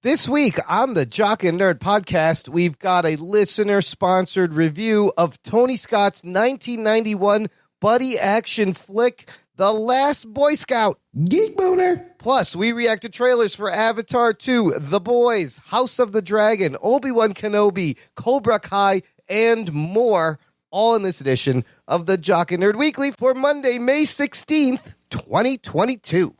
This week on the Jock and Nerd podcast, we've got a listener-sponsored review of Tony Scott's 1991 buddy action flick, The Last Boy Scout. Geek Boner. Plus, we react to trailers for Avatar 2, The Boys, House of the Dragon, Obi-Wan Kenobi, Cobra Kai, and more, all in this edition of the Jock and Nerd Weekly for Monday, May 16th, 2022.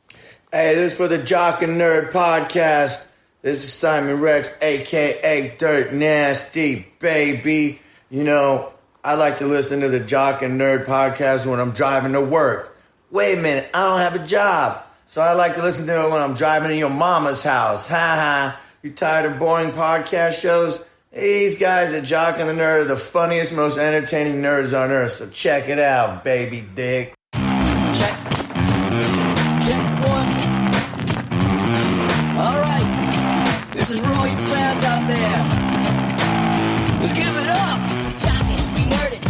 Hey, this is for the Jock and Nerd podcast. This is Simon Rex, a.k.a. Dirt Nasty, baby. You know, I like to listen to the Jock and Nerd podcast when I'm driving to work. Wait a minute, I don't have a job. So I like to listen to it when I'm driving to your mama's house. Ha ha. You tired of boring podcast shows? These guys at Jock and the Nerd are the funniest, most entertaining nerds on earth. So check it out, baby dick. Check. Check one. All right. This is for all you fans out there. Let's give it up. Jock it, we nerd it.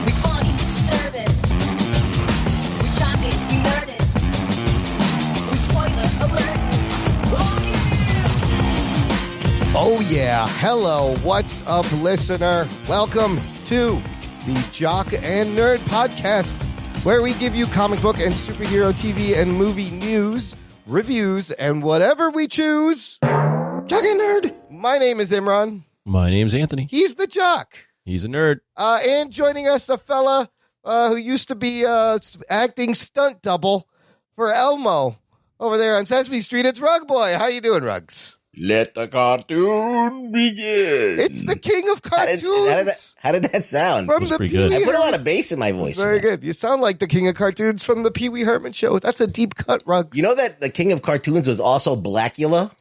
We funny, disturb it. We jock it, we nerd it. We spoiler alert. Oh, yeah. Hello. What's up, listener? Welcome to the Jock and Nerd podcast, where we give you comic book and superhero TV and movie news, reviews, and whatever we choose. Jock and Nerd. My name is Imran. My name's Anthony. He's the Jock. He's a nerd. And joining us, a fella who used to be acting stunt double for Elmo over there on Sesame Street. It's Rug Boy. How you doing, Rugs? Let the cartoon begin. It's the king of cartoons. How did that sound? From was the pretty Pee good. Wee I put a lot Herman. of bass in my voice. Very good. You sound like the king of cartoons from the Pee Wee Herman show. That's a deep cut, Rugs. You know that the king of cartoons was also Blackula?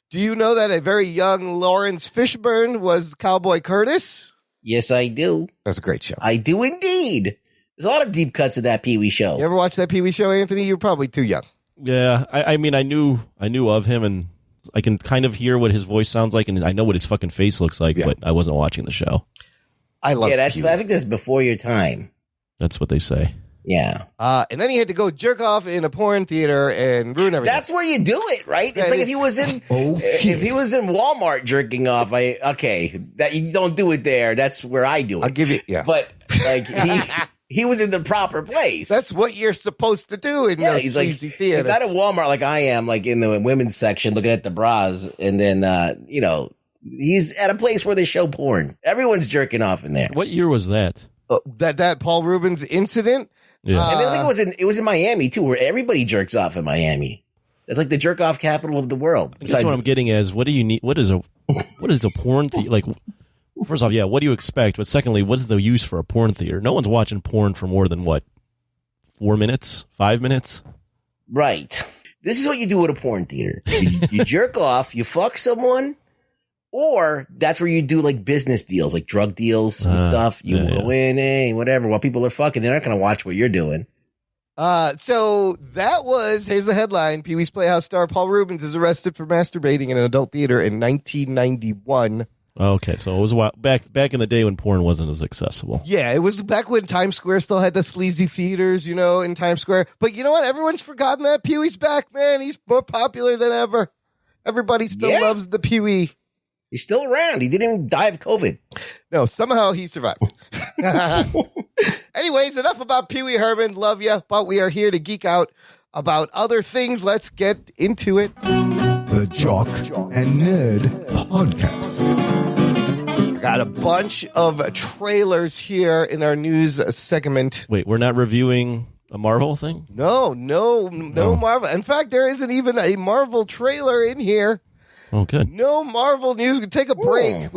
Do you know that a very young Lawrence Fishburne was Cowboy Curtis? Yes, I do. That's a great show. I do indeed. There's a lot of deep cuts in that Pee Wee show. You ever watch that Pee Wee show, Anthony? You're probably too young. Yeah, I mean, I knew of him, and I can kind of hear what his voice sounds like, and I know what his fucking face looks like, but I wasn't watching the show. I love Yeah, Pee Wee. I think that's before your time. That's what they say. Yeah. And then he had to go jerk off in a porn theater and ruin everything. That's where you do it, right? It's Yeah, like it if he was in if he was in Walmart jerking off, that you don't do it there. That's where I do it. I'll give you, yeah. But like he was in the proper place. That's what you're supposed to do in those he's like sleazy he's theaters. not at Walmart like I am, like in the women's section looking at the bras, and then he's at a place where they show porn. Everyone's jerking off in there. What year was that? That Paul Rubens incident? Yeah. And I think it was in Miami too, where everybody jerks off in Miami. It's like the jerk off capital of the world. I guess what I'm getting at is, what do you need? What is a porn theater? Like, first off, yeah, what do you expect? But secondly, what's the use for a porn theater? No one's watching porn for more than, 4 minutes? 5 minutes? Right. This is what you do at a porn theater. You jerk off, you fuck someone, or that's where you do like business deals, like drug deals and stuff. You go in, hey, whatever, while people are fucking. They're not going to watch what you're doing. So that was, here's the headline. Pee-wee's Playhouse star Paul Rubens is arrested for masturbating in an adult theater in 1991. Okay, so it was a while back in the day when porn wasn't as accessible. Yeah, it was back when Times Square still had the sleazy theaters, in Times Square. But you know what? Everyone's forgotten that. Pee-wee's back, man. He's more popular than ever. Everybody still loves the Pee-wee. He's still around. He didn't even die of COVID. No, somehow he survived. Anyways, enough about Pee Wee Herman. Love ya, but we are here to geek out about other things. Let's get into it. The Jock and Nerd podcast. Got a bunch of trailers here in our news segment. Wait, we're not reviewing a Marvel thing? No Marvel. In fact, there isn't even a Marvel trailer in here. Oh, good. No Marvel news. We can take a break.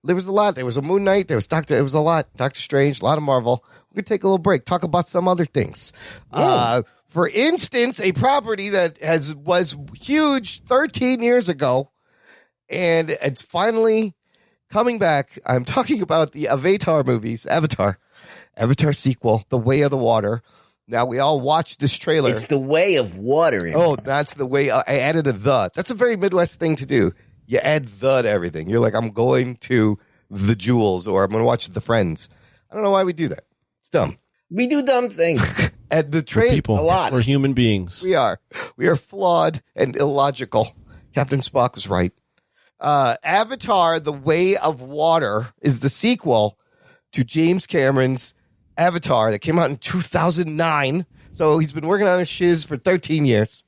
There was a lot. There was a Moon Knight. There was it was a lot. Doctor Strange, a lot of Marvel. We could take a little break, talk about some other things. For instance, a property that was huge 13 years ago, and it's finally coming back. I'm talking about the Avatar movies, Avatar sequel, The Way of the Water. Now, we all watched this trailer. It's The Way of Water. Oh, that's the way. I added a the. That's a very Midwest thing to do. You add the to everything. You're like, I'm going to the Jewels, or I'm going to watch The Friends. I don't know why we do that. It's dumb. We do dumb things. And the We're trailer, people. a lot. We're human beings. we are flawed and illogical. Captain Spock was right. Avatar: The Way of Water is the sequel to James Cameron's Avatar that came out in 2009. So he's been working on his shiz for 13 years.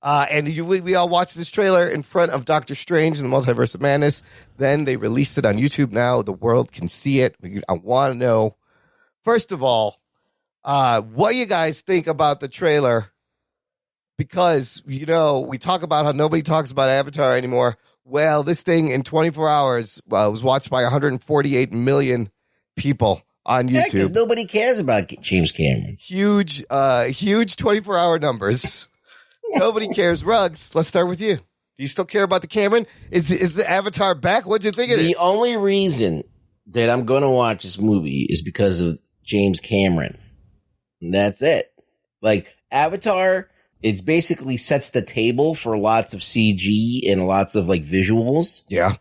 And we all watched this trailer in front of Doctor Strange and the Multiverse of Madness. Then they released it on YouTube. Now the world can see it. I want to know, first of all, what you guys think about the trailer. Because, we talk about how nobody talks about Avatar anymore. Well, this thing in 24 hours was watched by 148 million people on Yeah, YouTube. because nobody cares about James Cameron. Huge 24-hour numbers. Nobody cares. Ruggs, let's start with you. Do you still care about the Cameron? Is the Avatar back? What'd you think of The this? only reason that I'm going to watch this movie is because of James Cameron. And that's it. Like, Avatar, it's basically sets the table for lots of CG and lots of, like, visuals. Yeah.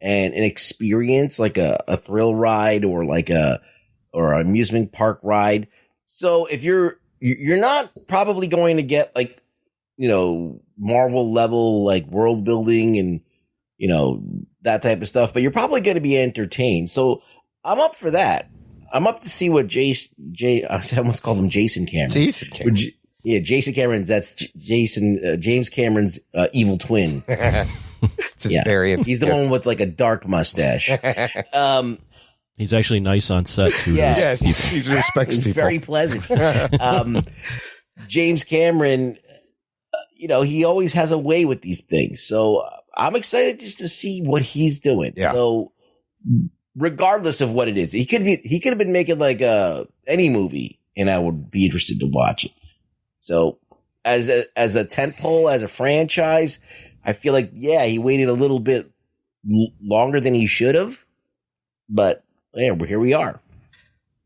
And an experience, like a thrill ride or like or an amusement park ride. So if you're not probably going to get, like, Marvel level, like, world building and, that type of stuff, but you're probably going to be entertained. So I'm up for that. I'm up to see what I almost called him Jason Cameron. Jason Cameron. Jason Cameron. That's James Cameron's evil twin. It's his variant. He's the one with, like, a dark mustache. He's actually nice on set too. Yeah. Yes, he respects He's people. very pleasant. James Cameron, he always has a way with these things. So I'm excited just to see what he's doing. Yeah. So regardless of what it is, he could have been making, like, any movie, and I would be interested to watch it. So as a tentpole, as a franchise, I feel like, he waited a little bit longer than he should have, but here we are.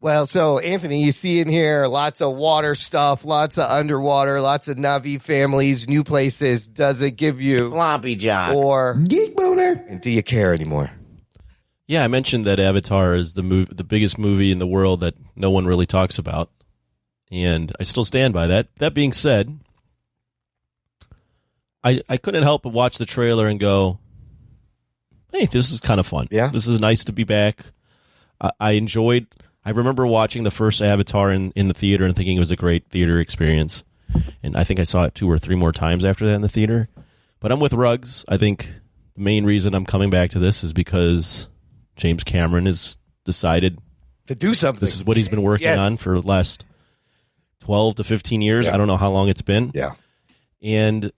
Well, so Anthony, you see in here lots of water stuff, lots of underwater, lots of Navi families, new places. Does it give you Floppy Jock or Geek boner. and do you care anymore? Yeah, I mentioned that Avatar is the biggest movie in the world that no one really talks about, and I still stand by that. That being said, I couldn't help but watch the trailer and go, hey, this is kind of fun. Yeah. This is nice to be back. I remember watching the first Avatar in the theater and thinking it was a great theater experience. And I think I saw it 2 or 3 more times after that in the theater. But I'm with Ruggs. I think the main reason I'm coming back to this is because James Cameron has decided To do something. this is what he's been working Yes. on for the last 12 to 15 years. Yeah. I don't know how long it's been. Yeah. And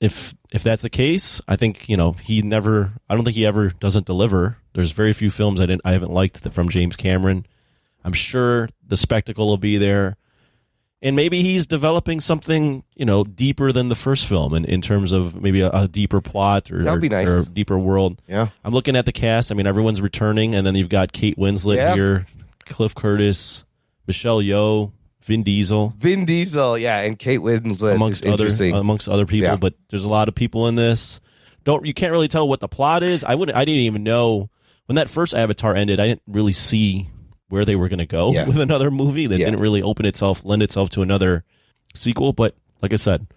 if that's the case, I think, I don't think he ever doesn't deliver. There's very few films I haven't liked from James Cameron. I'm sure the spectacle will be there. And maybe he's developing something, deeper than the first film in terms of maybe a deeper plot or, That'd be nice. or a deeper world. Yeah. I'm looking at the cast. I mean, everyone's returning, and then you've got Kate Winslet here, Cliff Curtis, Michelle Yeoh, Vin Diesel, yeah, and Kate Winslet amongst other people. Yeah. But there's a lot of people in this. You can't really tell what the plot is. I didn't even know when that first Avatar ended. I didn't really see where they were going to go with another movie that didn't really lend itself to another sequel. But like I said,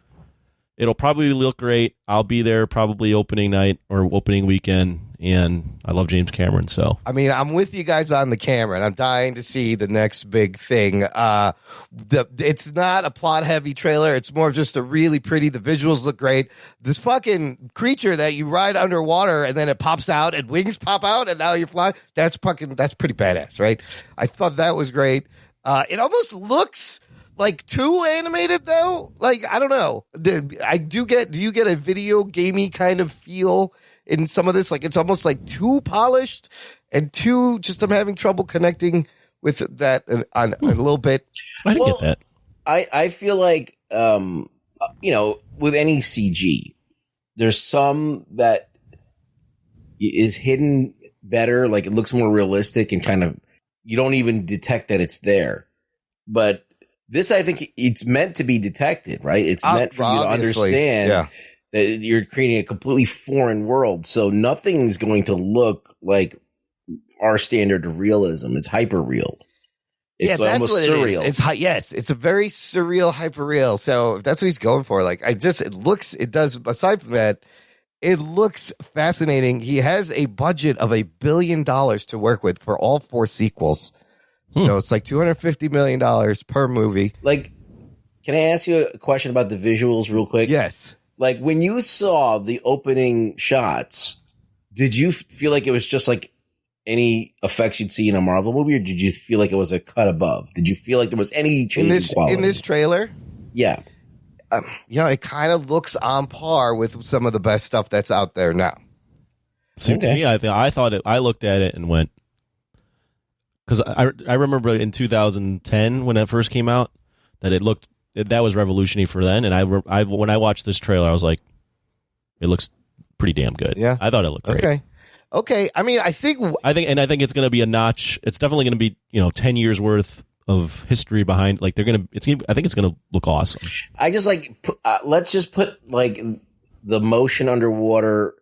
it'll probably look great. I'll be there probably opening night or opening weekend, and I love James Cameron. So I mean, I'm with you guys on the Cameron. I'm dying to see the next big thing. It's not a plot-heavy trailer. It's more just a really pretty. The visuals look great. This fucking creature that you ride underwater and then it pops out and wings pop out and now you fly. That's pretty badass, right? I thought that was great. It almost looks like too animated though. Like, I don't know. Do you get a video gamey kind of feel in some of this? Like, it's almost like too polished and too just, I'm having trouble connecting with that on a little bit. I didn't get that. I feel like, with any CG, there's some that is hidden better. Like, it looks more realistic and kind of, you don't even detect that it's there. But this, I think it's meant to be detected, right? It's meant for you to understand that you're creating a completely foreign world. So nothing's going to look like our standard of realism. It's hyper real. It's that's almost what surreal. it is. It's yes, it's a very surreal, hyper-real. So if that's what he's going for. Like, it does, aside from that, it looks fascinating. He has a budget of $1 billion to work with for all 4 sequels. So it's like $250 million per movie. Like, can I ask you a question about the visuals real quick? Yes. Like, when you saw the opening shots, did you feel like it was just like any effects you'd see in a Marvel movie, or did you feel like it was a cut above? Did you feel like there was any change in quality? In this trailer? Yeah. It kind of looks on par with some of the best stuff that's out there now. See, to me, I thought I looked at it and went, because I remember in 2010 when that first came out that that was revolutionary for then, and when I watched this trailer, I was like, it looks pretty damn good. Yeah, I thought it looked great. Okay. I mean, I think it's going to be a notch. It's definitely going to be 10 years worth of history behind. Like I think it's going to look awesome. I just let's just put like the motion underwater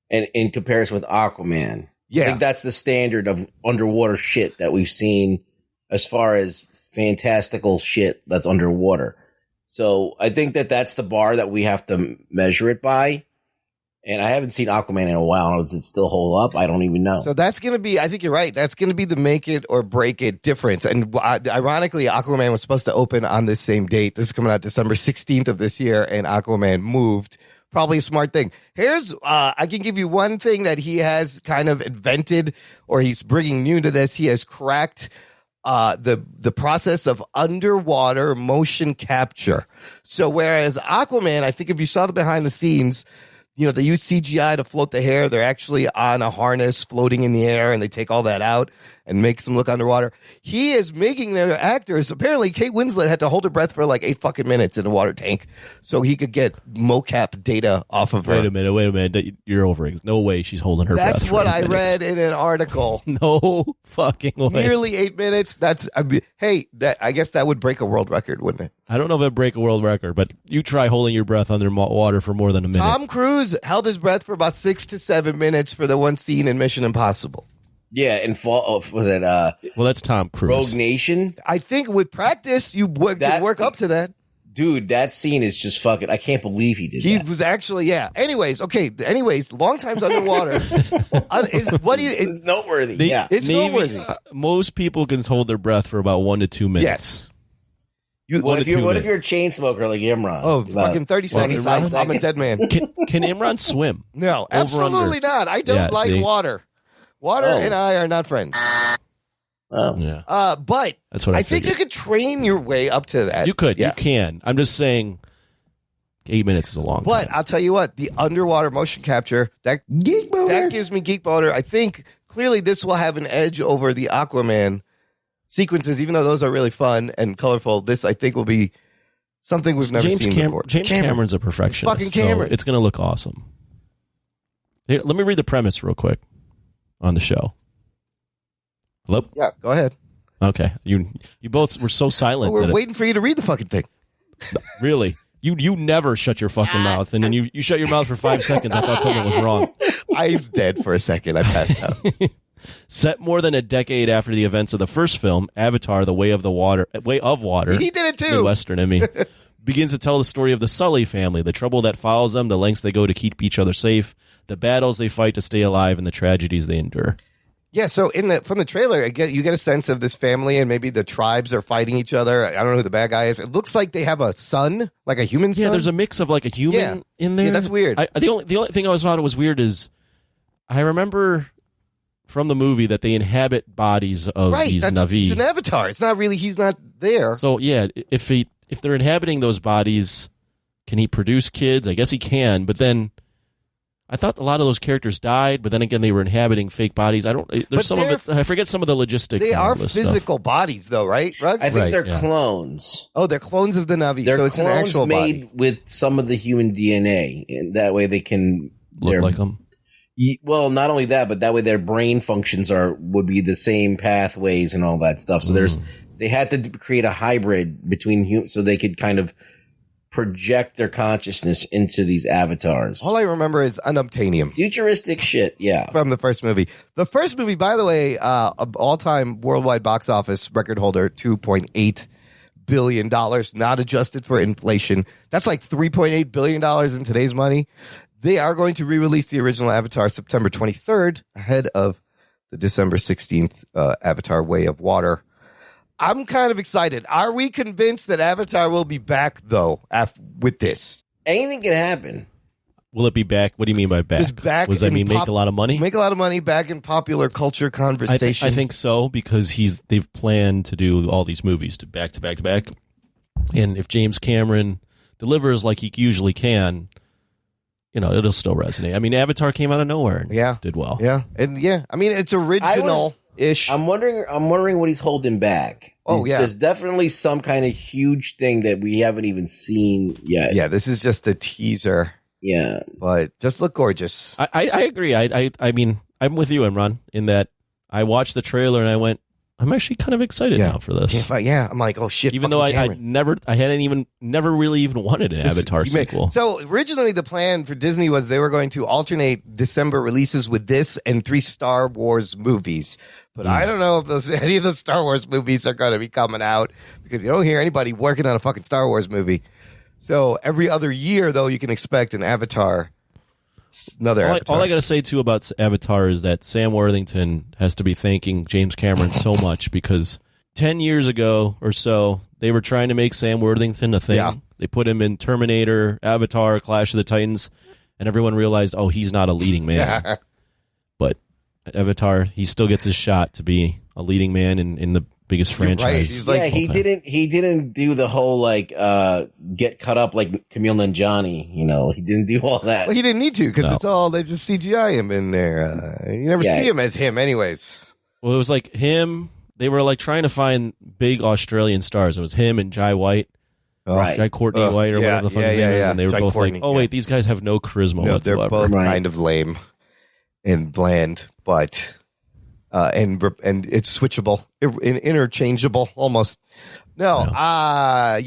and in comparison with Aquaman. Yeah. I think that's the standard of underwater shit that we've seen as far as fantastical shit that's underwater. So I think that's the bar that we have to measure it by. And I haven't seen Aquaman in a while. Does it still hold up? I don't even know. So that's going to be, I think you're right. That's going to be the make it or break it difference. And ironically, Aquaman was supposed to open on this same date. This is coming out December 16th of this year, and Aquaman moved. Probably a smart thing. Here's, I can give you one thing that he has kind of invented, or he's bringing new to this. He has cracked the process of underwater motion capture. So whereas Aquaman, I think if you saw the behind the scenes, they use CGI to float the hair. They're actually on a harness floating in the air, and they take all that out and makes them look underwater. He is making their actors. Apparently, Kate Winslet had to hold her breath for like 8 fucking minutes in a water tank so he could get mocap data off of her. Wait a minute. You're over it. No way she's holding her breath. That's what I read in an article. No fucking way. Nearly 8 minutes. I guess that would break a world record, wouldn't it? I don't know if it'd break a world record, but you try holding your breath underwater for more than a minute. Tom Cruise held his breath for about 6 to 7 minutes for the one scene in Mission Impossible. Yeah, and was it well, that's Tom Cruise. Rogue Nation? I think with practice, you can work up to that. Dude, that scene is just fucking, I can't believe he did that. He was actually, yeah. Anyways, long times underwater. It's noteworthy. It's noteworthy. Most people can hold their breath for about 1 to 2 minutes. Yes. What if you're a chain smoker like Imran? Oh, fucking 30 seconds. I'm a dead man. Can Imran swim? No, absolutely not. I don't like water. Water and I are not friends. Oh. Yeah. But that's what I think you could train your way up to that. You could. Yeah. You can. I'm just saying 8 minutes is a long time. But I'll tell you what, the underwater motion capture, that gives me geek boner. I think clearly this will have an edge over the Aquaman sequences, even though those are really fun and colorful. This, I think, will be something we've never seen before. James Cameron's a perfectionist. It's fucking Cameron. So it's going to look awesome. Here, let me read the premise real quick on the show. Hello? Yeah, go ahead. Okay. You both were so silent. We're waiting for you to read the fucking thing. Really? You never shut your fucking mouth, and then you shut your mouth for 5 seconds. I thought something was wrong. I was dead for a second. I passed out. Set more than a decade after the events of the first film, Avatar: The Way of Water. He did it too. Midwestern, begins to tell the story of the Sully family, the trouble that follows them, the lengths they go to keep each other safe, the battles they fight to stay alive, and the tragedies they endure. Yeah, so from the trailer, you get a sense of this family, and maybe the tribes are fighting each other. I don't know who the bad guy is. It looks like they have a son, like a human son. Yeah, there's a mix of like a human in there. Yeah, that's weird. The only thing I thought was weird is I remember from the movie that they inhabit bodies of these Na'vi. It's an avatar. It's not really. He's not there. So yeah, if they're inhabiting those bodies, can he produce kids? I guess he can, but then. I thought a lot of those characters died, but then again, they were inhabiting fake bodies. There's some of it. I forget some of the logistics. They are physical bodies, though, right? Rugs? I think they're clones. Oh, they're clones of the Na'vi. They're so it's an actual made body with some of the human DNA, and that way they can look like them. Well, not only that, but that way their brain functions would be the same pathways and all that stuff. So they had to create a hybrid between humans, so they could kind of project their consciousness into these avatars. All I remember is unobtainium. Futuristic shit, yeah. From the first movie. The first movie, by the way, all-time worldwide box office record holder, $2.8 billion, not adjusted for inflation. That's like $3.8 billion in today's money. They are going to re-release the original Avatar September 23rd, ahead of the December 16th Avatar Way of Water. I'm kind of excited. Are we convinced that Avatar will be back, though, with this? Anything can happen. Will it be back? What do you mean by back? Just back. Does that mean make a lot of money? Make a lot of money back in popular culture conversation. I think so, because they've planned to do all these movies to back. And if James Cameron delivers like he usually can, it'll still resonate. I mean, Avatar came out of nowhere and did well. Yeah. And I mean, it's original-ish. I'm wondering what he's holding back. There's definitely some kind of huge thing that we haven't even seen yet. Yeah, this is just a teaser. Yeah. But just look gorgeous. I agree. I mean, I'm with you, Imran, in that I watched the trailer and I went, I'm actually kind of excited now for this. Yeah, I'm like, oh shit. Even though I never really even wanted an Avatar sequel. So originally the plan for Disney was they were going to alternate December releases with this and 3 Star Wars movies. But I don't know if any of the Star Wars movies are going to be coming out, because you don't hear anybody working on a fucking Star Wars movie. So every other year, though, you can expect an Avatar. Avatar. All I got to say, too, about Avatar is that Sam Worthington has to be thanking James Cameron so much, because 10 years ago or so, they were trying to make Sam Worthington a thing. Yeah. They put him in Terminator, Avatar, Clash of the Titans, and everyone realized, he's not a leading man. But Avatar, he still gets his shot to be a leading man in the biggest franchise. Right. He's like, he didn't do the whole get cut up like Camille Nanjiani. He didn't do all that. Well, he didn't need to, because it's all they just CGI him in there. You never see him as him, anyways. Well, it was like him. They were like trying to find big Australian stars. It was him and Jai White. Right. Jai Courtney White or whatever the fuck his name is. And they were both Courtney, like, wait, these guys have no charisma whatsoever. They're both kind of lame and bland, but and it's switchable, interchangeable almost. Avatar,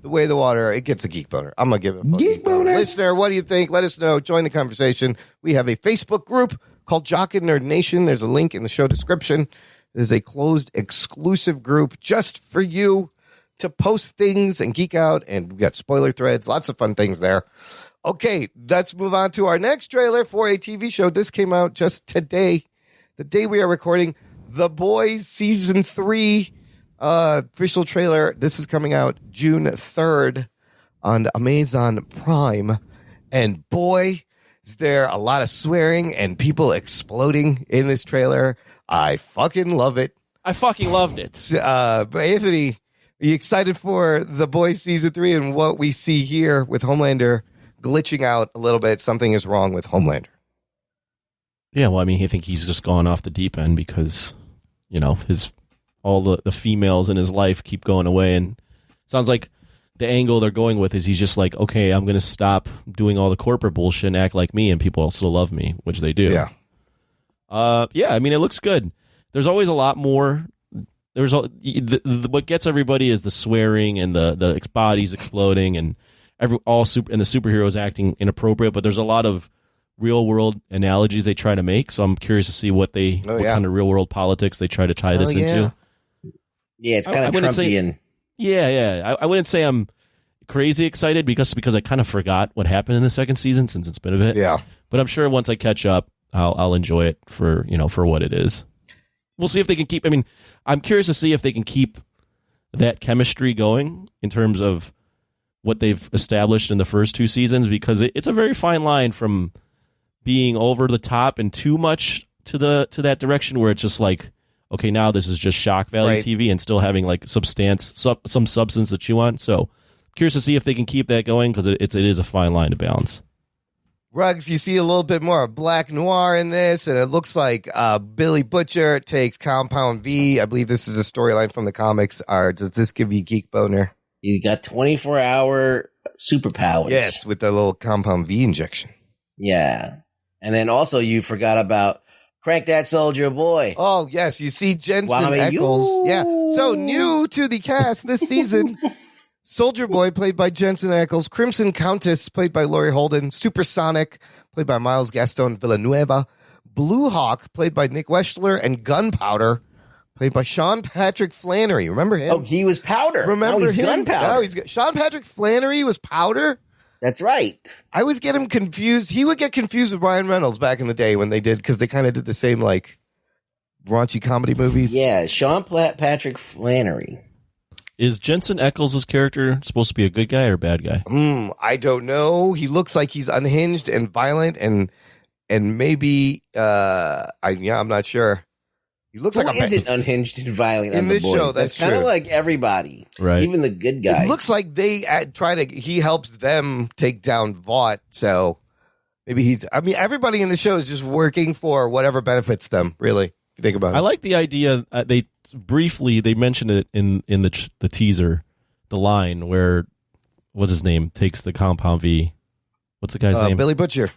The Way of the Water, it gets a geek boner. I'm gonna give it a geek boner. Listener, what do you think? Let us know. Join the conversation. We have a Facebook group called Jock and Nerd Nation. There's a link in the show description. It is a closed, exclusive group just for you to post things and geek out, and we got spoiler threads, lots of fun things there. Okay, let's move on to our next trailer for a TV show. This came out just today, the day we are recording. The Boys Season 3 official trailer. This is coming out June 3rd on Amazon Prime. And boy, is there a lot of swearing and people exploding in this trailer. I fucking love it. I fucking loved it. But Anthony, are you excited for The Boys Season 3 and what we see here with Homelander glitching out a little bit? Something is wrong with Homelander. Yeah, well, I mean, I think he's just gone off the deep end because, all the females in his life keep going away. And it sounds like the angle they're going with is he's just like, okay, I'm going to stop doing all the corporate bullshit and act like me, and people will still love me, which they do. Yeah. I mean, it looks good. There's always a lot more. What gets everybody is the swearing and the bodies exploding and the superheroes acting inappropriate. But there's a lot of real world analogies they try to make. So I'm curious to see what kind of real world politics they try to tie this into. Yeah, it's kind of Trumpian. I wouldn't say I'm crazy excited because I kind of forgot what happened in the second season since it's been a bit. Yeah, but I'm sure once I catch up, I'll enjoy it for what it is. We'll see if they can keep. I mean, I'm curious to see if they can keep that chemistry going in terms of what they've established in the first 2 seasons, because it's a very fine line from being over the top and too much to that direction where it's just like, okay, now this is just shock value TV and still having like some substance to chew on. So curious to see if they can keep that going, because it is a fine line to balance. Ruggs, you see a little bit more of black noir in this, and it looks like Billy Butcher takes Compound V. I believe this is a storyline from the comics. Does this give you geek boner? He's got 24-hour superpowers. Yes, with the little Compound V injection. Yeah. And then also you forgot about Crank That Soldier Boy. Oh, yes. You see Jensen Ackles. Yeah. So new to the cast this season, Soldier Boy, played by Jensen Ackles. Crimson Countess, played by Laurie Holden. Supersonic, played by Miles Gaston Villanueva. Blue Hawk, played by Nick Westler. And Gunpowder, played by Sean Patrick Flannery. Remember him? Oh, he was Powder. Remember now he's him? Gunpowder. Sean Patrick Flannery was Powder? That's right. I always get him confused. He would get confused with Ryan Reynolds back in the day when they did, because they kind of did the same, like, raunchy comedy movies. Yeah, Sean Patrick Flannery. Is Jensen Ackles' character supposed to be a good guy or a bad guy? I don't know. He looks like he's unhinged and violent, and maybe I'm not sure. He looks Who like isn't unhinged and violent in on this the boys? show. That's kind of true. like everybody, Right? Even the good guys. It looks like they he helps them take down Vought. So maybe everybody in the show is just working for whatever benefits them. Really, if you think about it. I like the idea. They mentioned it in the teaser, the line where what's his name takes the Compound V. What's the guy's name? Billy Butcher.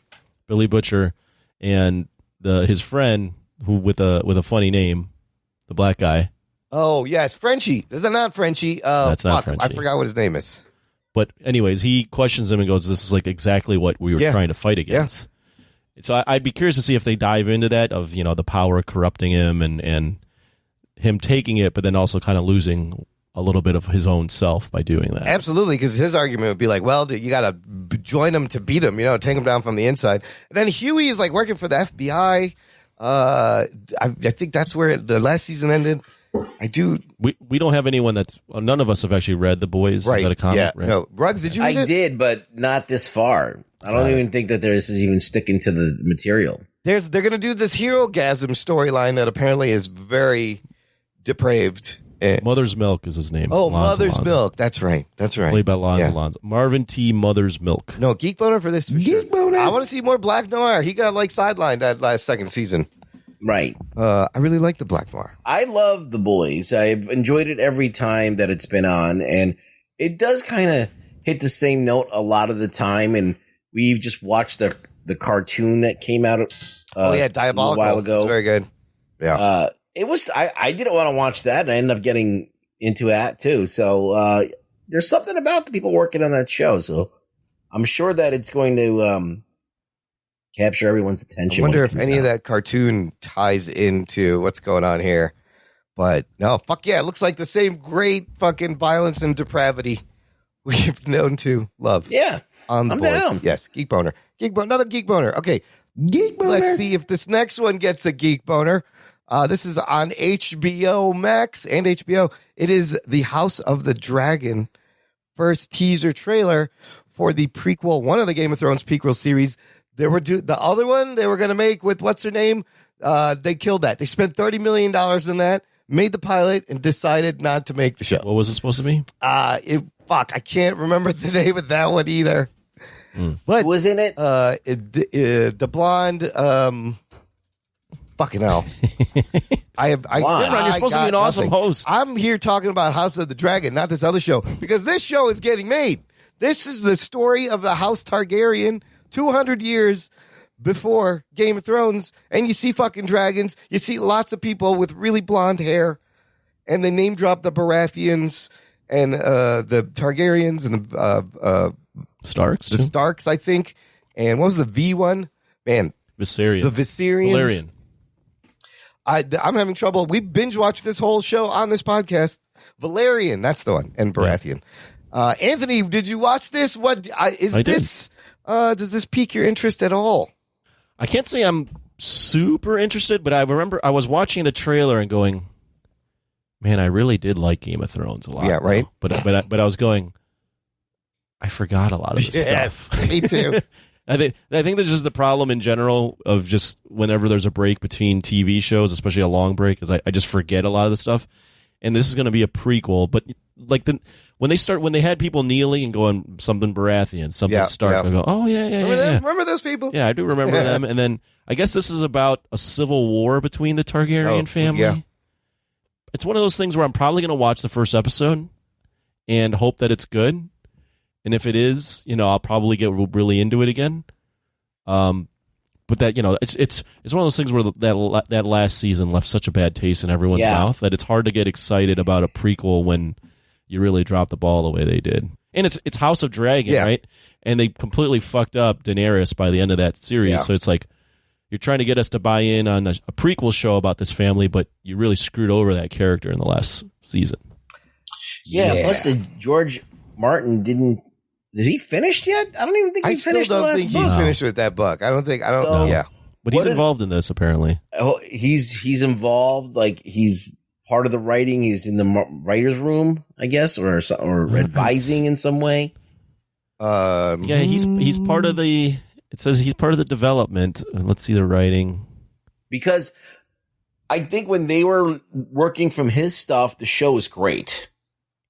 Billy Butcher, and his friend who with a funny name, the black guy. Oh yes, Frenchie. Is that not Frenchie? That's not Frenchie. I forgot what his name is. But anyways, he questions him and goes, "This is like exactly what we were trying to fight against." So I'd be curious to see if they dive into that of the power corrupting him and him taking it, but then also kind of losing a little bit of his own self by doing that. Absolutely, because his argument would be like, well, you got to join him to beat him, take him down from the inside. And then Huey is like working for the FBI. I think that's where the last season ended. We don't have anyone none of us have actually read The Boys. Right. Is that a comic? Yeah. Right? No. Ruggs, did you read it? I did, but not this far. I don't even think that this is even sticking to the material. They're going to do this hero-gasm storyline that apparently is very depraved. Mother's Milk is his name. Oh, Lonzo Mother's Lonzo. Milk. That's right. Played by Lonzo. Marvin T. Mother's Milk. No, Geek Boner for this. Geek Boner. I want to see more Black Noir. He got sidelined that last second season. Right. I really like the Black Noir. I love The Boys. I've enjoyed it every time that it's been on, and it does kind of hit the same note a lot of the time. And we've just watched the cartoon that came out Diabolical. a while ago. It's very good. Yeah. It was. I didn't want to watch that, and I ended up getting into that too. So there's something about the people working on that show. So I'm sure that it's going to capture everyone's attention. I wonder if any of that cartoon ties into what's going on here. But no, fuck yeah, it looks like the same great fucking violence and depravity we've known to love. Yeah, on the I'm boys. down. Yes, Geek Boner. Another Geek Boner. Okay, Geek Boner. Let's see if this next one gets a Geek Boner. This is on HBO Max and HBO. It is The House of the Dragon, first teaser trailer for the prequel, one of the Game of Thrones prequel series. They were the other one they were going to make with what's her name. They killed that. They spent $30 million in that, made the pilot, and decided not to make the show. What was it supposed to be? I can't remember the name of that one either. But who was in it? The blonde. Fucking hell. You're supposed to be an awesome host. I'm here talking about House of the Dragon, not this other show, because this show is getting made. This is the story of the House Targaryen 200 years before Game of Thrones, and you see fucking dragons. You see lots of people with really blonde hair, and they name drop the Baratheons and the Targaryens and the Starks. The Starks, I think. And what was the V one? Man, Viserion. The Viserions. Valerian. I'm having trouble. We binge watched this whole show on this podcast. Valerian, that's the one, and Baratheon. Anthony, did you watch this? What is this? Does this pique your interest at all? I can't say I'm super interested, but I remember I was watching the trailer and going, "Man, I really did like Game of Thrones a lot." Yeah, right. But I was going, I forgot a lot of this stuff. Me too. I think this is the problem in general of just whenever there's a break between TV shows, especially a long break, is I just forget a lot of the stuff. And this is going to be a prequel, but like when they had people kneeling and going something Baratheon, something Stark, I go, oh yeah. Remember those people? Yeah, I do remember them. And then I guess this is about a civil war between the Targaryen family. Yeah. It's one of those things where I'm probably going to watch the first episode and hope that it's good. And if it is, I'll probably get really into it again. But that, it's one of those things where that last season left such a bad taste in everyone's mouth that it's hard to get excited about a prequel when you really drop the ball the way they did. And it's House of Dragon, right? And they completely fucked up Daenerys by the end of that series. Yeah. So it's like you're trying to get us to buy in on a prequel show about this family, but you really screwed over that character in the last season. Yeah. Plus, the George Martin didn't. Is he finished yet? I don't even think he finished the last book. I still don't think he's finished with that book. I don't So- yeah. But he's involved in this, apparently. Oh, he's involved. Like he's part of the writing. He's in the writer's room, I guess, or advising in some way. Yeah, he's part of the. It says he's part of the development. Let's see the writing. Because I think when they were working from his stuff, the show was great.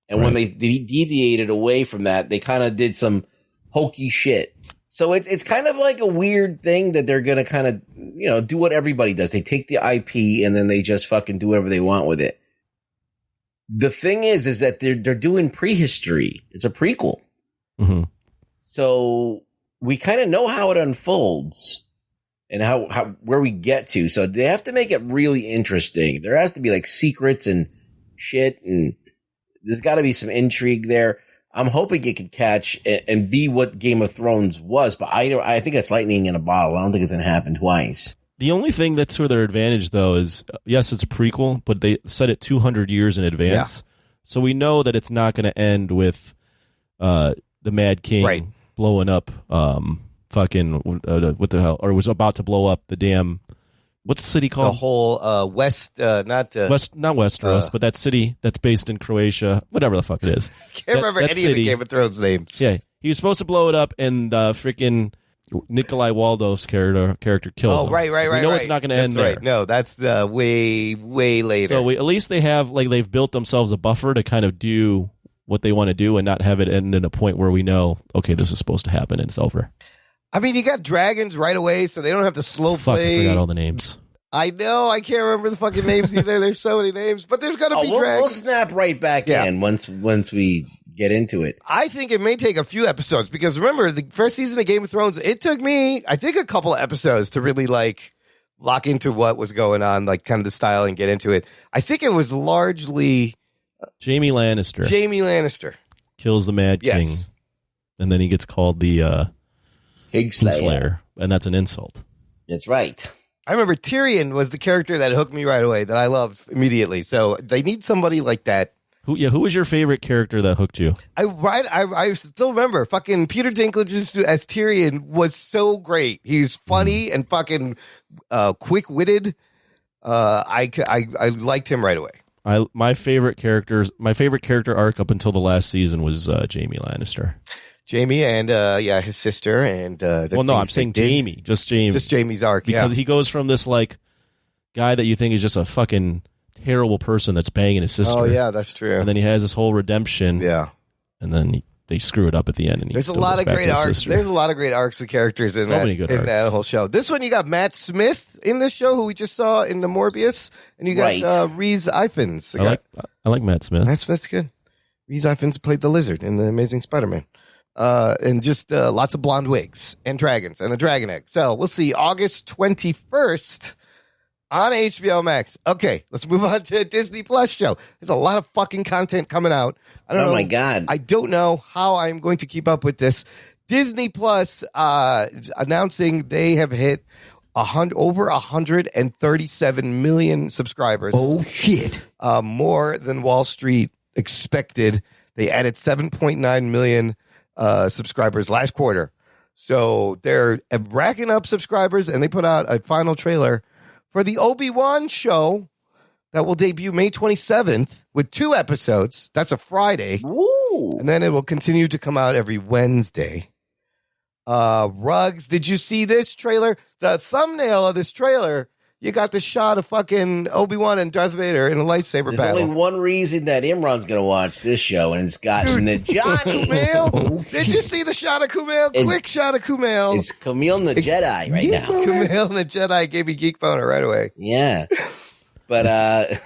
And when they deviated away from that, they kind of did some hokey shit. So it's kind of like a weird thing that they're going to kind of, do what everybody does. They take the IP and then they just fucking do whatever they want with it. The thing is that they're doing prehistory. It's a prequel. Mm-hmm. So we kind of know how it unfolds and how where we get to. So they have to make it really interesting. There has to be like secrets and shit, and there's got to be some intrigue there. I'm hoping it could catch and be what Game of Thrones was, but I think it's lightning in a bottle. I don't think it's going to happen twice. The only thing that's to their advantage, though, is yes, it's a prequel, but they set it 200 years in advance, so we know that it's not going to end with the Mad King blowing up, what the hell, or was about to blow up the damn. What's the city called? The whole not Westeros, but that city that's based in Croatia, whatever the fuck it is. Can't remember any of the Game of Thrones names. Yeah, he was supposed to blow it up, and freaking Nikolai Waldau's character kills him. Right. We know it's not going to end there. No, that's way later. So at least they have they've built themselves a buffer to kind of do what they want to do and not have it end in a point where we know, okay, this is supposed to happen and it's over. I mean, you got dragons right away, so they don't have to slow play. I forgot all the names. I know. I can't remember the fucking names either. There's so many names, but there's going to be dragons. We'll snap right back in once we get into it. I think it may take a few episodes because remember, the first season of Game of Thrones, it took me, I think, a couple of episodes to really lock into what was going on, kind of the style and get into it. I think it was largely Jaime Lannister kills the Mad King, and then he gets called the Kingslayer, and that's an insult. That's right. I remember Tyrion was the character that hooked me right away, that I loved immediately. So they need somebody like that. Who was your favorite character that hooked you? I still remember fucking Peter Dinklage as Tyrion was so great. He's funny and fucking quick-witted. I liked him right away. My favorite character arc up until the last season was Jaime Lannister. Jaime and his sister and I'm saying Jaime, just Jaime's arc, because he goes from this guy that you think is just a fucking terrible person that's banging his sister. Oh yeah, that's true. And then he has this whole redemption. Yeah, and then they screw it up at the end. And there's a lot of great arcs. There's a lot of great arcs of characters in that whole show. This one you got Matt Smith in this show, who we just saw in the Morbius, and you got Rhys Ifans. I like Matt Smith. Matt Smith's good. Rhys Ifans played the Lizard in the Amazing Spider-Man. And just lots of blonde wigs and dragons and a dragon egg. So we'll see August 21st on HBO Max. Okay, let's move on to a Disney Plus show. There's a lot of fucking content coming out. I don't know. Oh my God. I don't know how I'm going to keep up with this. Disney Plus announcing they have hit over 137 million subscribers. Oh, shit. More than Wall Street expected. They added 7.9 million subscribers last quarter. So they're racking up subscribers, and they put out a final trailer for the Obi-Wan show that will debut May 27th with 2 episodes. That's a Friday. Ooh. And then it will continue to come out every Wednesday. Ruggs, did you see this trailer? The thumbnail of this trailer, you got the shot of fucking Obi-Wan and Darth Vader in a lightsaber There's battle. only one reason that Imran's going to watch this show, and it's got Najani. Kumail? Did you see the shot of Kumail? Quick shot of Kumail. It's Camille the Jedi right now. Kumail the Jedi gave me geek boner right away. Yeah. But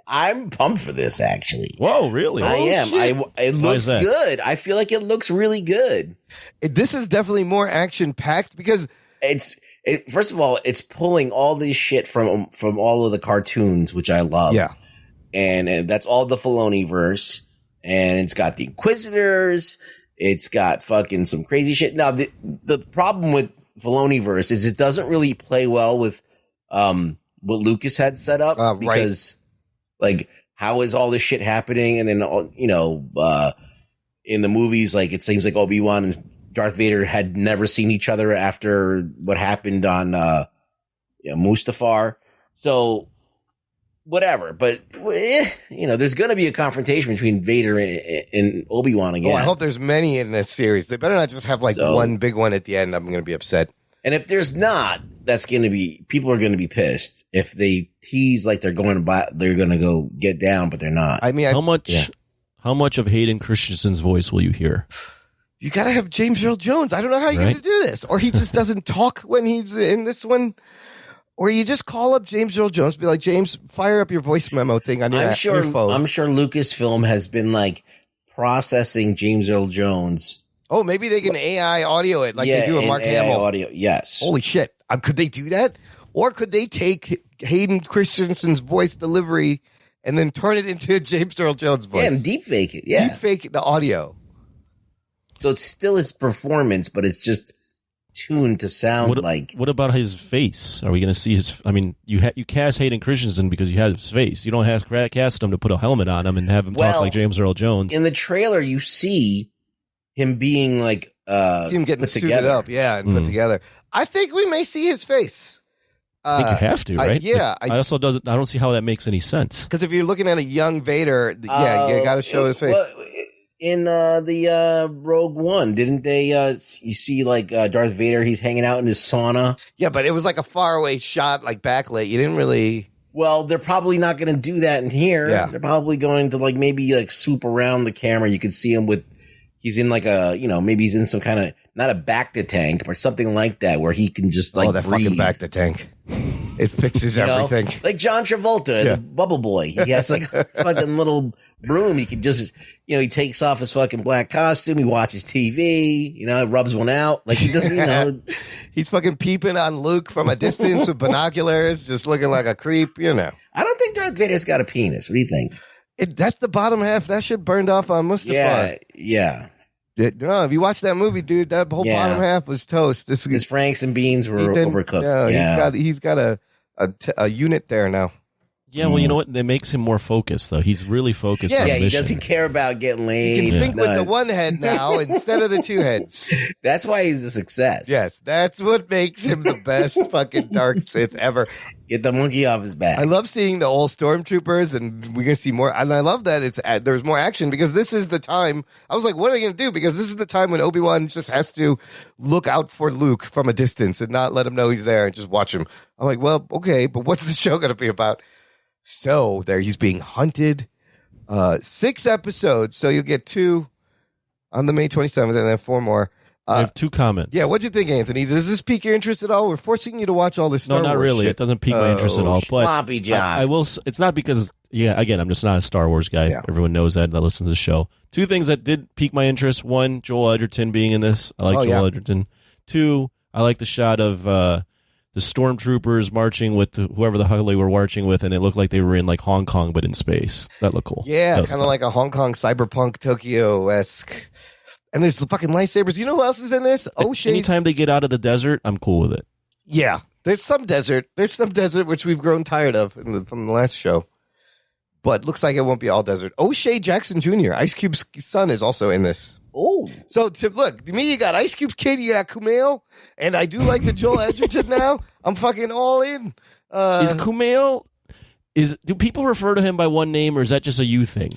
I'm pumped for this, actually. Whoa, really? I am. Shit. It looks good. I feel like it looks really good. This is definitely more action-packed because first of all, it's pulling all this shit from all of the cartoons, which I love. Yeah. And that's all the Filoni verse. and it's got the Inquisitors. It's got fucking some crazy shit. Now, the problem with Filoniverse is it doesn't really play well with what Lucas had set up because, like, how is all this shit happening? And then, in the movies, like, it seems like Obi-Wan and Darth Vader had never seen each other after what happened on Mustafar. So, whatever. But, there's going to be a confrontation between Vader and Obi-Wan again. Oh, I hope there's many in this series. They better not just have, one big one at the end. I'm going to be upset. And if there's not, that's going to be, people are going to be pissed if they tease like they're going to go get down, but they're not. I mean, how much of Hayden Christensen's voice will you hear? You got to have James Earl Jones. I don't know how you're going to do this. Or he just doesn't talk when he's in this one. Or you just call up James Earl Jones, be like, James, fire up your voice memo thing on your phone. I'm sure Lucasfilm has been like processing James Earl Jones. Oh, maybe they can AI audio it like they do with Mark Hamill. Audio, yes. Holy shit. Could they do that? Or could they take Hayden Christensen's voice delivery and then turn it into James Earl Jones' voice? Yeah, and deep fake it. Yeah. Deep fake the audio. So it's still his performance, but it's just tuned to sound like. What about his face? Are we going to see his? I mean, you cast Hayden Christensen because you have his face. You don't cast him to put a helmet on him and have him talk like James Earl Jones. In the trailer, you see him being like, see him getting suited up, and put together. I think we may see his face. I think you have to, right? I don't see how that makes any sense. Because if you're looking at a young Vader, you got to show his face. In the Rogue One, didn't they? You see, like Darth Vader, he's hanging out in his sauna. Yeah, but it was like a faraway shot, like backlit. You didn't really. Well, they're probably not going to do that in here. Yeah. They're probably going to maybe swoop around the camera. You could see him with. He's in like maybe he's in some kind of, not a Bacta tank, but something like that where he can just that breathe. Fucking Bacta tank. It fixes everything. Like John Travolta, the Bubble Boy. He has like a fucking little broom. He can just, he takes off his fucking black costume. He watches TV, rubs one out. Like he doesn't, He's fucking peeping on Luke from a distance with binoculars, just looking like a creep, I don't think Darth Vader's got a penis. What do you think? That's the bottom half. That shit burned off on Mustafar. Yeah. No, if you watch that movie, dude, that whole bottom half was toast. His Franks and beans were overcooked. Yeah, he's got a unit there now. Yeah, well, you know what? That makes him more focused, though. He's really focused on the mission. He doesn't care about getting laid. He can think with the one head now instead of the two heads. That's why he's a success. Yes, that's what makes him the best fucking dark Sith ever. Get the monkey off his back. I love seeing the old stormtroopers, and we're going to see more. And I love that there's more action because this is the time. I was like, what are they going to do? Because this is the time when Obi-Wan just has to look out for Luke from a distance and not let him know he's there and just watch him. I'm like, well, okay, but what's the show going to be about? So there he's being hunted. 6 episodes. So you'll get 2 on the May 27th and then 4 more. I have 2 comments. Yeah, what'd you think, Anthony? Does this pique your interest at all? We're forcing you to watch all this Star Wars No, not really. shit. It doesn't pique my interest at all. But Sloppy job. I will. It's not because, again, I'm just not a Star Wars guy. Yeah. Everyone knows that listens to the show. 2 things that did pique my interest. 1, Joel Edgerton being in this. I like Joel Edgerton. 2, I like the shot of the stormtroopers marching with whoever the hell they were marching with, and it looked like they were in like Hong Kong, but in space. That looked cool. Yeah, kind of like a Hong Kong cyberpunk Tokyo-esque. And there's the fucking lightsabers. You know who else is in this? O'Shea. Anytime they get out of the desert, I'm cool with it. Yeah. There's some desert. Which we've grown tired of from the last show. But looks like it won't be all desert. O'Shea Jackson Jr., Ice Cube's son, is also in this. Oh. So, look, to me, you got Ice Cube's kid, you got Kumail, and I do like the Joel Edgerton now. I'm fucking all in. Is Kumail... Do people refer to him by one name, or is that just a you thing?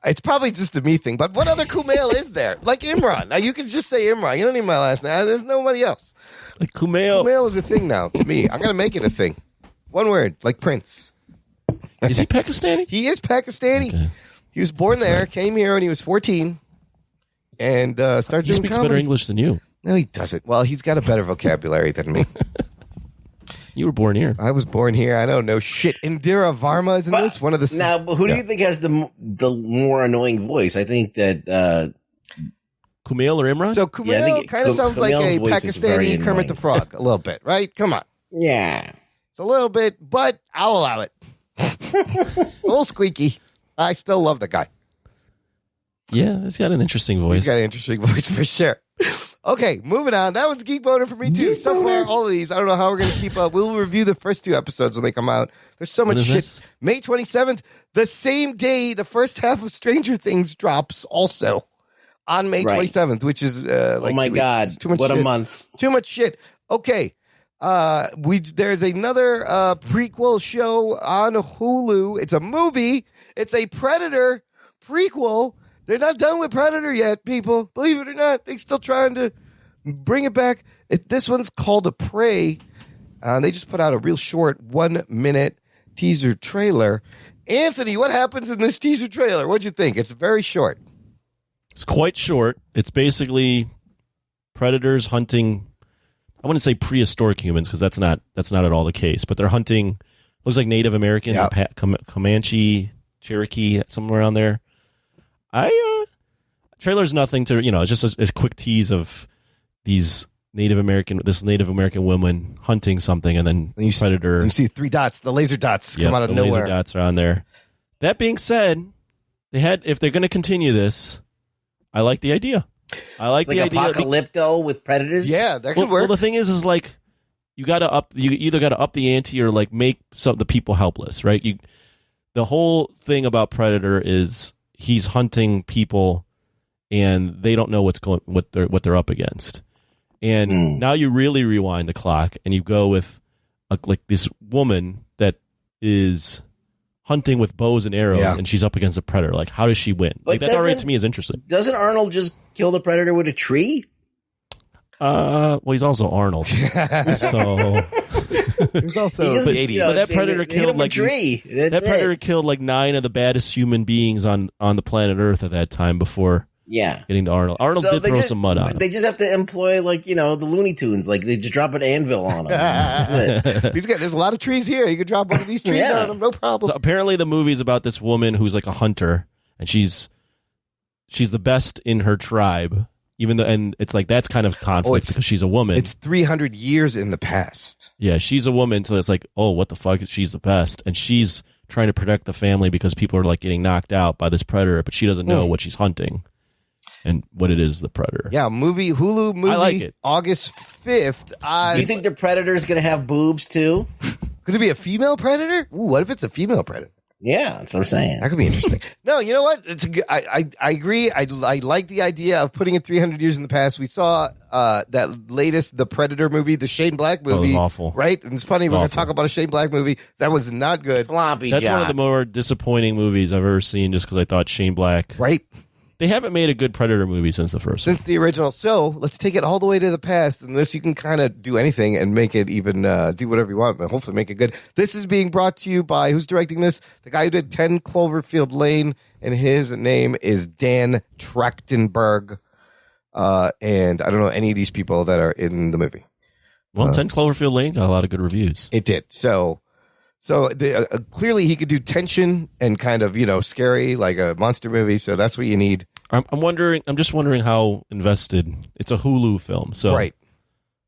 It's probably just a me thing, but what other Kumail is there? Like Imran. Now, you can just say Imran. You don't need my last name. There's nobody else. Like Kumail. Kumail is a thing now to me. I'm going to make it a thing. One word, like Prince. Is he Pakistani? He is Pakistani. Okay. He was born there, came here when he was 14, and started doing comedy. He speaks better English than you. No, he doesn't. Well, he's got a better vocabulary than me. You were born here. I was born here. I don't know shit. Indira Varma is in this. One of the now. Who do you think has the more annoying voice? I think that Kumail or Imran. So Kumail kind of sounds like a Pakistani Kermit the Frog, a little bit, right? Come on. Yeah, it's a little bit, but I'll allow it. A little squeaky. I still love the guy. Yeah, he's got an interesting voice. He's got an interesting voice for sure. Okay, moving on. That one's Geek Boner for me too. So far, all of these, I don't know how we're going to keep up. We'll review the first 2 episodes when they come out. There's so much is shit. this? May 27th, the same day the first half of Stranger Things drops also on May 27th, which is like oh my 2 weeks. God. It's too much What shit. a month. Too much shit. Okay. There's another prequel show on Hulu. It's a movie. It's a Predator prequel. They're not done with Predator yet, people. Believe it or not, they're still trying to bring it back. This one's called A Prey. They just put out a real short 1-minute teaser trailer. Anthony, what happens in this teaser trailer? What'd you think? It's very short. It's quite short. It's basically predators hunting. I wouldn't say prehistoric humans because that's not at all the case. But they're hunting. Looks like Native American, Comanche, Cherokee, somewhere around there. Trailer's nothing to it's just a quick tease of this Native American woman hunting something, and then And predator. You see 3 dots, the laser dots come out of the nowhere. Laser dots are on there. That being said, if they're going to continue this, I like the idea. I like It's like the idea. Apocalypto with predators. Yeah, that could work. Well, the thing is like you either got to up the ante or like make the people helpless, right? The whole thing about Predator is he's hunting people, and they don't know what they're up against. And now you really rewind the clock, and you go with like this woman that is hunting with bows and arrows, and she's up against a predator. Like, how does she win? But Like that already to me is interesting. Doesn't Arnold just kill the predator with a tree? Well, he's also Arnold, so. There's also He just, the 80s. But that predator hit killed him with like a tree. That's that predator it. killed like 9 of the baddest human beings on the planet Earth at that time before Yeah. getting to Arnold. Arnold So did they throw just- some mud on him. They just have to employ the Looney Tunes. Like they just drop an anvil on them. There's a lot of trees here. You could drop one of these trees Yeah. on them, no problem. So apparently the movie's about this woman who's like a hunter, and she's the best in her tribe. And it's like that's kind of conflict because she's a woman. It's 300 years in the past. Yeah, she's a woman, so it's like, oh, what the fuck? She's the best, and she's trying to protect the family because people are like getting knocked out by this predator, but she doesn't know what she's hunting and what it is, the predator. Yeah, Hulu movie. I like it. August 5th. Do you think the predator is going to have boobs too? Could it be a female predator? Ooh, what if it's a female predator? Yeah, that's what I'm saying. That could be interesting. No, you know what? It's a good, I agree. I like the idea of putting it 300 years in the past. We saw that latest The Predator movie, the Shane Black movie. That was awful. Right? And it's funny, we're going to awful. talk about a Shane Black movie. That was not good. Floppy That's John. one of the more disappointing movies I've ever seen just because I thought Shane Black. Right? They haven't made a good Predator movie since the first one. Since the original. So let's take it all the way to the past. And this, you can kind of do anything and make it even do whatever you want, but hopefully make it good. This is being brought to you by, who's directing this? The guy who did 10 Cloverfield Lane, and his name is Dan Trachtenberg. And I don't know any of these people that are in the movie. Well, 10 Cloverfield Lane got a lot of good reviews. It did. So clearly he could do tension and kind of, scary, like a monster movie. So that's what you need. I'm just wondering how invested. It's a Hulu film, so Right.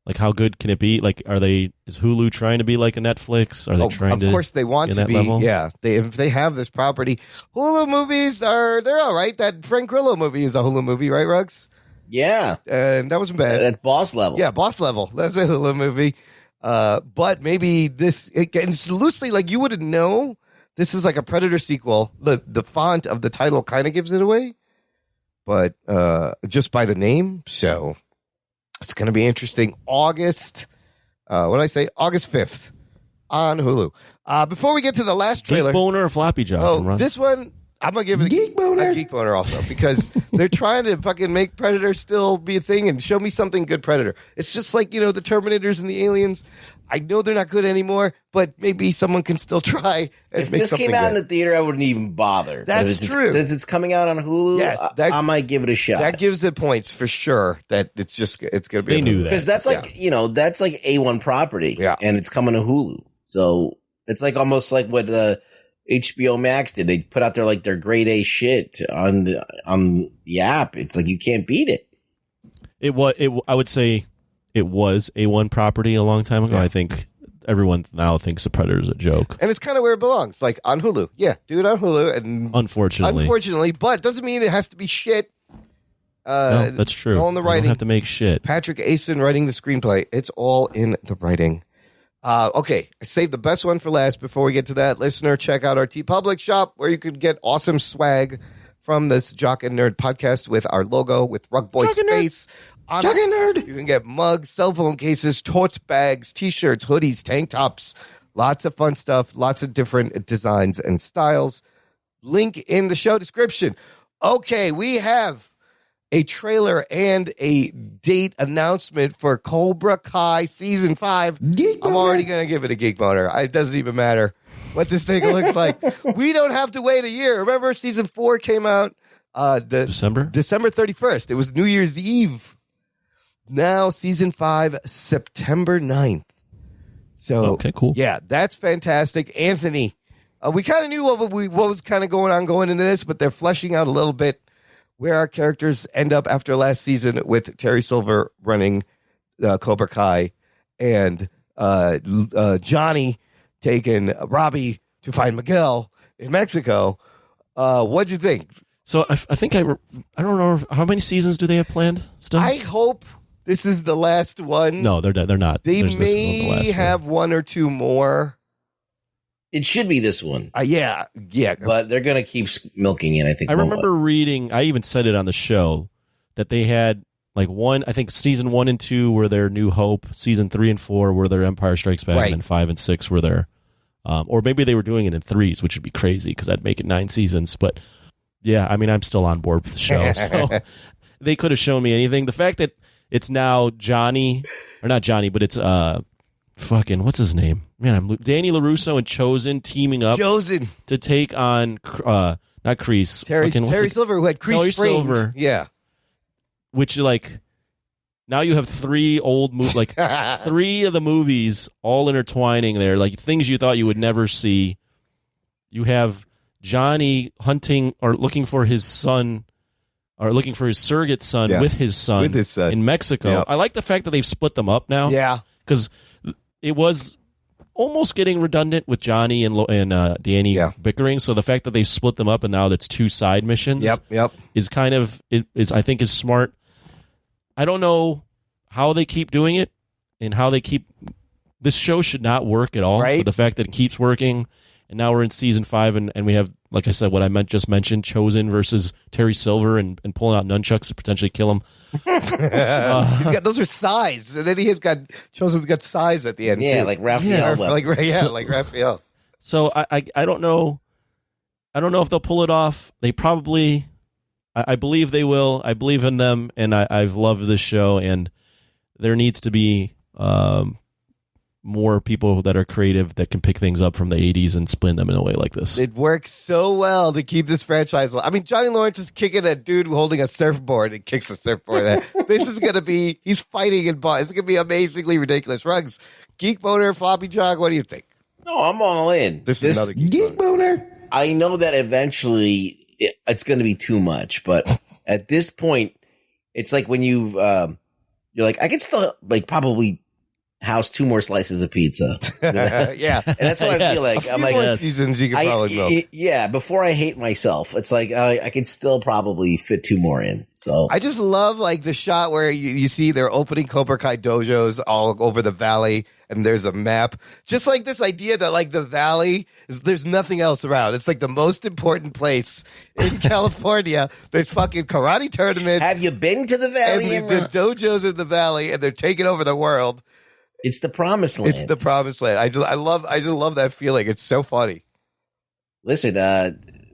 like how good can it be? Like, is Hulu trying to be like a Netflix? Are they trying to? Of course they want in to that be. level? Yeah. If they have this property, Hulu movies they're all right. That Frank Grillo movie is a Hulu movie, right, Ruggs? Yeah, And that wasn't bad. that's boss level. Yeah, Boss Level. That's a Hulu movie. But maybe it's loosely like you wouldn't know. This is like a Predator sequel. The font of the title kind of gives it away, but just by the name. So it's going to be interesting. August 5th on Hulu. Before we get to the last trailer. Geek Boner or Floppy Jock? This one, I'm going to give it a Geek Boner also, because they're trying to fucking make Predator still be a thing and show me something good Predator. It's just like, the Terminators and the Aliens. I know they're not good anymore, but maybe someone can still try and If make this something came out in good. the theater, I wouldn't even bother. That's But if it's- true. Since it's coming out on Hulu, Yes, I might give it a shot. That gives it points for sure that it's going to be. They knew that. Because that's like, that's like A1 property. Yeah. And it's coming to Hulu. So it's like almost like what HBO Max did. They put out their grade A shit on the app. It's like you can't beat it. I would say it was A1 property a long time ago. Yeah. I think everyone now thinks the Predator is a joke. And it's kind of where it belongs, like on Hulu. Yeah, do it on Hulu. And Unfortunately, but doesn't mean it has to be shit. No, that's true. It's all in the You writing. don't have to make shit. Patrick Asen writing the screenplay. It's all in the writing. Okay, I saved the best one for last. Before we get to that, listener, check out our TeePublic shop where you could get awesome swag from this Jock and Nerd podcast with our logo with Rug Boy Space. Jock and Nerd. You can get mugs, cell phone cases, tote bags, T-shirts, hoodies, tank tops. Lots of fun stuff. Lots of different designs and styles. Link in the show description. Okay, we have a trailer and a date announcement for Cobra Kai Season 5. I'm already going to give it a geek boner. It doesn't even matter what this thing looks like. We don't have to wait a year. Remember, Season 4 came out December 31st. It was New Year's Eve. Now, Season 5, September 9th. So, okay, cool. Yeah, that's fantastic. Anthony, we kind of knew what was kind of going into this, but they're fleshing out a little bit where our characters end up after last season with Terry Silver running Cobra Kai and Johnny taking Robbie to find Miguel in Mexico. What'd you think? So I think I don't know how many seasons do they have planned still? I hope this is the last one. No, they're not. They This is may not the last have one or two more. It should be this one. Yeah. But they're going to keep milking it, I think. I remember reading, I even said it on the show, that they had like I think season 1 and 2 were their New Hope, season 3 and 4 were their Empire Strikes Back, Right. and then 5 and 6 were their, or maybe they were doing it in threes, which would be crazy because that'd make it 9 seasons. But yeah, I mean, I'm still on board with the show. So they could have shown me anything. The fact that it's now Johnny, or not Johnny, but it's fucking, what's his name? Man, Danny LaRusso and Chosen teaming up to take on not Kreese. Terry Fucking, Silver, who had Kreese Terry sprained. Silver. Yeah. Which, like, now you have 3 old movies, like 3 of the movies all intertwining there, like things you thought you would never see. You have Johnny hunting or looking for his son, or looking for his surrogate son with his son in Mexico. Yep. I like the fact that they've split them up now. Yeah. Because it was almost getting redundant with Johnny and Danny bickering. So the fact that they split them up and now that's 2 side missions is kind of, I think is smart. I don't know how they keep doing it and how they keep, this show should not work at all. Right. But the fact that it keeps working, and now we're in season 5 and we have, like I said, what I just mentioned, Chosen versus Terry Silver and pulling out nunchucks to potentially kill him. He's got, those are size. And then Chosen's got size at the end. Yeah, too. like Raphael. Like Raphael. So I don't know. I don't know if they'll pull it off. They probably, I believe they will. I believe in them, and I've loved this show, and there needs to be more people that are creative that can pick things up from the 80s and spin them in a way like this. It works so well to keep this franchise. I mean, Johnny Lawrence is kicking a dude holding a surfboard and kicks a surfboard. This is going to be, he's fighting in bar. It's going to be amazingly ridiculous. Rugs, Geek Boner, Floppy Jock, what do you think? No, I'm all in. This is another Geek Boner. I know that eventually it's going to be too much, but at this point, it's like when you're like, I could still like probably house 2 more slices of pizza. Yeah. And that's how I feel like. I'm like, more seasons you can probably milk. Yeah, before I hate myself, it's like I could still probably fit 2 more in. So I just love like the shot where you see they're opening Cobra Kai dojos all over the valley, and there's a map. Just like this idea that like the valley there's nothing else around. It's like the most important place in California. There's fucking karate tournaments. Have you been to the valley? And the dojos in the valley, and they're taking over the world. It's the promised land. It's the promised land. I just love that feeling. It's so funny. Listen,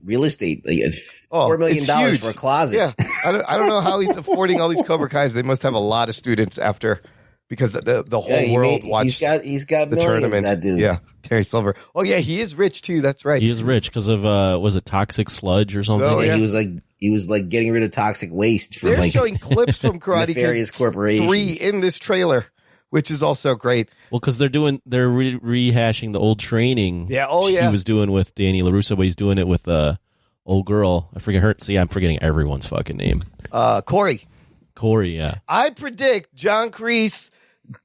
real estate, like, it's $4 million for a closet. Yeah, I don't know how he's affording all these Cobra Kais. They must have a lot of students after, because the whole world watched. He's got the tournament. That dude. Yeah, Terry Silver. Oh yeah, he is rich too. That's right. He is rich because of was it toxic sludge or something? Oh, yeah. He was like getting rid of toxic waste. From, They're like, showing clips from Karate nefarious Kid corporations. 3 in this trailer, which is also great. Well, because they're rehashing the old training. Yeah. Oh yeah. He was doing with Danny LaRusso, but he's doing it with old girl. I forget her. See, I'm forgetting everyone's fucking name. Corey. Corey. Yeah. I predict John Kreese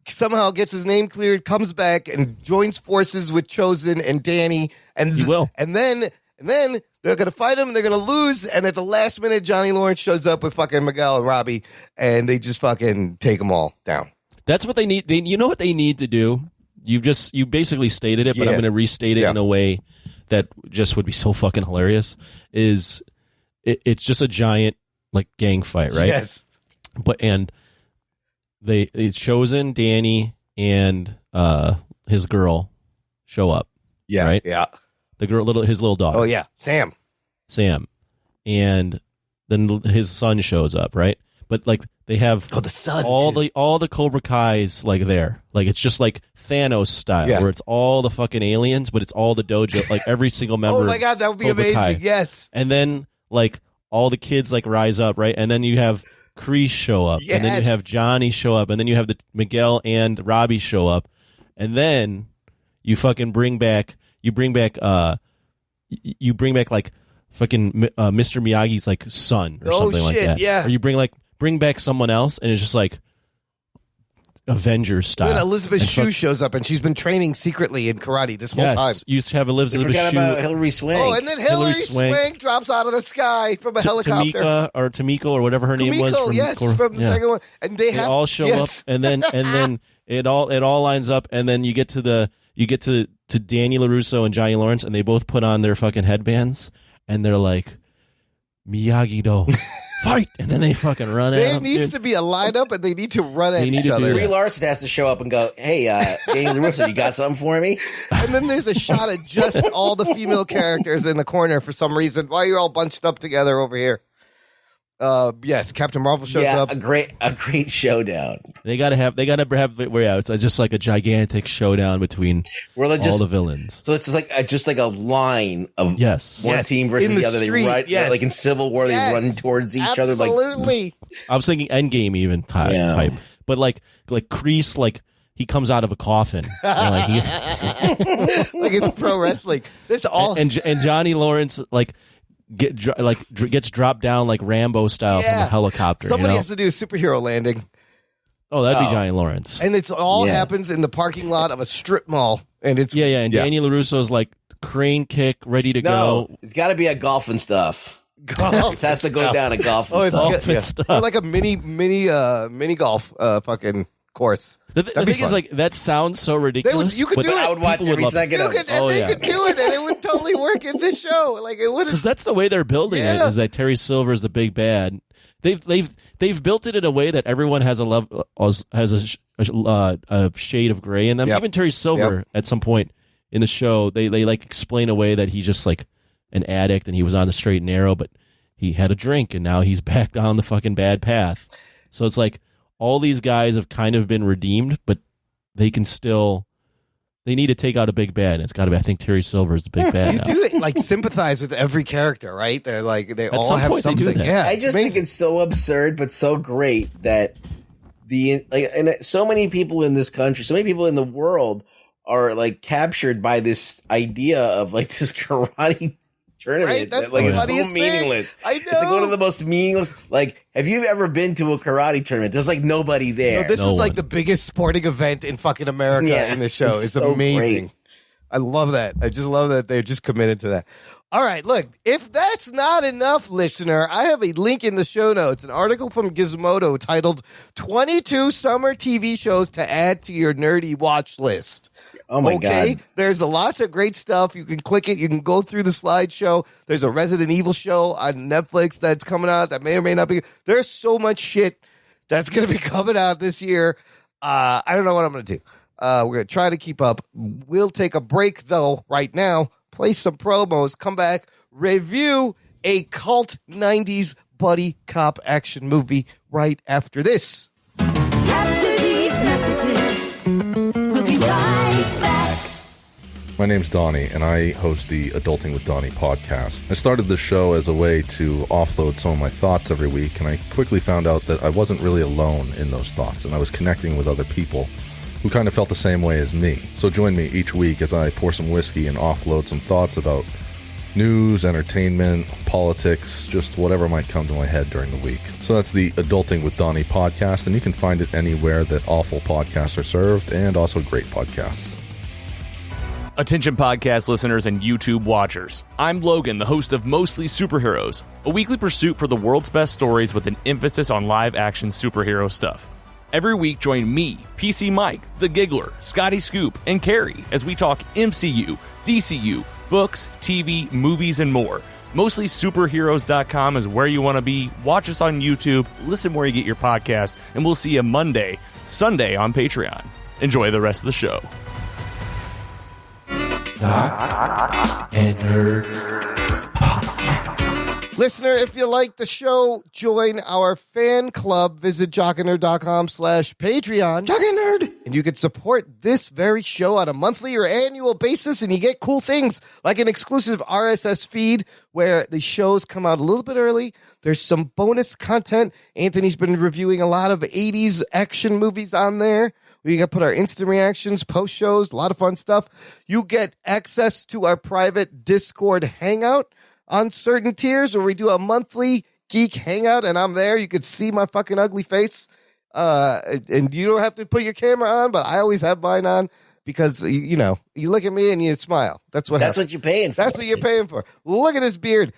somehow gets his name cleared, comes back and joins forces with Chosen and Danny, and He will. and then they're gonna fight him. They're gonna lose, and at the last minute, Johnny Lawrence shows up with fucking Miguel and Robbie, and they just fucking take them all down. That's what they need. You know what they need to do? You basically stated it, but Yeah. I'm going to restate it Yeah. in a way that just would be so fucking hilarious. It's just a giant like gang fight, right? Yes. And it's Chosen, Danny, and his girl show up. Yeah. Right? Yeah. The girl, his little daughter. Oh yeah. Sam. And then his son shows up, right? But like they have the son. all the Cobra Kai's like there, like it's just like Thanos style, Yeah. where it's all the fucking aliens, but it's all the dojo, like every single member. Oh my god, that would be Cobra Kai. amazing. Yes. And then like all the kids like rise up, right? And then you have Kreese show up, and then you Yes. have Johnny show up, and then you have the Miguel and Robbie show up, and then you fucking bring back like fucking Mr. Miyagi's like son or Oh, something like shit, that. yeah. Or you bring back someone else, and it's just like Avengers style. Then Elizabeth And Shue shows up, and she's been training secretly in karate this whole yes, time. you used to have I Elizabeth forgot Shue. about Hillary Swank. Oh, and then Hillary Swank. Swank drops out of the sky from a helicopter. Tamiko or whatever her name was. Kumiko, From yes, from the yeah. second one, and they all show yes. up, and then it all lines up, and then you get to Danny LaRusso and Johnny Lawrence, and they both put on their fucking headbands, and they're like Miyagi-Do, fight, and then they fucking run at There him. needs dude. to be a lineup, and they need to run at They need each to do other. that. Brie Larson has to show up and go, "Hey, Danny LaRusso, you got something for me?" And then there's a shot of just all the female characters in the corner for some reason. Why are you all bunched up together over here? Yes, Captain Marvel shows Yeah, up. a great showdown. They gotta have where it's just like a gigantic showdown between Where they all just the villains. so it's just like a line of Yes. one Yes. team versus In the the other. street, They run, yes. like in Civil War, Yes. they run towards each other. Like Absolutely. I was thinking Endgame even type, Yeah. but like Kreese, like he comes out of a coffin, and, like, Like it's pro wrestling. This all and Johnny Lawrence like gets dropped down like Rambo style from Yeah. a helicopter. somebody you know? has to do a superhero landing. Oh, that'd be Johnny Lawrence. And it's all Yeah. happens in the parking lot of a strip mall. And it's Yeah. And Danny LaRusso's like crane kick, ready to no, go. it's got to be a golf and stuff. golf. This has to go down a golf and Oh, it's stuff. Golf and stuff. Or like a mini golf fucking course. The That'd be thing is, fun. like, that sounds so ridiculous. you could but do it. I would watch people every love it. second You of could, it. and Oh, they yeah. could do it, and it would totally work in this show. Like it would. Because that's the way they're building it. Yeah. Is that Terry Silver is the big bad? They've built it in a way that everyone has a shade of gray in them. Yep. Even Terry Silver at some point in the show, they like explain away that he's just like an addict and he was on the straight and narrow, but he had a drink and now he's back down the fucking bad path. So it's like all these guys have kind of been redeemed, but they can still. They need to take out a big bad. And it's got to be. I think Terry Silver is the big bad. You now. do it like sympathize with every character, right? They're like they all some have point they do something. that. Yeah, I just think it's so absurd, but so great that and so many people in this country, so many people in the world are like captured by this idea of like this karate tournament. Right? That's that, like the it's so funniest thing. meaningless. I It's like one know. of the most meaningless. Like, have you ever been to a karate tournament? There's like nobody there. No, this No is like one. the biggest sporting event in fucking America Yeah, in this show. it's It's so amazing. great. I love that. I just love that they're just committed to that. All right, look, if that's not enough, listener, I have a link in the show notes, an article from Gizmodo titled 22 Summer TV Shows to Add to Your Nerdy Watch List. Oh my Okay, God. there's lots of great stuff. You can click it. You can go through the slideshow. There's a Resident Evil show on Netflix that's coming out that may or may not be. There's so much shit that's going to be coming out this year. I don't know what I'm going to do. We're going to try to keep up. We'll take a break, though, right now. Play some promos. Come back. Review a cult 90s buddy cop action movie right after this. After these messages, we'll be right back. My name's Donnie, and I host the Adulting with Donnie podcast. I started this show as a way to offload some of my thoughts every week, and I quickly found out that I wasn't really alone in those thoughts, and I was connecting with other people who kind of felt the same way as me. So join me each week as I pour some whiskey and offload some thoughts about news, entertainment, politics, just whatever might come to my head during the week. So that's the Adulting with Donnie podcast, and you can find it anywhere that awful podcasts are served, and also great podcasts. Attention podcast listeners and YouTube watchers. I'm Logan, the host of Mostly Superheroes, a weekly pursuit for the world's best stories with an emphasis on live-action superhero stuff. Every week, join me, PC Mike, The Giggler, Scotty Scoop, and Carrie as we talk MCU, DCU, books, TV, movies, and more. MostlySuperheroes.com is where you want to be. Watch us on YouTube, listen where you get your podcast, and we'll see you Sunday on Patreon. Enjoy the rest of the show. Doc and Nerd. Listener, if you like the show, join our fan club. Visit jockandnerd.com/Patreon. Jock and Nerd. And you can support this very show on a monthly or annual basis, and you get cool things like an exclusive RSS feed where the shows come out a little bit early. There's some bonus content. Anthony's been reviewing a lot of 80s action movies on there. We got to put our instant reactions, post shows, a lot of fun stuff. You get access to our private Discord hangout on certain tiers where we do a monthly geek hangout, and I'm there. You could see my fucking ugly face. And you don't have to put your camera on, but I always have mine on because, you know, you look at me and you smile. That's what you're paying for. That's what you're paying for. Look at this beard.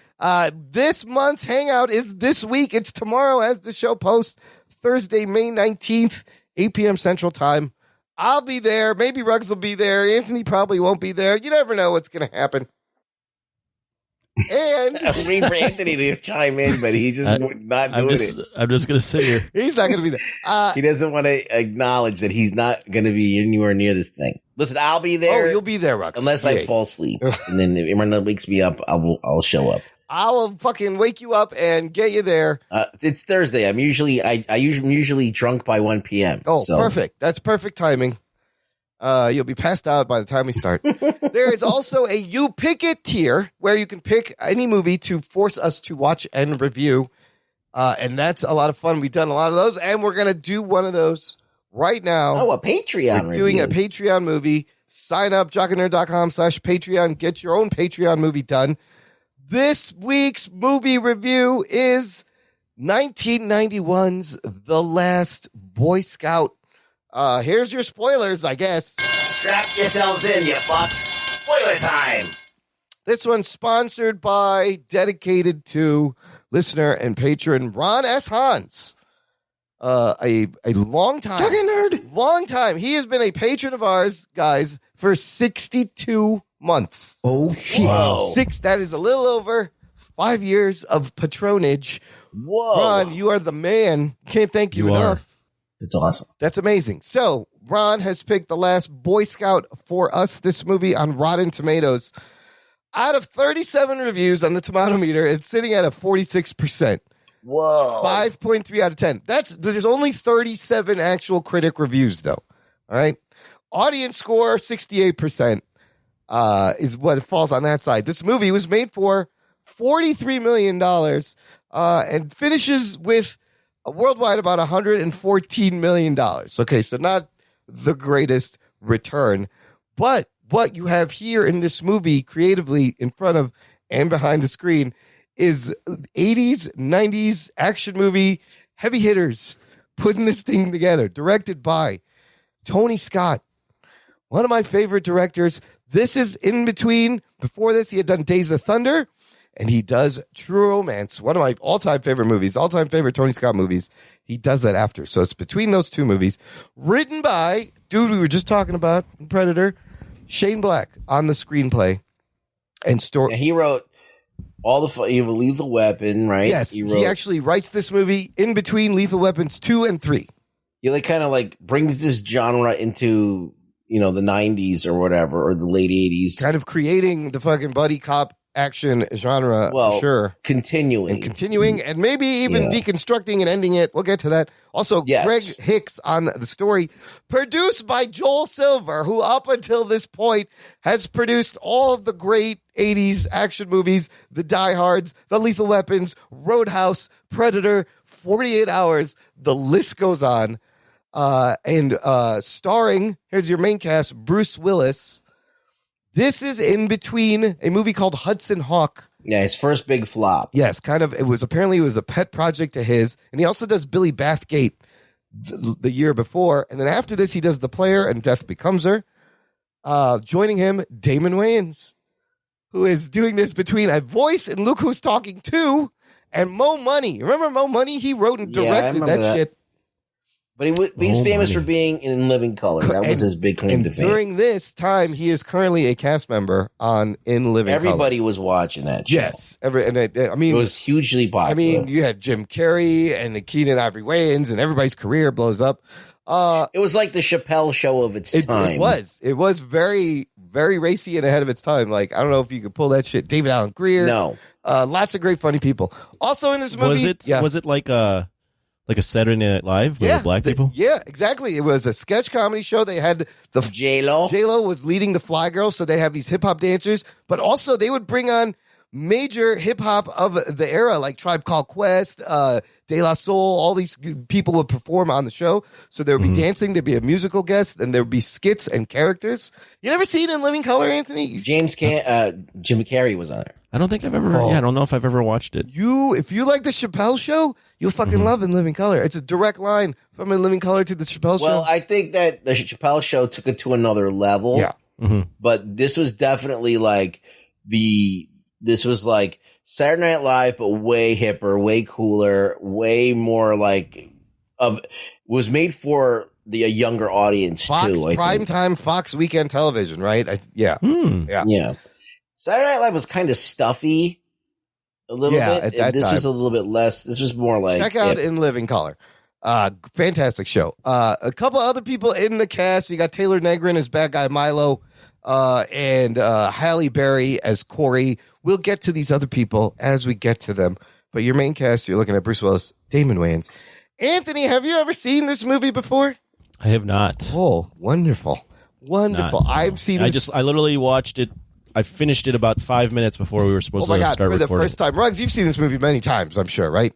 This month's hangout is this week. It's tomorrow as the show posts, Thursday, May 19th, 8 p.m. Central Time. I'll be there. Maybe Ruggs will be there. Anthony probably won't be there. You never know what's going to happen. And I'm waiting for Anthony to chime in, but he's just not doing it. I'm just going to sit here. He's not going to be there. He doesn't want to acknowledge that he's not going to be anywhere near this thing. Listen, I'll be there. Oh, you'll be there, Rux. Unless I fall asleep. And then if everyone wakes me up, I'll show up. I will fucking wake you up and get you there. It's Thursday. I'm usually drunk by 1 p.m. Oh, so. Perfect. That's perfect timing. You'll be passed out by the time we start. There is also a You Pick It tier where you can pick any movie to force us to watch and review. And that's a lot of fun. We've done a lot of those, and we're going to do one of those right now. Oh, a Patreon review. Doing a Patreon movie. Sign up, jockandnerd.com/Patreon. Get your own Patreon movie done. This week's movie review is 1991's The Last Boy Scout. Here's your spoilers, I guess. Strap yourselves in, you fucks. Spoiler time. This one's sponsored by, dedicated to listener and patron Ron S. Hans. A long time. He has been a patron of ours, guys, for 62 months. Oh, shit. Whoa. That is a little over 5 years of patronage. Whoa. Ron, you are the man. Can't thank you enough. That's awesome. That's amazing. So, Ron has picked The Last Boy Scout for us, this movie on Rotten Tomatoes. Out of 37 reviews on the tomato meter, it's sitting at a 46%. Whoa. 5.3 out of 10. There's only 37 actual critic reviews, though. All right. Audience score, 68%, is what it falls on that side. This movie was made for $43 million and finishes with worldwide about $114 million. Okay, so not the greatest return. But what you have here in this movie creatively in front of and behind the screen is 80s, 90s action movie heavy hitters putting this thing together, directed by Tony Scott, one of my favorite directors. This is in between. Before this, he had done Days of Thunder, and he does True Romance, one of my all-time favorite movies, all-time favorite Tony Scott movies. He does that after. So it's between those two movies. Written by, dude we were just talking about, Predator, Shane Black on the screenplay and story. Yeah, he wrote all the Lethal Weapon, right? Yes, he actually writes this movie in between Lethal Weapons 2 and 3. He kind of brings this genre into, the 90s or whatever, or the late 80s. Kind of creating the fucking buddy cop action genre, for sure. Continuing, and maybe even deconstructing and ending it. We'll get to that. Also, Greg Hicks on the story, produced by Joel Silver, who up until this point has produced all of the great 80s action movies, the Die Hards, the Lethal Weapons, Roadhouse, Predator, 48 Hours. The list goes on. And starring, here's your main cast, Bruce Willis, This is in between a movie called Hudson Hawk. Yeah, his first big flop. Yes, kind of. It was a pet project of his, and he also does Billy Bathgate the year before, and then after this, he does The Player and Death Becomes Her. Joining him, Damon Wayans, who is doing this between a voice and Look Who's Talking To, and Mo Money. Remember Mo Money? He wrote and directed that shit. But he's famous for being in Living Color. That was his big claim to fame. During this time, he is currently a cast member on In Living Color. Everybody was watching that show. Yes. I mean, it was hugely popular. I mean, you had Jim Carrey and the Keenan Ivory Wayans, and everybody's career blows up. It was like the Chappelle show of its time. It was very, very racy and ahead of its time. Like, I don't know if you could pull that shit. David Allen Greer. No. Lots of great, funny people. Also in this movie. Was it like a Saturday Night Live with black people? Yeah, exactly. It was a sketch comedy show. They had the J-Lo. J-Lo was leading the Fly Girls, so they have these hip hop dancers, but also they would bring on major hip hop of the era, like Tribe Called Quest, De La Soul. All these people would perform on the show. So there would be dancing, there'd be a musical guest, and there would be skits and characters. You never seen In Living Color, Anthony? Jim Carrey was on it. I don't think I've ever. I don't know if I've ever watched it. If you like the Chappelle Show, you'll fucking love In Living Color. It's a direct line from In Living Color to the Chappelle Show. Well, I think that the Chappelle Show took it to another level. Yeah. But this was definitely like this was like Saturday Night Live, but way hipper, way cooler, way more like was made for a younger audience Fox, too. primetime Fox weekend television, right? Yeah. Saturday Night Live was kind of stuffy a little bit. At that this time. was a little bit less. This was more like check out In Living Color. Fantastic show. A couple other people in the cast. You got Taylor Negron as bad guy Milo, and Halle Berry as Corey. We'll get to these other people as we get to them. But your main cast, you're looking at Bruce Willis, Damon Wayans. Anthony, have you ever seen this movie before? I have not. Oh, wonderful. I've seen this. I literally watched it. I finished it about 5 minutes before we were supposed to start recording. For the first time. Ruggs, you've seen this movie many times, I'm sure, right?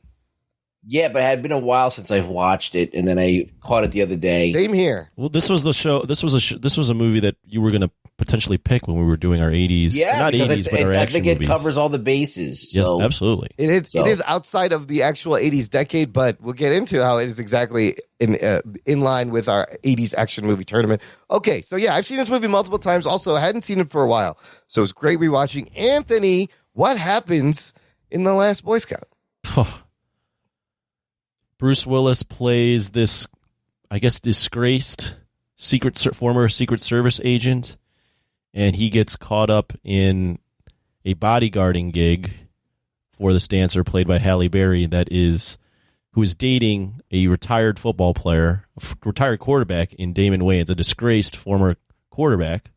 Yeah, but it had been a while since I've watched it, and then I caught it the other day. Same here. Well, this was the show. This was a movie that you were going to potentially pick when we were doing our 80s. Yeah, not 80s, but our I action think it movies. covers all the bases. So. Yes, absolutely. It is outside of the actual 80s decade, but we'll get into how it is exactly in line with our 80s action movie tournament. Okay, so yeah, I've seen this movie multiple times. Also, I hadn't seen it for a while, so it's great rewatching. Anthony, what happens in The Last Boy Scout? Bruce Willis plays this, I guess, disgraced former Secret Service agent, and he gets caught up in a bodyguarding gig for this dancer played by Halle Berry who is dating a retired football player, retired quarterback in Damon Wayans, a disgraced former quarterback.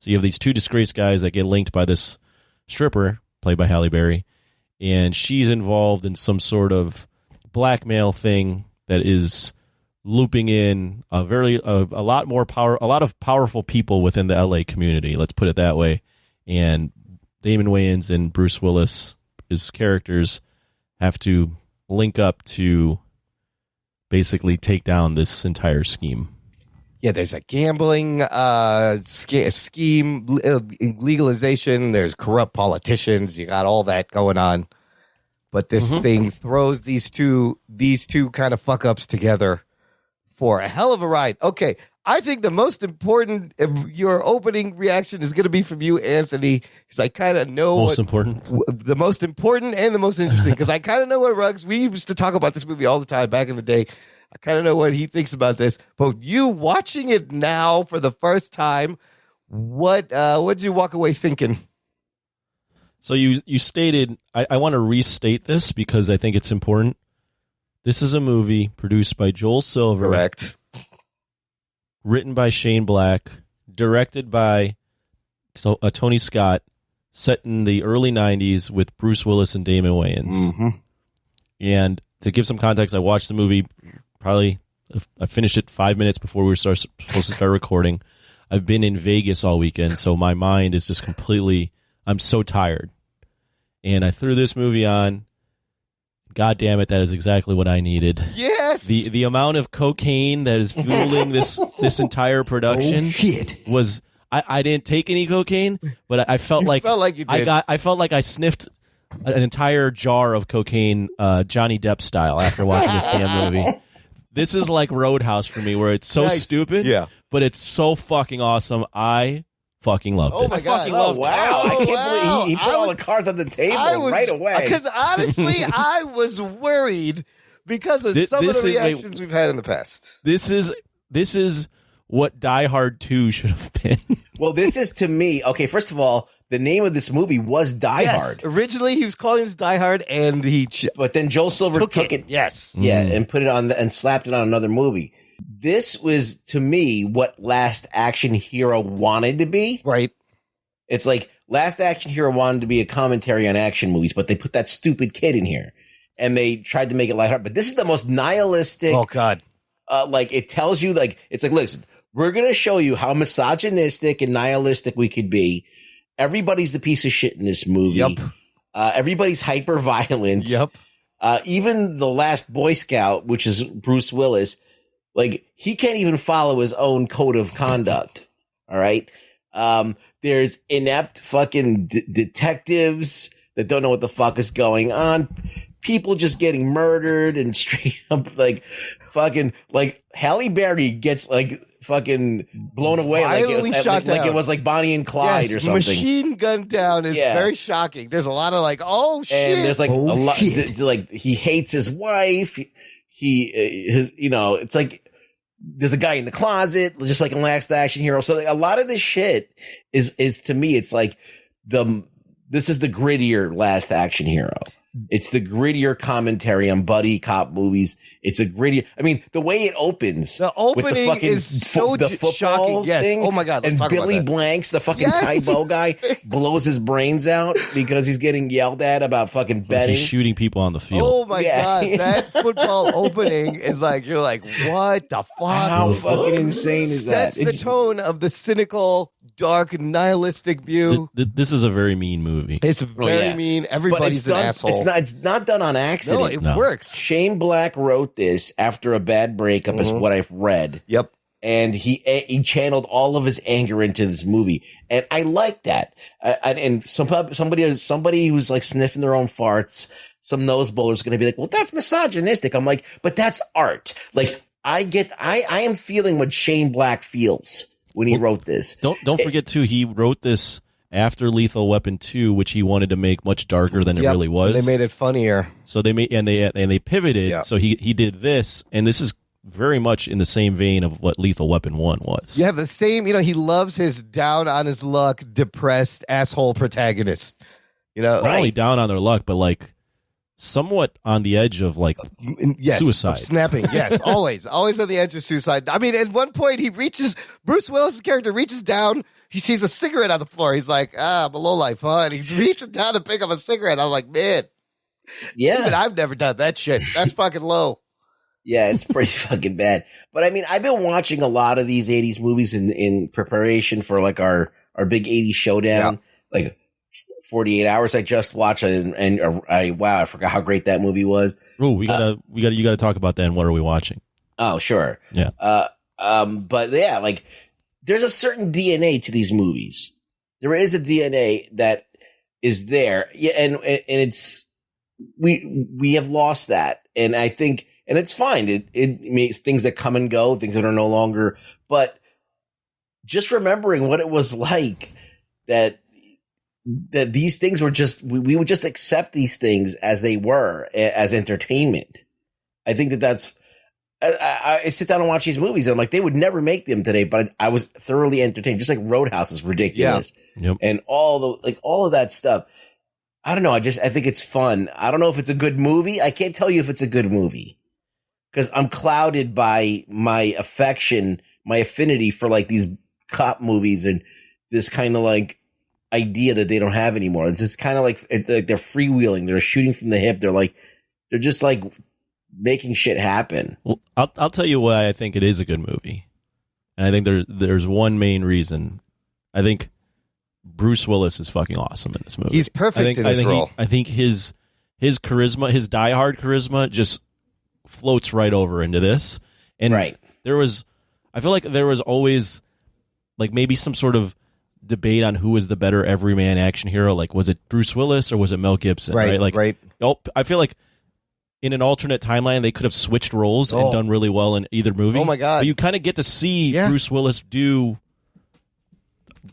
So you have these two disgraced guys that get linked by this stripper played by Halle Berry, and she's involved in some sort of blackmail thing that is looping in a lot of powerful people within the LA community. Let's put it that way. And Damon Wayans and Bruce Willis, his characters, have to link up to basically take down this entire scheme. Yeah, there's a gambling scheme, legalization. There's corrupt politicians. You got all that going on. But this thing throws these two kind of fuck ups together for a hell of a ride. Okay, I think the most important, your opening reaction is going to be from you, Anthony, because I kind of know the most important and the most interesting. Because I kind of know what Ruggs. We used to talk about this movie all the time back in the day. I kind of know what he thinks about this. But you watching it now for the first time, what did you walk away thinking? So you stated, I want to restate this because I think it's important. This is a movie produced by Joel Silver. Correct. Written by Shane Black. Directed by Tony Scott. Set in the early 90s with Bruce Willis and Damon Wayans. Mm-hmm. And to give some context, I watched the movie I finished it 5 minutes before we were supposed to start recording. I've been in Vegas all weekend, so my mind is just completely... I'm so tired. And I threw this movie on. God damn it, that is exactly what I needed. Yes! The amount of cocaine that is fueling this entire production was I didn't take any cocaine, but I felt like you did. I felt like I sniffed an entire jar of cocaine, Johnny Depp style, after watching this damn movie. This is like Roadhouse for me, where it's so stupid, but it's so fucking awesome. I fucking love it. Oh my god! Oh wow! I can't believe he put all the cards on the table right away. Because honestly, I was worried because of some of the reactions we've had in the past. This is what Die Hard 2 should have been. Well, this is to me. Okay, first of all, the name of this movie was Die Hard. Originally, he was calling this Die Hard, and but then Joel Silver took it. Yes, and put it on and slapped it on another movie. This was to me what Last Action Hero wanted to be. Right. It's like Last Action Hero wanted to be a commentary on action movies, but they put that stupid kid in here, and they tried to make it lighthearted. But this is the most nihilistic. Oh God! Like it tells you, like it's like, listen, we're gonna show you how misogynistic and nihilistic we could be. Everybody's a piece of shit in this movie. Yep. Everybody's hyper violent. Yep. Even the last Boy Scout, which is Bruce Willis, like he can't even follow his own code of conduct. All right. There's inept fucking detectives that don't know what the fuck is going on. People just getting murdered and straight up like fucking like Halle Berry gets like fucking blown away like it was like Bonnie and Clyde or something. Machine gun down is very shocking. There's a lot of like, oh shit. And there's like a lot like he hates his wife. He you know, it's like there's a guy in the closet, just like in Last Action Hero. So like, a lot of this shit is to me, it's like this is the grittier Last Action Hero. It's the grittier commentary on buddy cop movies. It's a grittier. I mean, the way it opens, the opening with the fucking is so the football shocking. Yes. thing. Oh my god! Let's and talk Billy about that. Blanks, the fucking Tybo guy, blows his brains out because he's getting yelled at about fucking betting. He's shooting people on the field. Oh my god! That football opening is like you're like, what the fuck? How fucking insane is that? Sets the tone of the cynical, dark, nihilistic view. This is a very mean movie. It's very mean. Everybody's an asshole. It's not done on accident. No, it works. Shane Black wrote this after a bad breakup, is what I've read. Yep. And he channeled all of his anger into this movie, and I like that. And somebody who's like sniffing their own farts, some nose bowler's going to be like, "Well, that's misogynistic." I'm like, but that's art. Like I am feeling what Shane Black feels when he wrote this. Don't forget too, he wrote this after Lethal Weapon 2, which he wanted to make much darker than it really was. They made it funnier. So they made and they pivoted. Yeah. So he did this, and this is very much in the same vein of what Lethal Weapon 1 was. You have the same, he loves his down on his luck, depressed asshole protagonist. Not only down on their luck, but like somewhat on the edge of like suicide. Of snapping. Yes, always on the edge of suicide. I mean, at one point Bruce Willis' character reaches down, he sees a cigarette on the floor. He's like, I'm a lowlife, huh? And he's reaching down to pick up a cigarette. I'm like, man. Yeah. Even I've never done that shit. That's fucking low. Yeah, it's pretty fucking bad. But I mean, I've been watching a lot of these 80s movies in preparation for like our big 80s showdown. Yeah. Like 48 Hours I just watched, and I forgot how great that movie was. Oh, you gotta talk about that. And what are we watching? Oh, sure. Yeah. But yeah, like there's a certain DNA to these movies. There is a DNA that is there. Yeah. And it's, we have lost that. And I think, and it's fine. It makes things that come and go, things that are no longer, but just remembering what it was like that these things were just, we would just accept these things as they were, as entertainment. I think that's, I sit down and watch these movies and I'm like, they would never make them today, but I was thoroughly entertained. Just like Roadhouse is ridiculous. Yeah. Yep. And all of that stuff. I don't know. I think it's fun. I don't know if it's a good movie. I can't tell you if it's a good movie because I'm clouded by my affection, my affinity for like these cop movies and this kind of like idea that they don't have anymore. It's just kind of like they're freewheeling. They're shooting from the hip. They're just like making shit happen. Well, I'll tell you why I think it is a good movie. And I think there's one main reason. I think Bruce Willis is fucking awesome in this movie. He's perfect in this role. I think his charisma, his diehard charisma just floats right over into this. And right. I feel like there was always like maybe some sort of debate on who was the better everyman action hero. Like, was it Bruce Willis or was it Mel Gibson? Right, Like, right. I feel like in an alternate timeline, they could have switched roles and done really well in either movie. Oh my God. But you kind of get to see Bruce Willis do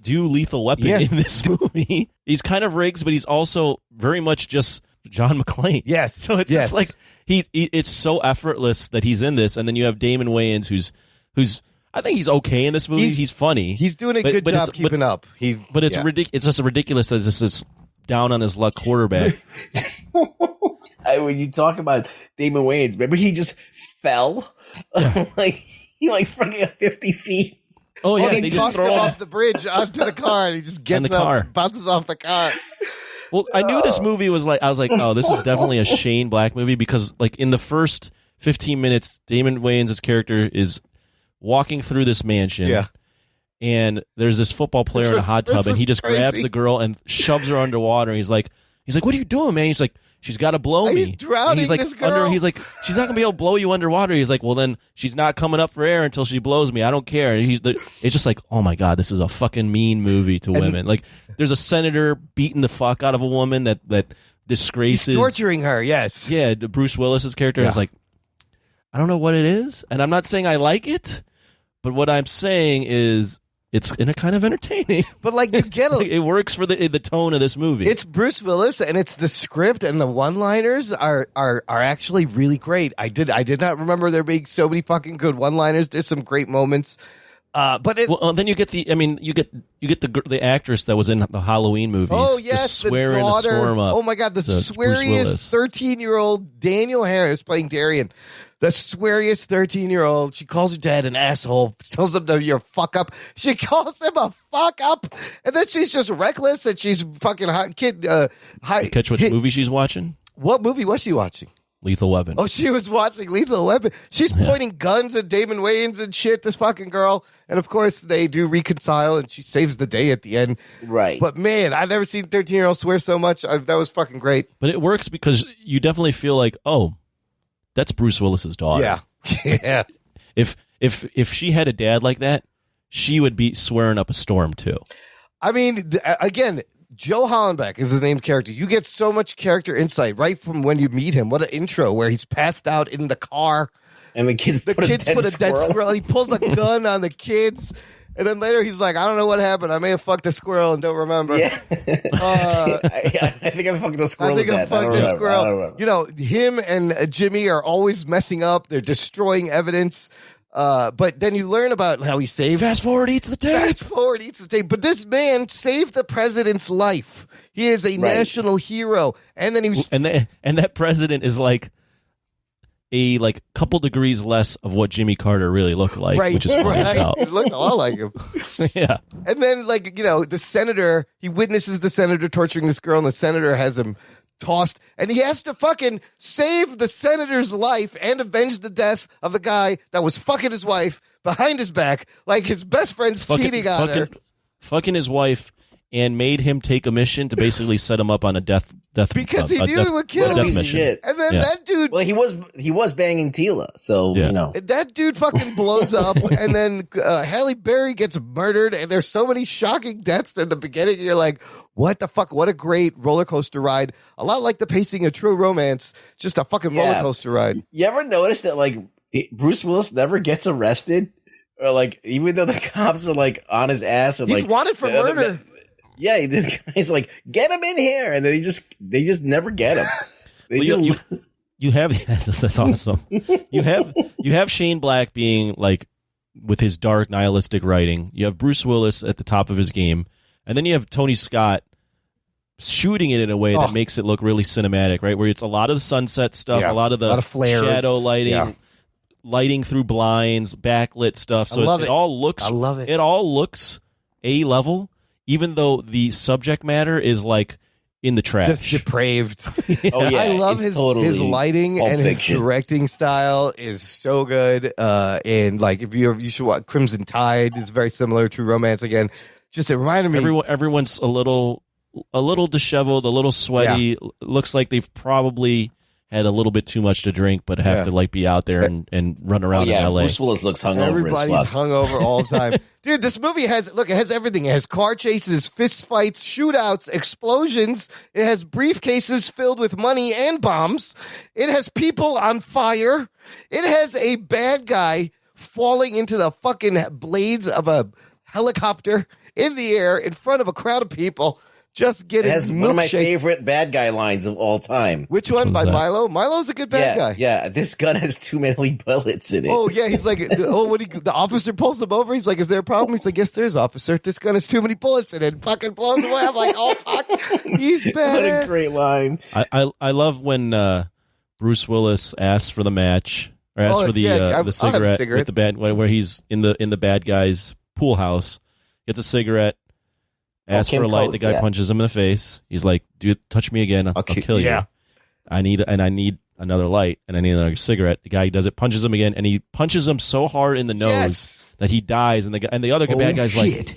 Lethal Weapon in this movie. He's kind of Riggs, but he's also very much just John McClane. Yes. So it's just like it's so effortless that he's in this, and then you have Damon Wayans, who's I think he's okay in this movie. He's funny. He's doing a good job keeping up. But it's It's just ridiculous as this down on his luck quarterback. When you talk about Damon Wayans, remember he just fell like he fucking 50 feet. Oh yeah, they just throw him off the bridge onto the car, and he just gets up, and bounces off the car. Well, I knew this movie was like, I was like, oh, this is definitely a Shane Black movie, because like in the first 15 minutes, Damon Wayans' character is walking through this mansion, and there's this football player in a hot tub, and he just grabs the girl and shoves her underwater. And he's like, what are you doing, man? He's like, she's got to blow me. He's drowning and he's like, this girl. He's like, she's not gonna be able to blow you underwater. He's like, well, then she's not coming up for air until she blows me. I don't care. And it's just like, oh my God, this is a fucking mean movie to women. Like, there's a senator beating the fuck out of a woman that disgraces, He's torturing her. Yes. Yeah, Bruce Willis's character is like, I don't know what it is, and I'm not saying I like it, but what I'm saying is it's in a kind of entertaining. But like, you get it works for the tone of this movie. It's Bruce Willis, and it's the script, and the one-liners are actually really great. I did not remember there being so many fucking good one-liners. There's some great moments. But then you get the actress that was in the Halloween movies. Oh yes, just swearing the a daughter. storm up. Oh my God, the sweariest 13-year-old Daniel Harris playing Darian. The sweariest 13-year-old. She calls her dad an asshole. Tells him to you're a fuck up. She calls him a fuck up, and then she's just reckless, and she's fucking Catch which movie she's watching? What movie was she watching? Lethal Weapon. Oh, she was watching Lethal Weapon. She's pointing guns at Damon Wayans and shit, this fucking girl. And of course, they do reconcile, and she saves the day at the end. Right. But man, I've never seen 13-year-olds swear so much. That was fucking great. But it works because you definitely feel like, oh, that's Bruce Willis's daughter. Yeah. Yeah. If she had a dad like that, she would be swearing up a storm too. I mean, again, Joe Hollenbeck is his named character. You get so much character insight right from when you meet him. What an intro where he's passed out in the car. And the kids put a dead squirrel. He pulls a gun on the kids. And then later he's like, I don't know what happened. I may have fucked a squirrel and don't remember. Yeah. I think I fucked a squirrel. I think I fucked a squirrel. You know, him and Jimmy are always messing up. They're destroying evidence. But then you learn about how he saved. Fast forward eats the tape. Fast forward eats the tape. But this man saved the president's life. He is a national hero. And then he was, and that president is like a couple degrees less of what Jimmy Carter really looked like, which is funny as hell. He looked a lot like him. Yeah. And then, the senator, he witnesses the senator torturing this girl, and the senator has him tossed, and he has to fucking save the senator's life and avenge the death of the guy that was fucking his wife behind his back, like his best friend's cheating on her. Fucking his wife, and made him take a mission to basically set him up on a death because he knew he would kill him. Piece of shit. And then that dude, well, he was banging Tila, so you know. And that dude fucking blows up, and then Halle Berry gets murdered, and there's so many shocking deaths in the beginning. You're like, what the fuck? What a great roller coaster ride! A lot like the pacing of True Romance, just a fucking roller coaster ride. You ever notice that Bruce Willis never gets arrested, or even though the cops are on his ass, or he's wanted for murder. Yeah, the guy's like, get him in here, and then they just never get him. You have that's awesome. You have Shane Black being with his dark nihilistic writing. You have Bruce Willis at the top of his game, and then you have Tony Scott shooting it in a way that makes it look really cinematic, right? Where it's a lot of the sunset stuff, a lot of flares, shadow lighting, lighting through blinds, backlit stuff. So it all looks. I love it. It all looks A level. Even though the subject matter is in the trash, just depraved. Oh yeah, I love his lighting and his fiction. directing style is so good. And if you should watch Crimson Tide is very similar to Romance again. Just it reminded me. Everyone's a little disheveled, a little sweaty. Looks like they've probably had a little bit too much to drink, but have to like be out there and run around in LA. Bruce Willis looks hungover. Everybody's as fuck. hungover all the time. Dude, this movie it has everything. It has car chases, fist fights, shootouts, explosions. It has briefcases filled with money and bombs. It has people on fire. It has a bad guy falling into the fucking blades of a helicopter in the air in front of a crowd of people. Just getting It has one of my favorite bad guy lines of all time. Which one? By Milo? Milo's a good bad guy. Yeah, this gun has too many bullets in it. Oh, yeah. He's like, the officer pulls him over. He's like, is there a problem? He's like, yes, there is, officer. This gun has too many bullets in it. Fucking blows away. I'm like, oh, fuck. He's bad. What a great line. I love when Bruce Willis asks for the match or asks for the cigarette with the bad where he's in the bad guy's pool house, gets a cigarette. Asks for a light. The guy punches him in the face. He's like, "Dude, touch me again. I'll kill you. I need another light, and I need another cigarette." The guy does it, punches him again, and he punches him so hard in the nose that he dies. And the other bad guy's like,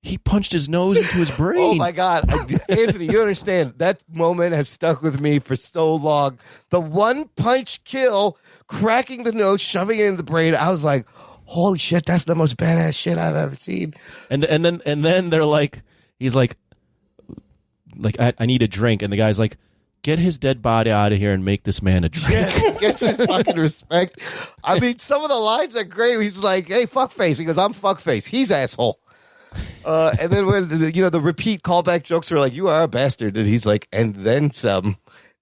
he punched his nose into his brain. Oh my God, Anthony, you don't understand. That moment has stuck with me for so long. The one punch kill, cracking the nose, shoving it in the brain. I was like, holy shit, that's the most badass shit I've ever seen. And then they're like, he's like I need a drink, and the guy's like, get his dead body out of here and make this man a drink. Yeah, gets his fucking respect. I mean, some of the lines are great. He's like, hey, fuckface. He goes, I'm fuckface. He's asshole. And then when the repeat callback jokes are like, you are a bastard, and he's like, and then some.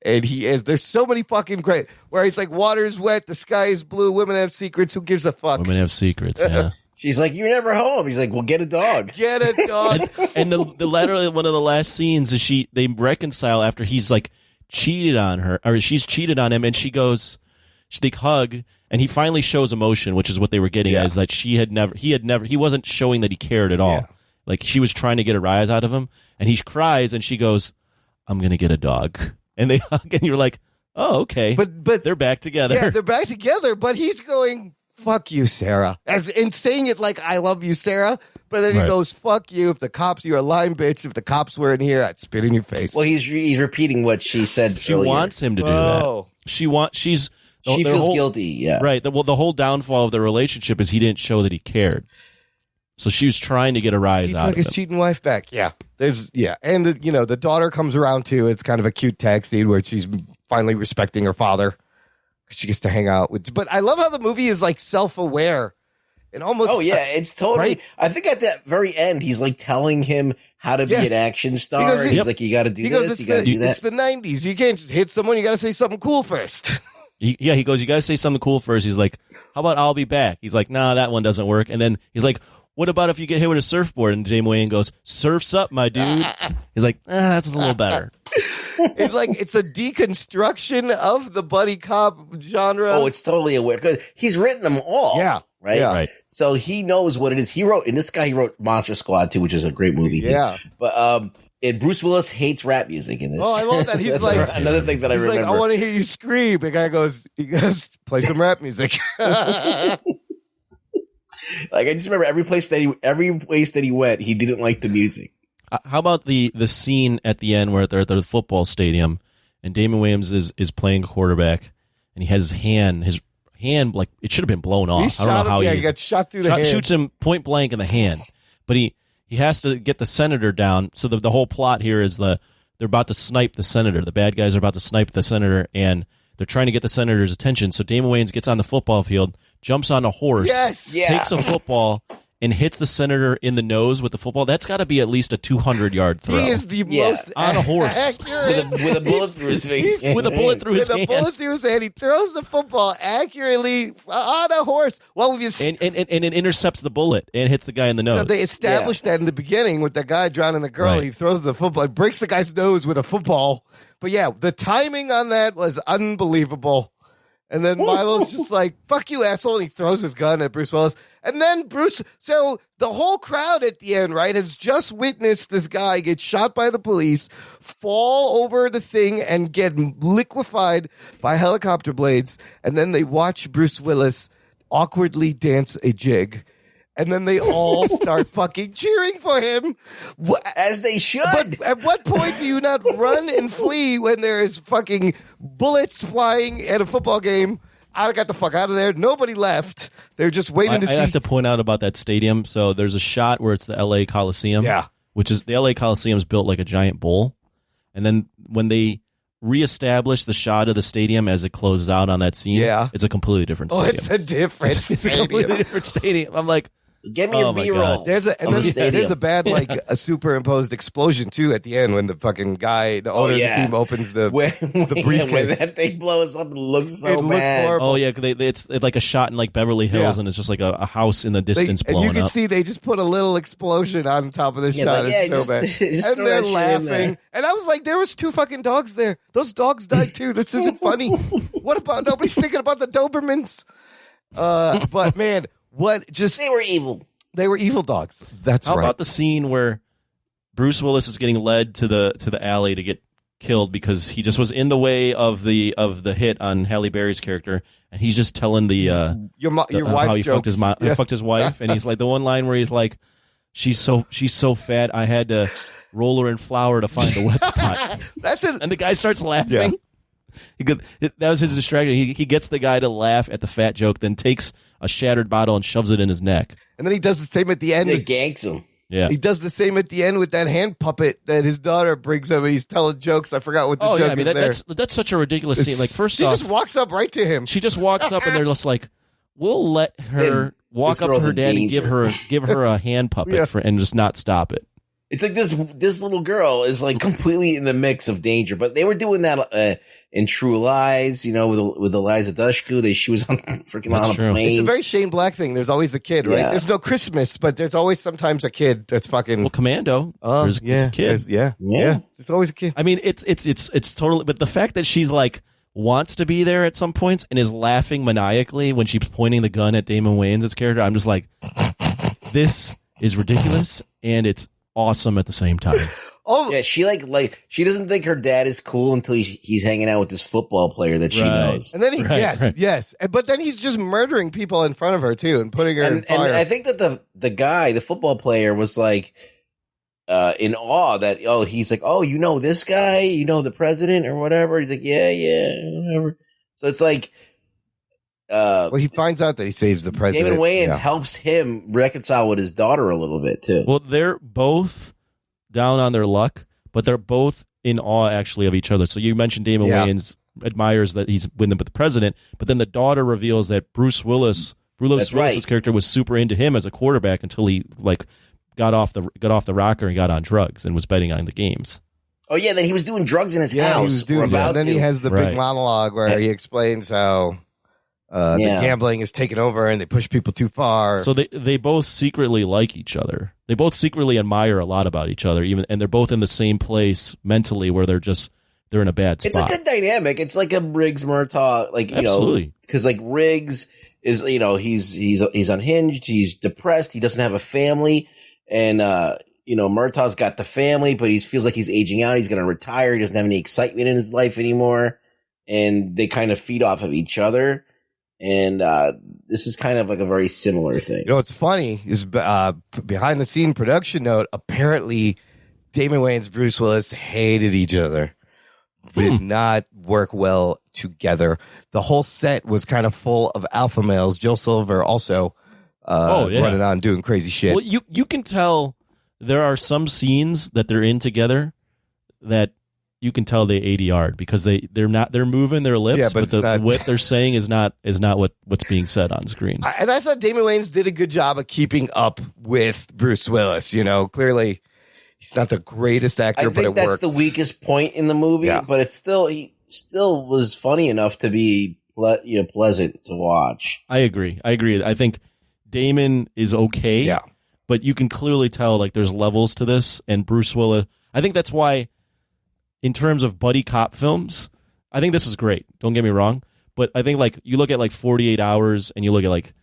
And he is. There's so many fucking great where it's like water is wet, the sky is blue, women have secrets. Who gives a fuck? Women have secrets. Yeah. She's like, you're never home. He's like, well, get a dog. Get a dog. and the latter one of the last scenes is they reconcile after he's like cheated on her, or she's cheated on him, and they hug, and he finally shows emotion, which is what they were getting at, is that he wasn't showing that he cared at all. Yeah. Like she was trying to get a rise out of him, and he cries, and she goes, I'm gonna get a dog. And they hug, and you're like, oh, okay. But they're back together. Yeah, they're back together, but he's going, fuck you, Sarah. And saying it like, I love you, Sarah. But then he goes, fuck you. If the cops, you're a lying bitch. If the cops were in here, I'd spit in your face. Well, he's repeating what she said She earlier. wants him to do that. She feels guilty, yeah. Right. The whole downfall of the relationship is he didn't show that he cared. So she was trying to get a rise out of him. He took his cheating wife back. Yeah. And the daughter comes around too. It's kind of a cute tag scene where she's finally respecting her father. She gets to hang out with. But I love how the movie is like self-aware and almost. Oh yeah, it's totally. Right? I think at that very end, he's like telling him how to be an action star. He's like, you got to do this. You got to do that. It's the 90s. You can't just hit someone. You got to say something cool first. He goes, you got to say something cool first. He's like, how about I'll be back? He's like, nah, that one doesn't work. And then he's like, what about if you get hit with a surfboard? And Jamie Wayne goes, surf's up, my dude. He's like, that's a little better. It's like it's a deconstruction of the buddy cop genre. Oh, it's totally aware. Because he's written them all. Yeah. Right? Yeah. Right. So he knows what it is. He wrote Monster Squad too, which is a great movie. Yeah. Too. But and Bruce Willis hates rap music in this. Oh, I love that. He's like another thing that I remember. Like, I want to hear you scream. The guy goes, play some rap music. Like I just remember every place that he went, he didn't like the music. How about the scene at the end where they're at the football stadium and Damon Williams is playing quarterback and he has his hand like it should have been blown off. I don't know how he got shot through the hand. Shoots him point blank in the hand, but he has to get the senator down. So the whole plot here is they're about to snipe the senator. The bad guys are about to snipe the senator and they're trying to get the senator's attention. So Damon Wayans gets on the football field, jumps on a horse, takes a football, and hits the senator in the nose with the football. That's got to be at least a 200-yard throw. He is the most on a horse with a bullet through his face. With a bullet through his hand. With a bullet through his hand, he throws the football accurately on a horse. Well, and it intercepts the bullet and hits the guy in the nose. They established that in the beginning with the guy drowning the girl. Right. He throws the football, breaks the guy's nose with a football. But yeah, the timing on that was unbelievable. And then Milo's just like, fuck you, asshole. And he throws his gun at Bruce Willis. And then so the whole crowd at the end, right, has just witnessed this guy get shot by the police, fall over the thing, and get liquefied by helicopter blades. And then they watch Bruce Willis awkwardly dance a jig. And then they all start fucking cheering for him. As they should. But at what point do you not run and flee when there is fucking bullets flying at a football game? I got the fuck out of there. Nobody left. They're just waiting to see. I have to point out about that stadium. So there's a shot where it's the LA Coliseum. Yeah. Which is the LA Coliseum is built like a giant bowl. And then when they reestablish the shot of the stadium as it closes out on that scene, it's a completely different stadium. It's a different It's a completely different stadium. I'm like, give me your B-roll. There's a bad like a superimposed explosion too at the end when the fucking guy, the owner of the team, opens the briefcase. When that thing blows up, it looks so It looks bad. horrible. oh yeah, it's like a shot in like Beverly Hills, and it's just like a house in the distance And blowing you can up. see they just put a little explosion on top of the shot. like, It's so bad. just And throw they're that shit in there. laughing. And I was like, there was 2 fucking dogs there. Those dogs died too. This isn't funny. What about nobody's thinking about the Dobermans? But man, They were evil. They were evil dogs. That's How right. about the scene where Bruce Willis is getting led to the alley to get killed because he just was in the way of the hit on Halle Berry's character, and he's just telling your wife how he jokes. fucked his wife, and he's like the one line where he's like, she's so fat I had to roll her in flour to find a wet spot. That's it. And the guy starts laughing. That was his distraction. He gets the guy to laugh at the fat joke, then takes a shattered bottle and shoves it in his neck. And then he does the same at the end. It ganks him. Yeah. He does the same at the end with that hand puppet that his daughter brings him, and he's telling jokes. I forgot what the joke yeah, I mean is there. that's such a ridiculous scene. Like first she off, just walks up right to him. she just walks up and they're just like, we'll let her walk this up to girl's her in dad and danger. give her a hand puppet and just not stop it. It's like this little girl is like completely in the mix of danger, but they were doing that in True Lies, with Eliza Dushku. She was on freaking on a plane. It's a very Shane Black thing. There's always a kid, right? Yeah. There's no Christmas, but there's always sometimes a kid that's fucking. Well, Commando, it's a kid. Yeah. It's always a kid. I mean, it's totally. But the fact that she's like wants to be there at some points and is laughing maniacally when she's pointing the gun at Damon Wayans' character, I'm just like, this is ridiculous and it's awesome at the same time. Oh yeah, she like she doesn't think her dad is cool until he's hanging out with this football player that she knows. And then yes. But then he's just murdering people in front of her too and putting her in fire. And I think that the guy, the football player, was like in awe that he's like, this guy, the president or whatever. He's like, yeah, whatever. So it's like, well, he finds out that he saves the president. Damon Wayans helps him reconcile with his daughter a little bit too. Well, they're both down on their luck, but they're both in awe actually of each other. So you mentioned Damon Wayans admires that he's with the president, but then the daughter reveals that Bruce Willis's character was super into him as a quarterback until he like got off the rocker and got on drugs and was betting on the games. Oh yeah, then he was doing drugs in his house. He was doing that. And then he has the big monologue where he explains how the gambling is taken over and they push people too far. So they both secretly like each other. They both secretly admire a lot about each other, and they're both in the same place mentally where they're in a bad spot. It's a good dynamic. It's like a Riggs Murtaugh, absolutely, because like Riggs is he's unhinged, he's depressed, he doesn't have a family, and Murtaugh's got the family, but he feels like he's aging out. He's going to retire. He doesn't have any excitement in his life anymore, and they kind of feed off of each other. And this is kind of like a very similar thing. What's funny is behind the scene production note, apparently Damon Wayans, Bruce Willis hated each other. Did not work well together. The whole set was kind of full of alpha males. Joe Silver also running on doing crazy shit. Well, you can tell there are some scenes that they're in together that you can tell they ADR'd because they're moving their lips, but what they're saying is not what's being said on screen. And I thought Damon Wayans did a good job of keeping up with Bruce Willis. Clearly he's not the greatest actor, but it worked. I think that's the weakest point in the movie, but he still was funny enough to be pleasant to watch. I agree. I think Damon is okay, but you can clearly tell like there's levels to this, and Bruce Willis. I think that's why. In terms of buddy cop films, I think this is great. Don't get me wrong, but I think like you look at like 48 Hours and you look at like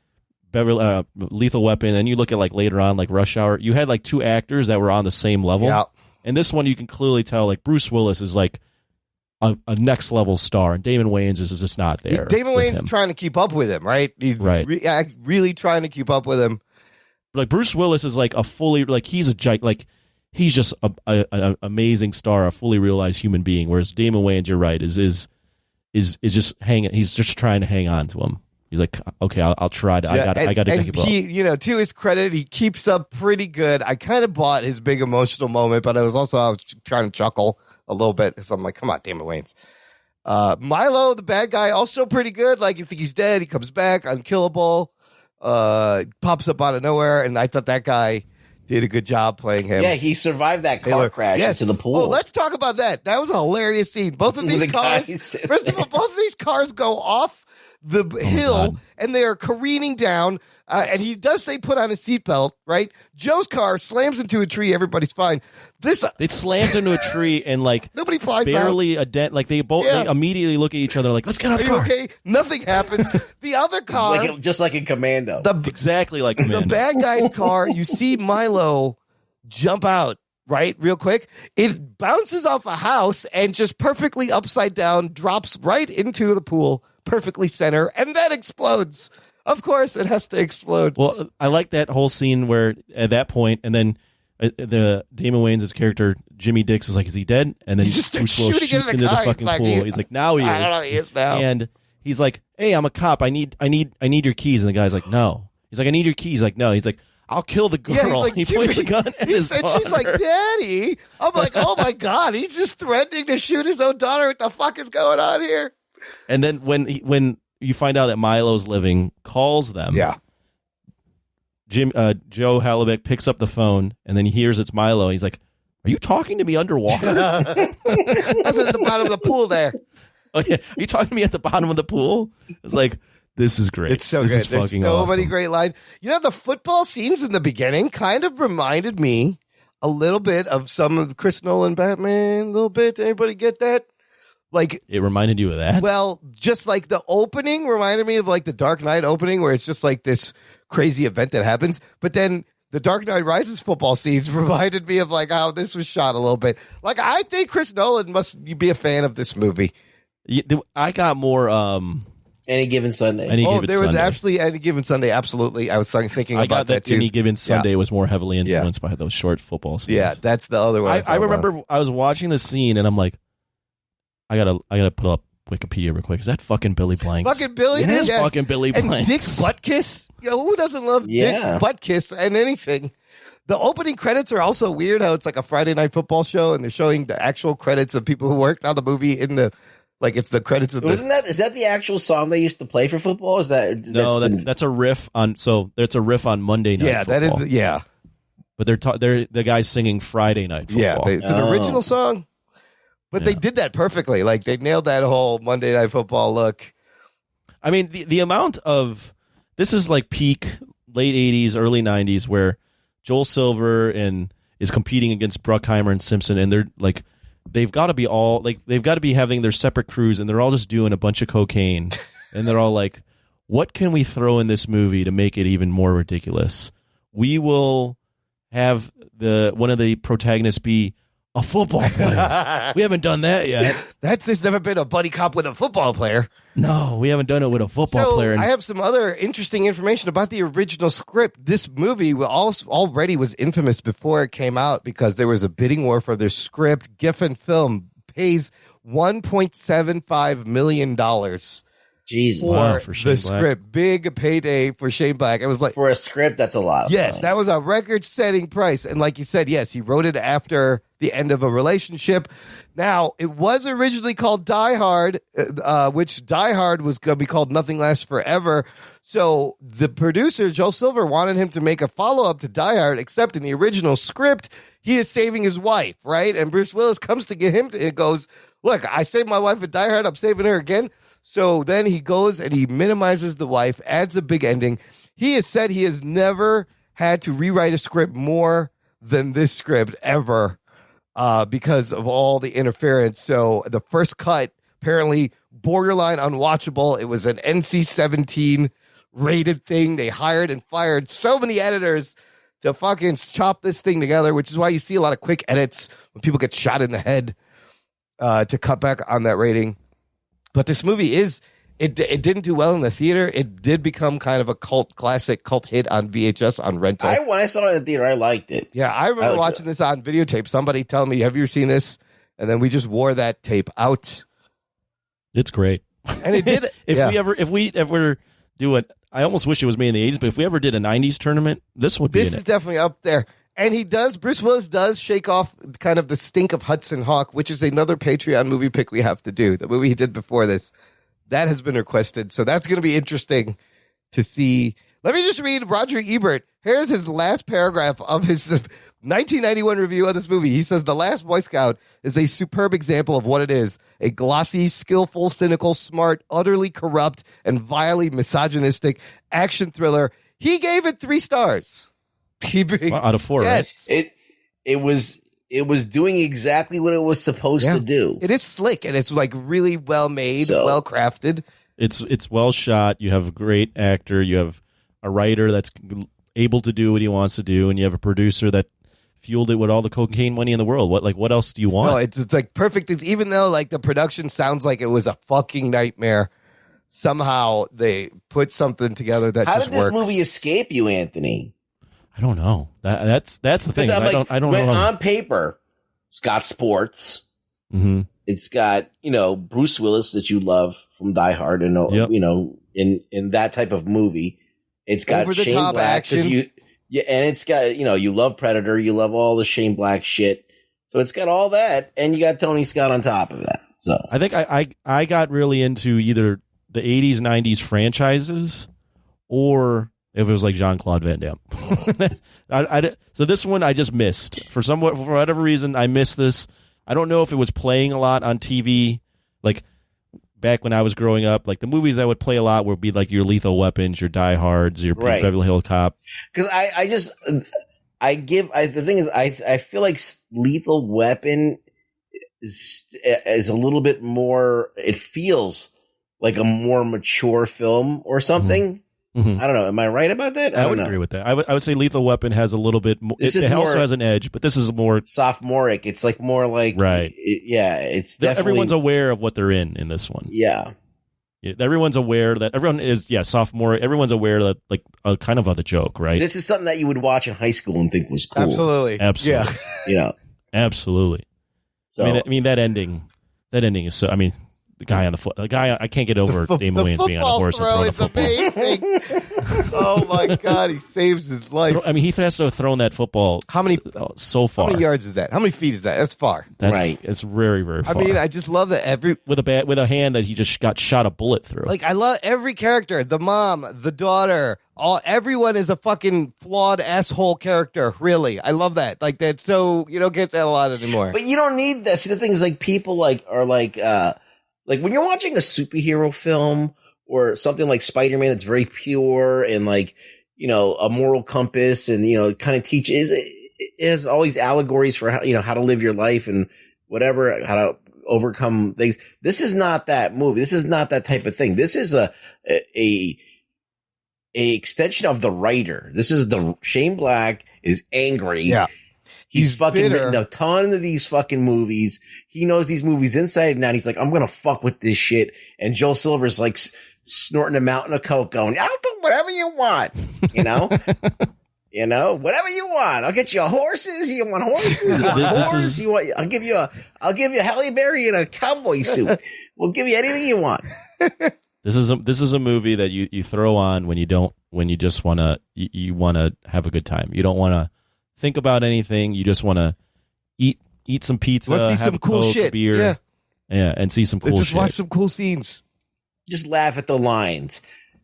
Lethal Weapon, and you look at like later on like Rush Hour. You had like two actors that were on the same level, and this one you can clearly tell like Bruce Willis is like a next level star, and Damon Wayans is just not there. Damon Wayans is trying to keep up with him, right? He's really trying to keep up with him. like Bruce Willis is like a fully like he's just an amazing star, a fully realized human being. Whereas Damon Wayans, you're right, is just hanging. He's just trying to hang on to him. He's like, okay, I'll try to. Yeah, I got to take it. To his credit, he keeps up pretty good. I kind of bought his big emotional moment, but I was trying to chuckle a little bit because I'm like, come on, Damon Wayans. Milo, the bad guy, also pretty good. Like, you think he's dead, he comes back, unkillable, pops up out of nowhere, and I thought that guy did a good job playing him. Yeah, he survived that car crash into the pool. Oh, let's talk about that. That was a hilarious scene. Both of these cars, first of all, both of these cars go off the hill, and they are careening down. And he does say put on a seatbelt, right? Joe's car slams into a tree. Everybody's fine. It slams into a tree and like nobody flies barely out. A dent. Like they immediately look at each other like, let's get out of the car. Okay, nothing happens. The other car, just like in Commando, exactly like Commando. The bad guy's car. You see Milo jump out. Right, real quick. It bounces off a house and just perfectly upside down drops right into the pool, perfectly center, and then explodes. Of course, it has to explode. Well, I like that whole scene where at that point, and then the Damon Wayans' character Jimmy Dix is like, "Is he dead?" And then he just Bruce Willis shoots into the fucking pool. He's like, "Now he is." I don't know. He is now. And he's like, "Hey, I'm a cop. I need your keys." And the guy's like, "No." He's like, "I need your keys." Like, "No." He's like, "I'll kill the girl." Yeah, he's like, he points the gun at his daughter. And she's like, "Daddy." I'm like, "Oh my God, he's just threatening to shoot his own daughter. What the fuck is going on here?" And then when you find out that Milo's living, calls them. Yeah. Joe Hallebeck picks up the phone, and then he hears it's Milo. He's like, "Are you talking to me underwater?" I was at the bottom of the pool there. Oh yeah, are you talking to me at the bottom of the pool? It's like, this is great. It's so this good. Is There's fucking so awesome. many great lines. You know, the football scenes in the beginning kind of reminded me a little bit of some of Chris Nolan Batman. A little bit. Anybody get that? Like, it reminded you of that? Well, just like the opening reminded me of like the Dark Knight opening, where it's just like this crazy event that happens. But then the Dark Knight Rises football scenes reminded me of like how this was shot a little bit. Like, I think Chris Nolan must be a fan of this movie. I got more. Any Given Sunday. There was actually Any Given Sunday. Absolutely, I was thinking about that too. Any Given Sunday was more heavily influenced by those short football scenes. Yeah, that's the other one. I remember I was watching the scene and I'm like, I gotta pull up Wikipedia real quick. Is that fucking Billy Blanks? Fucking Billy. It is yes. fucking Billy and Blanks. Dick Buttkiss. Yo, who doesn't love Dick Buttkiss and anything? The opening credits are also weird. How it's like a Friday Night Football show, and they're showing the actual credits of people who worked on the movie in the. Like, it's the credits of is that the actual song they used to play for football? Is that that's a riff on? So it's a riff on Monday Night Football. That is. Yeah, but they're the guys singing Friday Night Football. Yeah, it's an original song, but they did that perfectly. Like, they nailed that whole Monday Night Football look. I mean, the amount of this is like peak late '80s, early '90s, where Joel Silver is competing against Bruckheimer and Simpson, and they're like. They've got to be having their separate crews, and they're all just doing a bunch of cocaine, and they're all like, "What can we throw in this movie to make it even more ridiculous? We will have one of the protagonists be a football player. We haven't done that yet. There's never been a buddy cop with a football player. No, we haven't done it with a football player. I have some other interesting information about the original script. This movie already was infamous before it came out because there was a bidding war for their script. Giffen Film pays $1.75 million. Jesus. For the script. Big payday for Shane Black. It was like, for a script, that's a lot. Yes, that was a record-setting price. And like you said, yes, he wrote it after the end of a relationship. Now, it was originally called Die Hard, which Die Hard was going to be called Nothing Lasts Forever. So the producer, Joel Silver, wanted him to make a follow-up to Die Hard, except in the original script, he is saving his wife, right? And Bruce Willis comes to get him and goes, look, I saved my wife at Die Hard. I'm saving her again. So then he goes and he minimizes the wife, adds a big ending. He has said he has never had to rewrite a script more than this script ever because of all the interference. So the first cut, apparently borderline unwatchable. It was an NC-17 rated thing. They hired and fired so many editors to fucking chop this thing together, which is why you see a lot of quick edits when people get shot in the head to cut back on that rating. But this movie is It didn't do well in the theater. It did become kind of a cult hit on VHS on rental. When I saw it in the theater, I liked it. Yeah, I remember watching this on videotape. Somebody telling me, "Have you seen this?" And then we just wore that tape out. It's great. And it did. If we ever do it, I almost wish it was made in the 80s, but if we ever did a 90s tournament, this would be This is definitely up there. And Bruce Willis does shake off kind of the stink of Hudson Hawk, which is another Patreon movie pick we have to do. The movie he did before this. That has been requested. So that's going to be interesting to see. Let me just read Roger Ebert. Here's his last paragraph of his 1991 review of this movie. He says, The Last Boy Scout is a superb example of what it is. A glossy, skillful, cynical, smart, utterly corrupt, and vilely misogynistic action thriller. He gave it 3 stars. Out of 4, yes. right? It was doing exactly what it was supposed to do. It is slick, and it's like really well made, well crafted. It's well shot. You have a great actor. You have a writer that's able to do what he wants to do, and you have a producer that fueled it with all the cocaine money in the world. What else do you want? No, it's like perfect. It's, even though like the production sounds like it was a fucking nightmare, somehow they put something together that How just did this works. movie escape you, Anthony? I don't know. That's the thing. I'm like, I don't when know. On paper, it's got sports. Mm-hmm. It's got, Bruce Willis that you love from Die Hard and, in that type of movie. It's got Over the Shane top Black. action. And it's got, you love Predator. You love all the Shane Black shit. So it's got all that. And you got Tony Scott on top of that. So I think I got really into either the 80s, 90s franchises or if it was like Jean-Claude Van Damme. So this one I just missed. For whatever reason, I missed this. I don't know if it was playing a lot on TV, like back when I was growing up. Like the movies that would play a lot would be like your Lethal Weapons, your Die Hards, your Beverly Hills Cop. Because the thing is, I feel like Lethal Weapon is a little bit more, it feels like a more mature film or something. Mm-hmm. I don't know. Am I right about that? I would agree with that. I would say Lethal Weapon has a little bit more. It also has an edge, but this is more sophomoric. It's like more like right. It's definitely everyone's aware of what they're in this one. Yeah. Everyone's aware that everyone is sophomore. Everyone's aware that like kind of the joke, right? This is something that you would watch in high school and think was cool. Absolutely. Yeah. Absolutely. So I mean that ending is so. I mean. The guy on the guy, I can't get over Damon Wayans being on a horse and throwing a football. Amazing. Oh my God, he saves his life. I mean, he has to have thrown that football. So far? How many yards is that? How many feet is that? That's far. Right. It's very, very far. I mean, I just love that with a hand that he just got shot a bullet through. Like I love every character. The mom, the daughter, everyone is a fucking flawed asshole character. Really, I love that. Like that. So you don't get that a lot anymore. But you don't need that. See, the thing is, like people are like when you're watching a superhero film or something like Spider-Man that's very pure and like, a moral compass and, kind of teaches, it has all these allegories for how, how to live your life and whatever, how to overcome things. This is not that movie. This is not that type of thing. This is a extension of the writer. This is Shane Black is angry. Yeah. He's fucking bitter. written a ton of these fucking movies. He knows these movies inside and out. He's like, I'm going to fuck with this shit. And Joel Silver's like snorting a mountain of coke going, I'll do whatever you want. Whatever you want. I'll get you horses. You want horses? You want horse? I'll give you a Halle Berry in a cowboy suit. We'll give you anything you want. This is a movie that you throw on when you just want to, you want to have a good time. You don't want to think about anything. You just want to eat some pizza. Let's see have some cool Coke, shit. Beer, and see some cool Let's just shit. watch some cool scenes. Just laugh at the lines.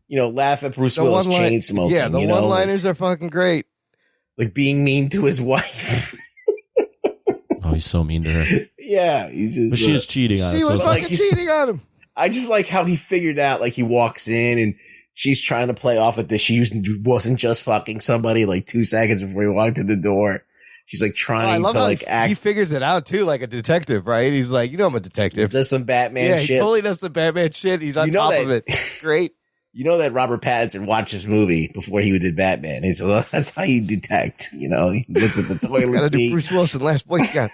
Laugh at Bruce Willis chain smoking. Yeah, the one-liners are fucking great. Like being mean to his wife. Oh, he's so mean to her. Yeah, he's just. But she is cheating on him. She was fucking cheating on him. I just like how he figured out. Like he walks in and she's trying to play off at this. She wasn't just fucking somebody like 2 seconds before he walked in the door. She's like trying to like act. He figures it out too, like a detective, right? He's like, I'm a detective. Does some Batman shit. He totally does some Batman shit. He's on top of it. Great. You know that Robert Pattinson watched this movie before he did Batman. He said, well, that's how you detect. He looks at the toilet Gotta seat. do Bruce Wilson, Last Boy Scout.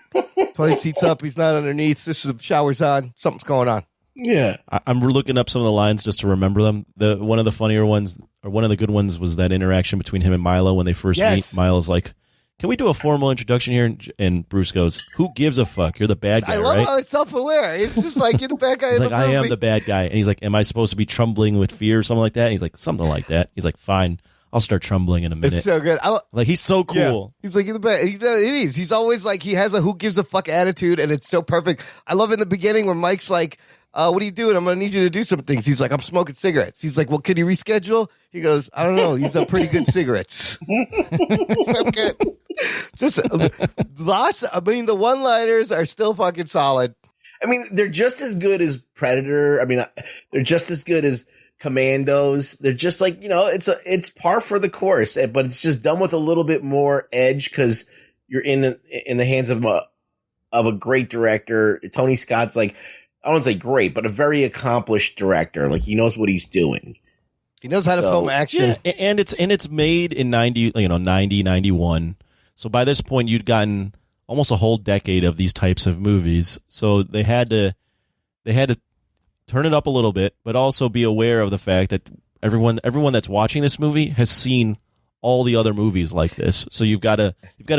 Toilet seat's up. He's not underneath. The shower's on. Something's going on. Yeah. I'm looking up some of the lines just to remember them. One of the funnier ones, or one of the good ones, was that interaction between him and Milo when they first meet. Milo's like, "Can we do a formal introduction here?" And Bruce goes, "Who gives a fuck? You're the bad guy, I love right?" how it's self-aware. It's just like, you're the bad guy He's in like, the "I movie. am the bad guy." And he's like, "Am I supposed to be trembling with fear or something like that?" And he's like, "Something like that." He's like, "Fine, I'll start trembling in a minute." It's so good. Like, he's so cool. Yeah. He's like, you're the best. It is. He's always like, he has a who gives a fuck attitude, and it's so perfect. I love in the beginning when Mike's like, what are you doing? I'm going to need you to do some things. He's like, I'm smoking cigarettes. He's like, well, can you reschedule? He goes, I don't know. These are pretty good cigarettes. So good. Just lots. I mean, the one-liners are still fucking solid. I mean, they're just as good as Predator. I mean, they're just as good as Commandos. They're just like, it's par for the course, but it's just done with a little bit more edge because you're in the hands of a great director. Tony Scott's like, I wouldn't say great, but a very accomplished director. Like, he knows what he's doing. He knows how to film action. Yeah, and it's made in 90, 91. So by this point, you'd gotten almost a whole decade of these types of movies. So they had to turn it up a little bit, but also be aware of the fact that everyone that's watching this movie has seen all the other movies like this. So you've got to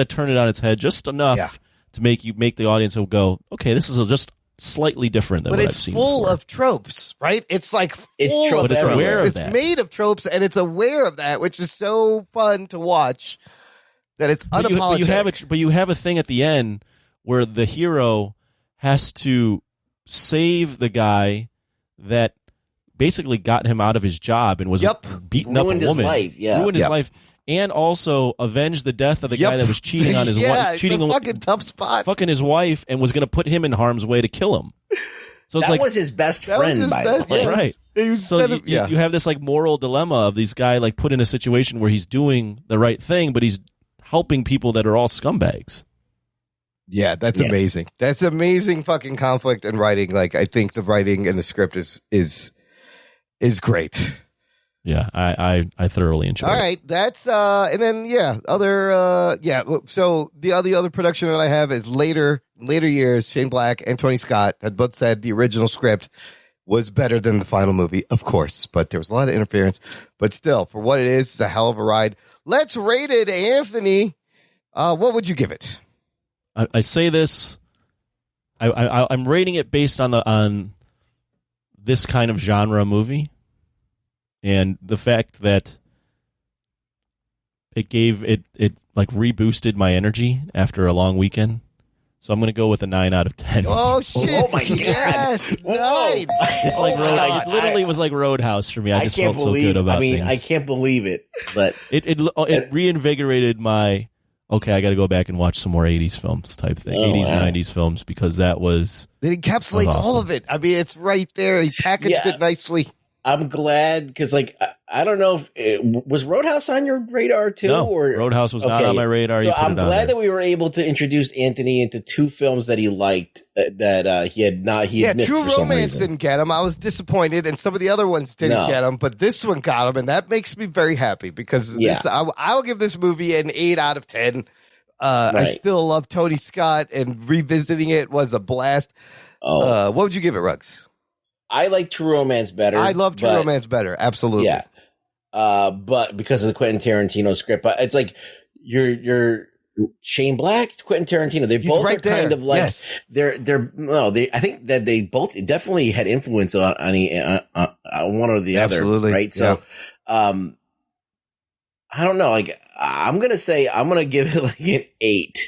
turn it on its head just enough to make the audience go, okay, this is just slightly different than what I've seen. But it's full before. of tropes, right? It's like it's full but it's aware of It's that. made of tropes, and it's aware of that, which is so fun to watch. That it's unapologetic. But you have a thing at the end where the hero has to save the guy that basically got him out of his job and was beating up a woman. Ruined his life, ruined his life, and also avenge the death of the guy that was cheating on his wife, cheating on fucking tough spot, fucking his wife, and was going to put him in harm's way to kill him. So it's that like was his best friend, by the way. Right. So you have this like moral dilemma of these guy like put in a situation where he's doing the right thing, but he's helping people that are all scumbags. Yeah, that's amazing. That's amazing fucking conflict and writing. Like, I think the writing and the script is great. Yeah, I thoroughly enjoyed it. All right, that's and then so the other production that I have is later years. Shane Black and Tony Scott had both said the original script was better than the final movie, of course, but there was a lot of interference. But still, for what it is, it's a hell of a ride. Let's rate it, Anthony. What would you give it? I say this. I'm rating it based on this kind of genre movie, and the fact that it like reboosted my energy after a long weekend. So I'm going to go with a 9 out of 10. Oh shit! Oh my God! Yes, 9. It's like it literally was like Roadhouse for me. I just felt so good about things. I can't believe it, but it reinvigorated my. Okay, I got to go back and watch some more 80s films type thing. 80s, 90s films, because that was... It encapsulates awesome. all of it. I mean, it's right there. He packaged it nicely. I'm glad, because, like, I don't know if... was Roadhouse on your radar, too? No, Roadhouse was not on my radar. So I'm glad that we were able to introduce Anthony into 2 films that he liked, that he had missed True for some Romance reason. didn't get him. I was disappointed, and some of the other ones didn't get him, but this one got him, and that makes me very happy, because I'll give this movie an 8 out of 10. I still love Tony Scott, and revisiting it was a blast. What would you give it, Ruggs? I like True Romance better. I love True Romance better. Absolutely. Yeah. But because of the Quentin Tarantino script, but it's like you're Shane Black, Quentin Tarantino. They both are kind of like I think that they both definitely had influence on one or the other. Absolutely. Right. So, I don't know. Like, I'm going to give it like an 8.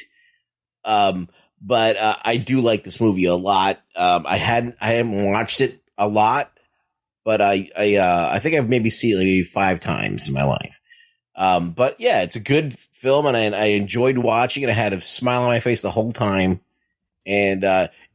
But I do like this movie a lot. I hadn't watched it a lot, but I think I've maybe seen it maybe 5 times in my life. But yeah, it's a good film, and I enjoyed watching it. I had a smile on my face the whole time, and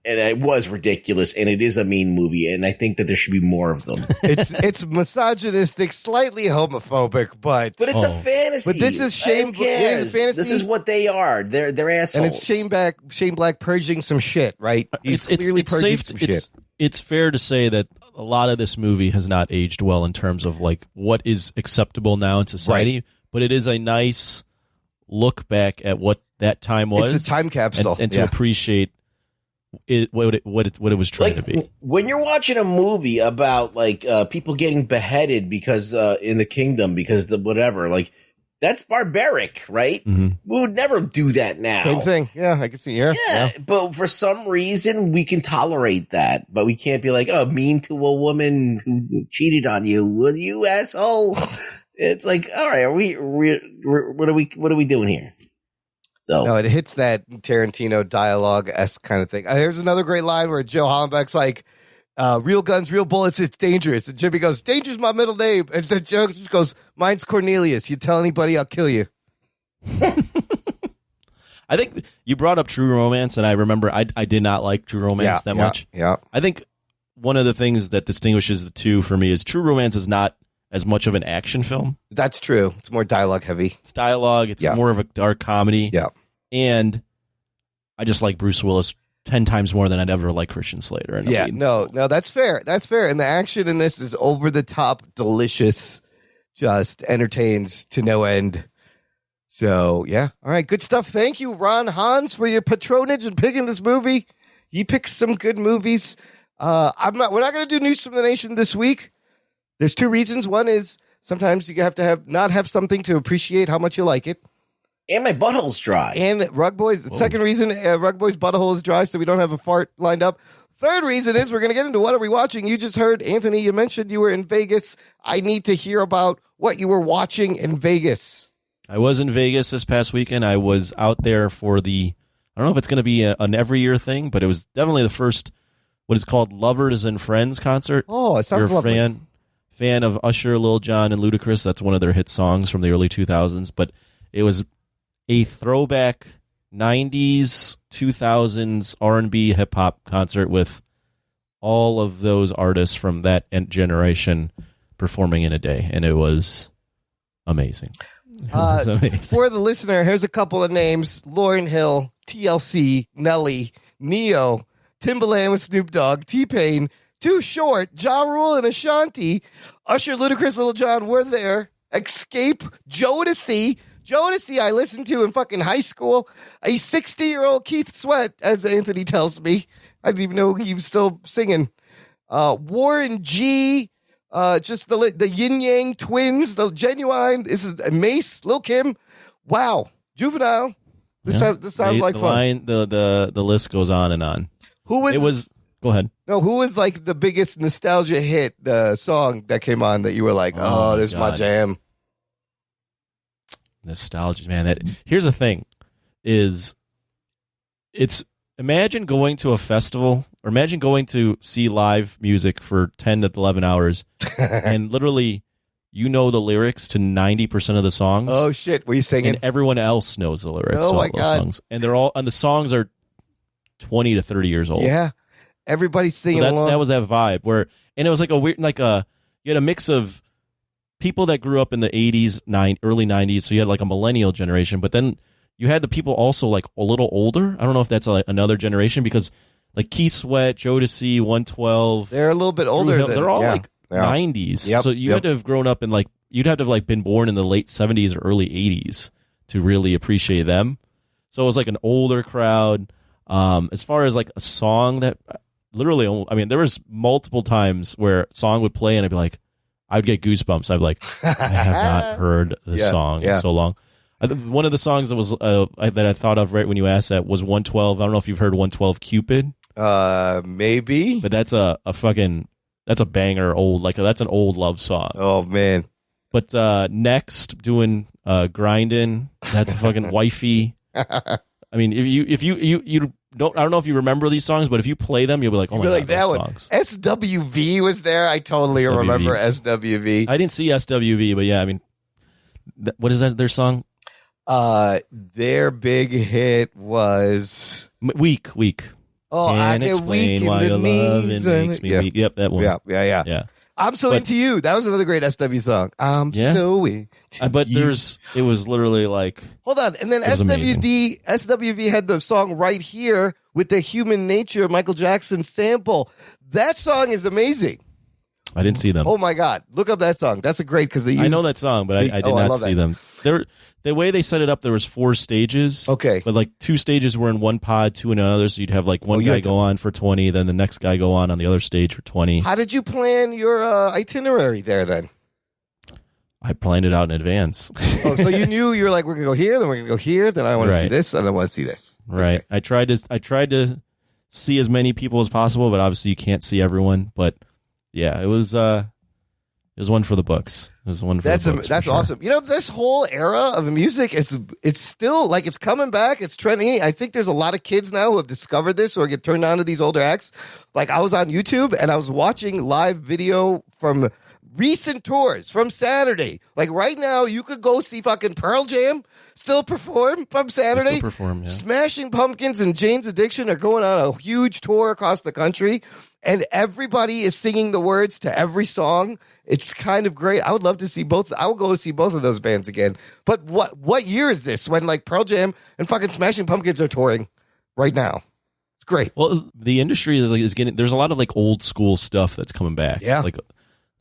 it was ridiculous, and it is a mean movie, and I think that there should be more of them. It's misogynistic, slightly homophobic, but it's a fantasy. But this is Shane. It is a fantasy. This is what they are. They're assholes. And it's Shane Black purging some shit, right? He's clearly purging some shit. It's fair to say that a lot of this movie has not aged well in terms of like what is acceptable now in society, but it is a nice look back at what that time was. It's a time capsule, and to appreciate what it was trying to be. When you're watching a movie about like people getting beheaded because in the kingdom because the whatever, like that's barbaric, right? Mm-hmm. We would never do that now. Same thing. Yeah, I can see here. Yeah, but for some reason we can tolerate that, but we can't be like, oh, mean to a woman who cheated on you, will you asshole? It's like, all right, what are we doing here? So no, it hits that Tarantino dialogue-esque kind of thing. Here's another great line where Joe Hollenbeck's like, real guns, real bullets, it's dangerous. And Jimmy goes, danger's my middle name. And then Joe just goes, mine's Cornelius. You tell anybody, I'll kill you. I think you brought up True Romance, and I remember I did not like True Romance that much. Yeah. I think one of the things that distinguishes the two for me is True Romance is not as much of an action film. That's true. It's more dialogue heavy. It's dialogue. It's more of a dark comedy. Yeah. And I just like Bruce Willis 10 times more than I'd ever like Christian Slater. And No, that's fair. That's fair. And the action in this is over the top, delicious, just entertains to no end. So, yeah. All right. Good stuff. Thank you, Ron Hans, for your patronage and picking this movie. You picked some good movies. We're not going to do News from the Nation this week. There's two reasons. One is sometimes you have to not have something to appreciate how much you like it. And my butthole's dry. And Rug Boys, the second reason, Rug Boys' butthole is dry, so we don't have a fart lined up. Third reason is we're going to get into what are we watching. You just heard, Anthony, you mentioned you were in Vegas. I need to hear about what you were watching in Vegas. I was in Vegas this past weekend. I was out there for I don't know if it's going to be an every year thing, but it was definitely the first, what is called Lovers and Friends concert. Oh, it sounds lovely. Fan of Usher, Lil Jon, and Ludacris. That's one of their hit songs from the early 2000s, but it was a throwback 90s, 2000s R&B hip-hop concert with all of those artists from that generation performing in a day, and it was amazing. For the listener, here's a couple of names. Lauryn Hill, TLC, Nelly, Neo, Timbaland with Snoop Dogg, T-Pain, Too Short, Ja Rule and Ashanti, Usher, Ludacris, Lil Jon were there, Escape, Jodeci, I listened to in fucking high school. A 60-year-old Keith Sweat, as Anthony tells me. I didn't even know he was still singing. Warren G, just the Yin Yang Twins, the Genuine. This is Mace, Lil Kim. Wow, Juvenile. This sounds like fun. The list goes on and on. Go ahead. No, who was like the biggest nostalgia hit? The song that came on that you were like, oh this is my jam. Nostalgia, man. Here's the thing: it's imagine going to a festival, or imagine going to see live music for 10 to 11 hours, and literally, you know the lyrics to 90% of the songs. Oh shit, were you singing? And everyone else knows the lyrics. Oh to my all those God. songs, and the songs are 20 to 30 years old. Yeah, everybody's singing along. That was that vibe and it was like a weird, you had a mix of people that grew up in the 80s, early 90s, so you had like a millennial generation, but then you had the people also like a little older. I don't know if that's another generation, because like Keith Sweat, Jodeci, 112. They're a little bit older. They're all 90s. Yep, so you had to have grown up in you'd have to have been born in the late 70s or early 80s to really appreciate them. So it was like an older crowd. As far as like a song that literally, there was multiple times where a song would play and I'd be like, I'd get goosebumps. I'd be like, I have not heard this song in so long. One of the songs that was that I thought of right when you asked that was 112. I don't know if you've heard 112 Cupid. Maybe. But that's a banger old, that's an old love song. Oh man. But next doing Grindin', that's a fucking wifey. If you don't, I don't know if you remember these songs, but if you play them, you'll be like, oh my God, that those one. songs. SWV was there. I totally remember SWV. I didn't see SWV, but yeah, what is that? Their song? Their big hit was Weak. Oh, Can't I get explain weak in why the your love knees. makes me weak. Yep, that one. Yeah. I'm so into you. That was another great SW song. I'm so into but you. it was literally like, hold on, and then SWV had the song Right Here with the Human Nature Michael Jackson sample. That song is amazing. I didn't see them. Oh my God, look up that song. That's a great because I know that song, but I did not see them. The way they set it up, there was 4 stages. Okay, but like 2 stages were in one pod, 2 in another. So you'd have like one guy go on for 20, then the next guy go on the other stage for 20. How did you plan your itinerary there then? I planned it out in advance. Oh, so you knew you were like, we're gonna go here, then we're gonna go here, then I want to see this, and I want to see this. Right. Okay. I tried to see as many people as possible, but obviously you can't see everyone. But yeah, it was one for the books. It was one for the books. That's awesome. You know, this whole era of music it's still like it's coming back. It's trending. I think there's a lot of kids now who have discovered this or get turned on to these older acts. Like I was on YouTube and I was watching live video from recent tours from Saturday. Like right now, you could go see fucking Pearl Jam still perform from Saturday. Still perform, yeah. Smashing Pumpkins and Jane's Addiction are going on a huge tour across the country, and everybody is singing the words to every song. It's kind of great. I would love to see both. I would go to see both of those bands again. But what year is this when like Pearl Jam and fucking Smashing Pumpkins are touring right now? It's great. Well, the industry is getting. There's a lot of like old school stuff that's coming back. Yeah.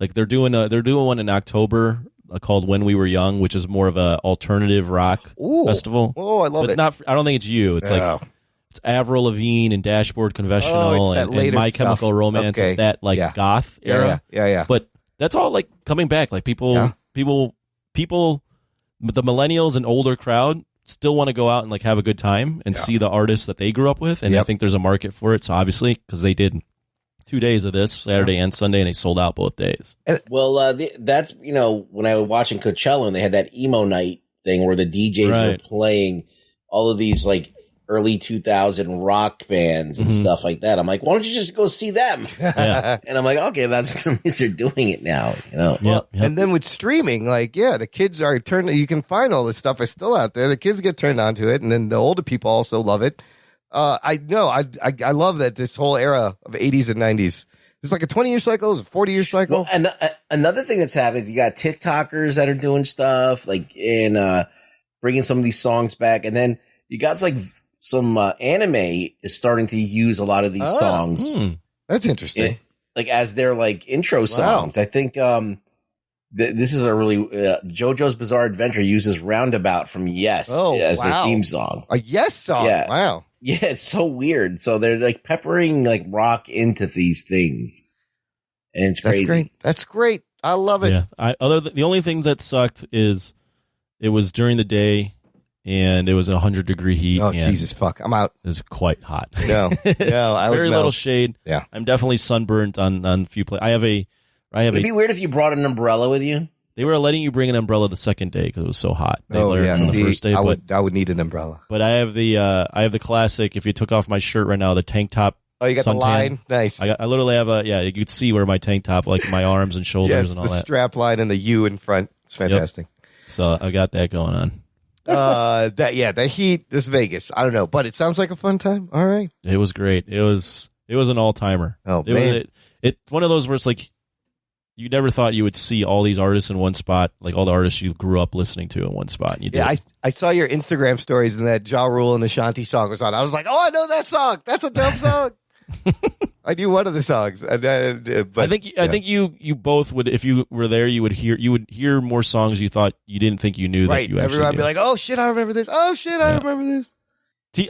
Like they're doing one in October called When We Were Young, which is more of a alternative rock festival. Oh, I love it. It's not. I don't think it's you. It's like it's Avril Lavigne and Dashboard Conventional it's that and My stuff. Chemical Romance. Okay. It's that like goth era. Yeah. But that's all like coming back. Like people, the millennials and older crowd still want to go out and like have a good time and see the artists that they grew up with. And I think there's a market for it. So obviously, because they did 2 days of this, Saturday and Sunday, and they sold out both days. Well, that's, when I was watching Coachella and they had that emo night thing where the DJs were playing all of these like early 2000 rock bands and stuff like that. I'm like, why don't you just go see them? And I'm like, okay, that's at least they're doing it now. And then with streaming, like, the kids are you can find all this stuff is still out there. The kids get turned on to it, and then the older people also love it. I know. I love that this whole era of 80s and 90s. It's like a 20-year cycle. It's a 40-year cycle. Well, and another thing that's happened is you got TikTokers that are doing stuff like bringing some of these songs back, and then you got like some anime is starting to use a lot of these songs. That's interesting. Like as their like intro songs. I think this is a really JoJo's Bizarre Adventure uses Roundabout from Yes as their theme song. A Yes song. Yeah. Wow. Yeah, it's so weird. So they're like peppering like rock into these things, and it's crazy. That's great. I love it. Yeah. The only thing that sucked is it was during the day, and it was 100-degree heat. Oh Jesus, fuck! I'm out. It was quite hot. No, very little shade. Yeah, I'm definitely sunburnt on a few places. It'd be weird if you brought an umbrella with you. They were letting you bring an umbrella the second day because it was so hot. They from the first day. I would need an umbrella. But I have the classic. If you took off my shirt right now, the tank top. Oh, you got the line. Nice. I literally have you could see where my tank top, like my arms and shoulders and all the strap line and the U in front. It's fantastic. Yep. So I got that going on. The heat. This Vegas. I don't know, but it sounds like a fun time. All right. It was great. It was an all timer. Oh man. It one of those where it's like. You never thought you would see all these artists in one spot, like all the artists you grew up listening to in one spot. And you did. I saw your Instagram stories and that Ja Rule and Ashanti song was on. I was like, oh, I know that song. That's a dumb song. I knew one of the songs. But I think you both would, if you were there, you would hear more songs you thought you didn't think you knew. Right. That you Everyone would be like, oh shit, I remember this. Oh shit, I remember this.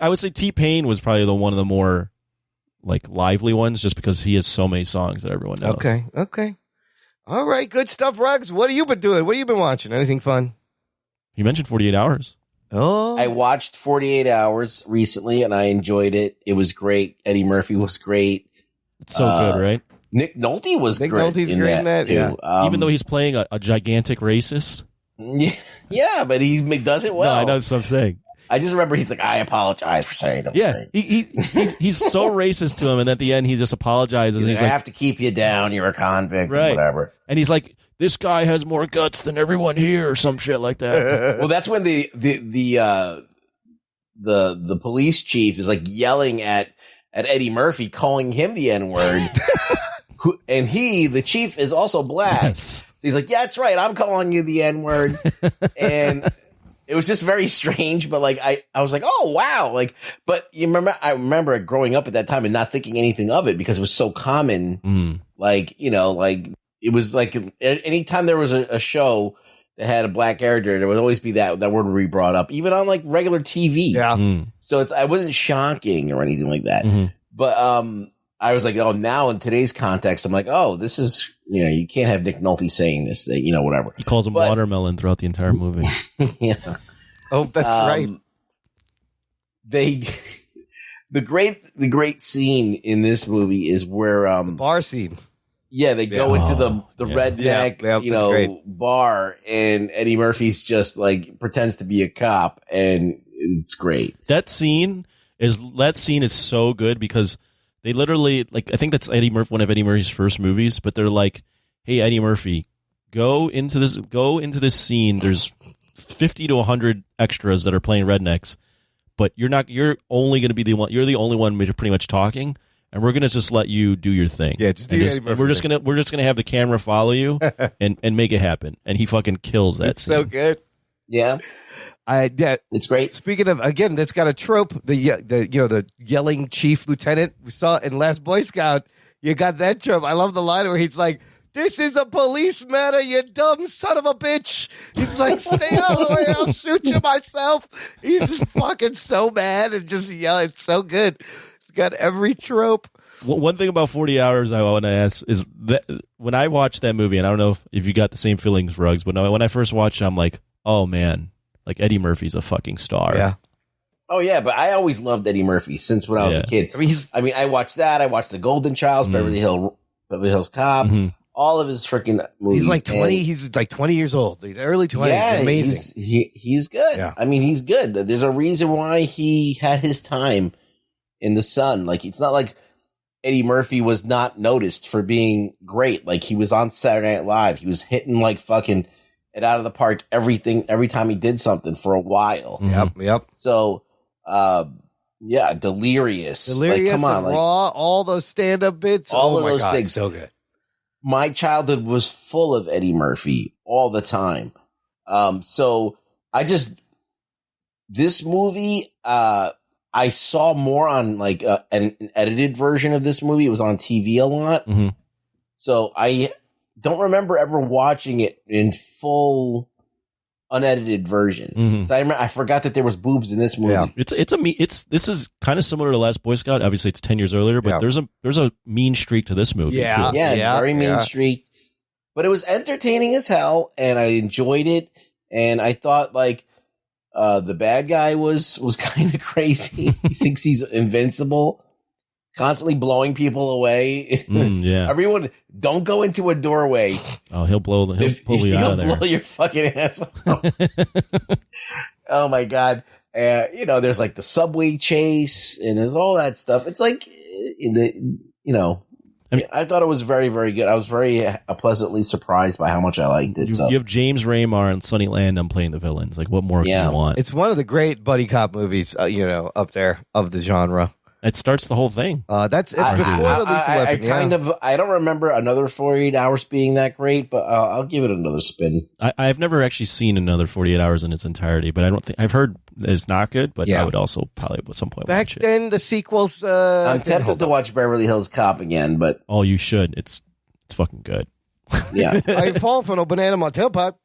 I would say T-Pain was probably one of the more like lively ones, just because he has so many songs that everyone knows. Okay. All right, good stuff, Ruggs. What have you been doing? What have you been watching? Anything fun? You mentioned 48 Hours. Oh. I watched 48 Hours recently, and I enjoyed it. It was great. Eddie Murphy was great. It's so good, right? Nick Nolte was Nick great. Nolte's great in that, too. yeah. Even though he's playing a gigantic racist. Yeah, but he does it well. No, I know that's what I'm saying. I just remember he's like, I apologize for saying that. Yeah, he's so racist to him, and at the end he just apologizes. He's like, I have to keep you down. You're a convict, right? Or whatever. And he's like, this guy has more guts than everyone here, or some shit like that. Well, that's when the police chief is like yelling at Eddie Murphy, calling him the N-word. And the chief is also black. Yes. So he's like, yeah, that's right. I'm calling you the N-word. And it was just very strange, but like I was like, oh wow, like, but I remember growing up at that time and not thinking anything of it because it was so common, like it was like anytime there was a show that had a black character, there would always be that word would be brought up, even on like regular TV. Yeah. So I wasn't shocking or anything like that. But I was like, oh, now in today's context, I'm like, oh, this is, you can't have Nick Nolte saying this thing, whatever. He calls him watermelon throughout the entire movie. Yeah. Oh, that's right. The great scene in this movie is where the bar scene. Yeah, they go into the redneck, bar, and Eddie Murphy's just like pretends to be a cop, and it's great. That scene is so good because they literally, like, I think that's one of Eddie Murphy's first movies, but they're like, "Hey, Eddie Murphy, go into this scene. There's 50 to 100 extras that are playing rednecks, but you're only going to be you're the only one pretty much talking." And we're gonna just let you do your thing. Yeah, we're just gonna have the camera follow you and make it happen. And he fucking kills that. It's so good. Yeah, it's great. Speaking of, again, that's got a trope. The yelling chief lieutenant we saw in Last Boy Scout. You got that trope. I love the line where he's like, "This is a police matter, you dumb son of a bitch." He's like, "Stay out of the way, I'll shoot you myself." He's just fucking so mad and just yelling. It's so good. Got every trope. Well, one thing about 40 Hours I want to ask is that when I watched that movie, and I don't know if you got the same feelings, Ruggs, but when I first watched it, I'm like, oh man, like Eddie Murphy's a fucking star. Yeah. Oh yeah, but I always loved Eddie Murphy since when I was a kid. I mean, I watched that. I watched The Golden Child, Beverly Hills Cop, all of his freaking movies. He's like 20. He's like 20 years old. He's early 20s. Yeah, he's amazing. He's good. Yeah. I mean, he's good. There's a reason why he had his time in the sun. Like, it's not like Eddie Murphy was not noticed for being great. Like, he was on Saturday Night Live. He was hitting like fucking it out of the park every time he did something for a while. Yep. So, Delirious. Like, come on, and Raw, all those stand-up bits. All oh of my those God, things. so good. My childhood was full of Eddie Murphy all the time. So this movie, I saw more on like an edited version of this movie. It was on TV a lot. So I don't remember ever watching it in full unedited version. So I forgot that there was boobs in this movie. Yeah. This is kind of similar to Last Boy Scout. Obviously it's 10 years earlier, but there's a mean streak to this movie. Yeah. Too. Yeah, very mean streak. But it was entertaining as hell, and I enjoyed it. And I thought like the bad guy was kind of crazy. He thinks he's invincible, constantly blowing people away. Everyone, don't go into a doorway. Oh, he'll pull you out of there. He'll blow your fucking ass off. Oh my God. There's like the subway chase and there's all that stuff. It's like, I thought it was very, very good. I was very pleasantly surprised by how much I liked it. You have James Raymar and Sonny Landham playing the villains. Like, what more can you want? It's one of the great buddy cop movies, up there of the genre. It starts the whole thing. It's before the Lethal Weapon. I don't remember another 48 Hours being that great, but I'll give it another spin. I've never actually seen another 48 Hours in its entirety, but I've heard it's not good, but I would also probably at some point watch it. Back then, the sequels. I'm tempted to watch Beverly Hills Cop again, but you should. It's fucking good. Yeah, I ain't falling for no banana on my tailpipe.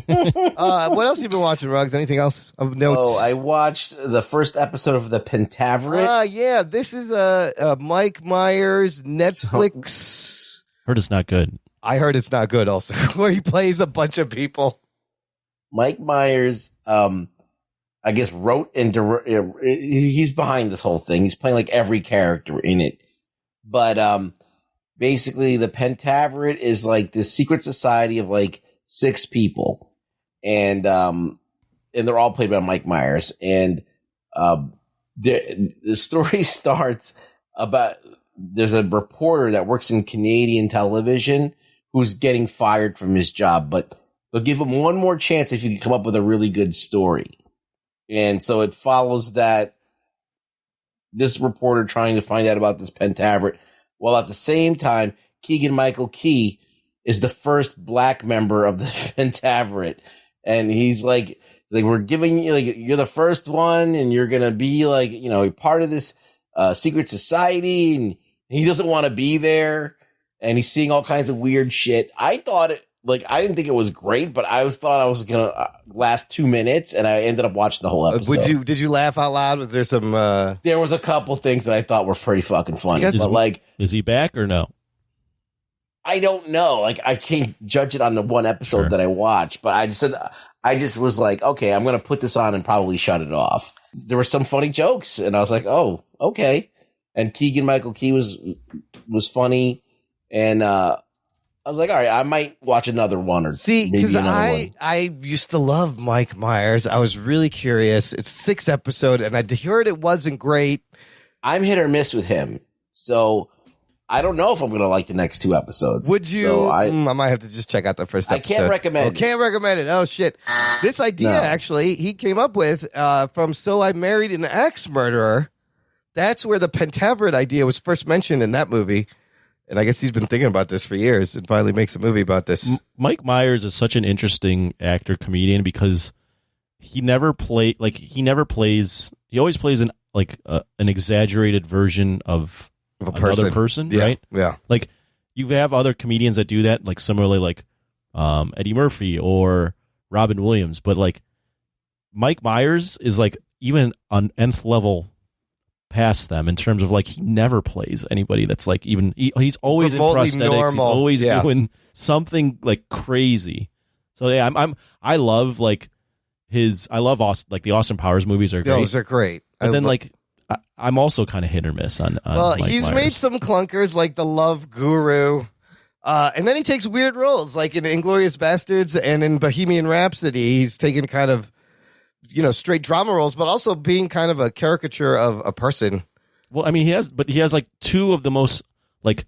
What else have you been watching, Ruggs? Anything else of note? I watched the first episode of The Pentaveret. Yeah, this is Mike Myers Netflix. Heard it's not good. I heard it's not good also, where he plays a bunch of people. Mike Myers, I guess, wrote and he's behind this whole thing. He's playing like every character in it. But basically, The Pentaveret is like this secret society of like 6 people, and they're all played by Mike Myers. And the story starts about there's a reporter that works in Canadian television who's getting fired from his job, but they'll give him one more chance if you can come up with a really good story. And so it follows that this reporter trying to find out about this Pentaveret, while at the same time, Keegan-Michael Key is the first black member of the Pentaveret. And he's like, we're giving you, like, you're the first one, and you're going to be like, part of this secret society. And he doesn't want to be there. and he's seeing all kinds of weird shit. I thought it, like, I didn't think it was great, but I thought I was going to last 2 minutes, and I ended up watching the whole episode. Did you laugh out loud? Was there some... There was a couple things that I thought were pretty fucking funny. But like, is he back or no? I don't know. Like, I can't judge it on the one episode that I watched, but I just was like, okay, I'm going to put this on and probably shut it off. There were some funny jokes, and I was like, oh, okay. And Keegan-Michael Key was funny, and I was like, all right, I might watch another one or see, because I used to love Mike Myers. I was really curious. It's 6 episodes, and I heard it wasn't great. I'm hit or miss with him, so I don't know if I'm going to like the next 2 episodes. Would you? So I might have to just check out the first episode. I can't recommend it. Can't recommend it. Oh, shit. This idea, actually, he came up with from So I Married an Ex-Murderer. That's where the Pentaveret idea was first mentioned in that movie. And I guess he's been thinking about this for years and finally makes a movie about this. Mike Myers is such an interesting actor comedian because he always plays an exaggerated version of another person, yeah, right? Yeah. Like you have other comedians that do that, like similarly like Eddie Murphy or Robin Williams, but like Mike Myers is like even on nth level past them in terms of like he never plays anybody that's like even he's always in prosthetics, normal. He's always doing something like crazy. So yeah, I love like I love like the Austin Powers movies are great. Those are great. But then like I'm also kind of hit or miss on well, Mike he's Myers. made some clunkers like the Love Guru. And then he takes weird roles like in Inglourious Bastards and in Bohemian Rhapsody. He's taken kind of straight drama roles, but also being kind of a caricature of a person. Well, I mean, he has like 2 of the most like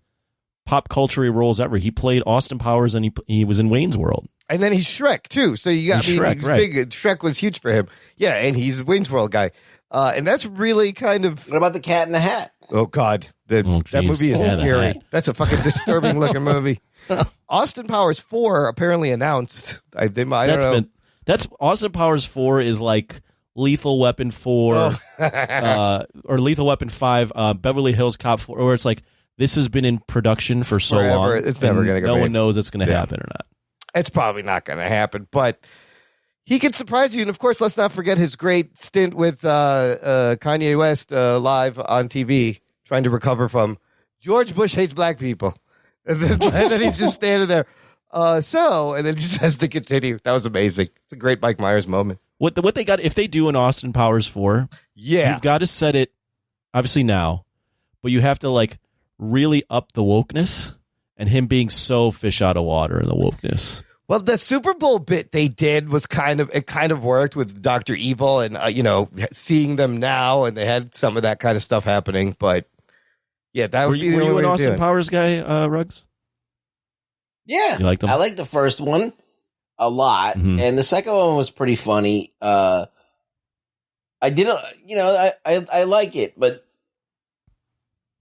pop culture roles ever. He played Austin Powers and he was in Wayne's World. And then he's Shrek too. So you got Shrek, right. Big. Shrek was huge for him. Yeah, and he's a Wayne's World guy. And that's really kind of. What about the Cat in the Hat? Oh God, that movie is scary. That's a fucking disturbing looking movie. Austin Powers 4 apparently announced. I don't know. That's Austin Powers 4 is like Lethal Weapon 4 or Lethal Weapon 5, Beverly Hills Cop 4, where it's like this has been in production for so forever. long. It's never going to go. No one knows it's going to happen or not. It's probably not going to happen, but he could surprise you. And of course, let's not forget his great stint with Kanye West live on TV, trying to recover from George Bush hates black people. And then he's just standing there. And then he just has to continue. That was amazing. It's a great Mike Myers moment. What they got, if they do an Austin Powers 4, you've got to set it, obviously now, but you have to like really up the wokeness and him being so fish out of water in the wokeness. Well, the Super Bowl bit they did was kind of worked with Dr. Evil and, seeing them now, and they had some of that kind of stuff happening. But yeah, that was were you an Austin Powers guy, Ruggs? Yeah, you liked them? I liked the first one a lot, and the second one was pretty funny. I didn't, I like it, but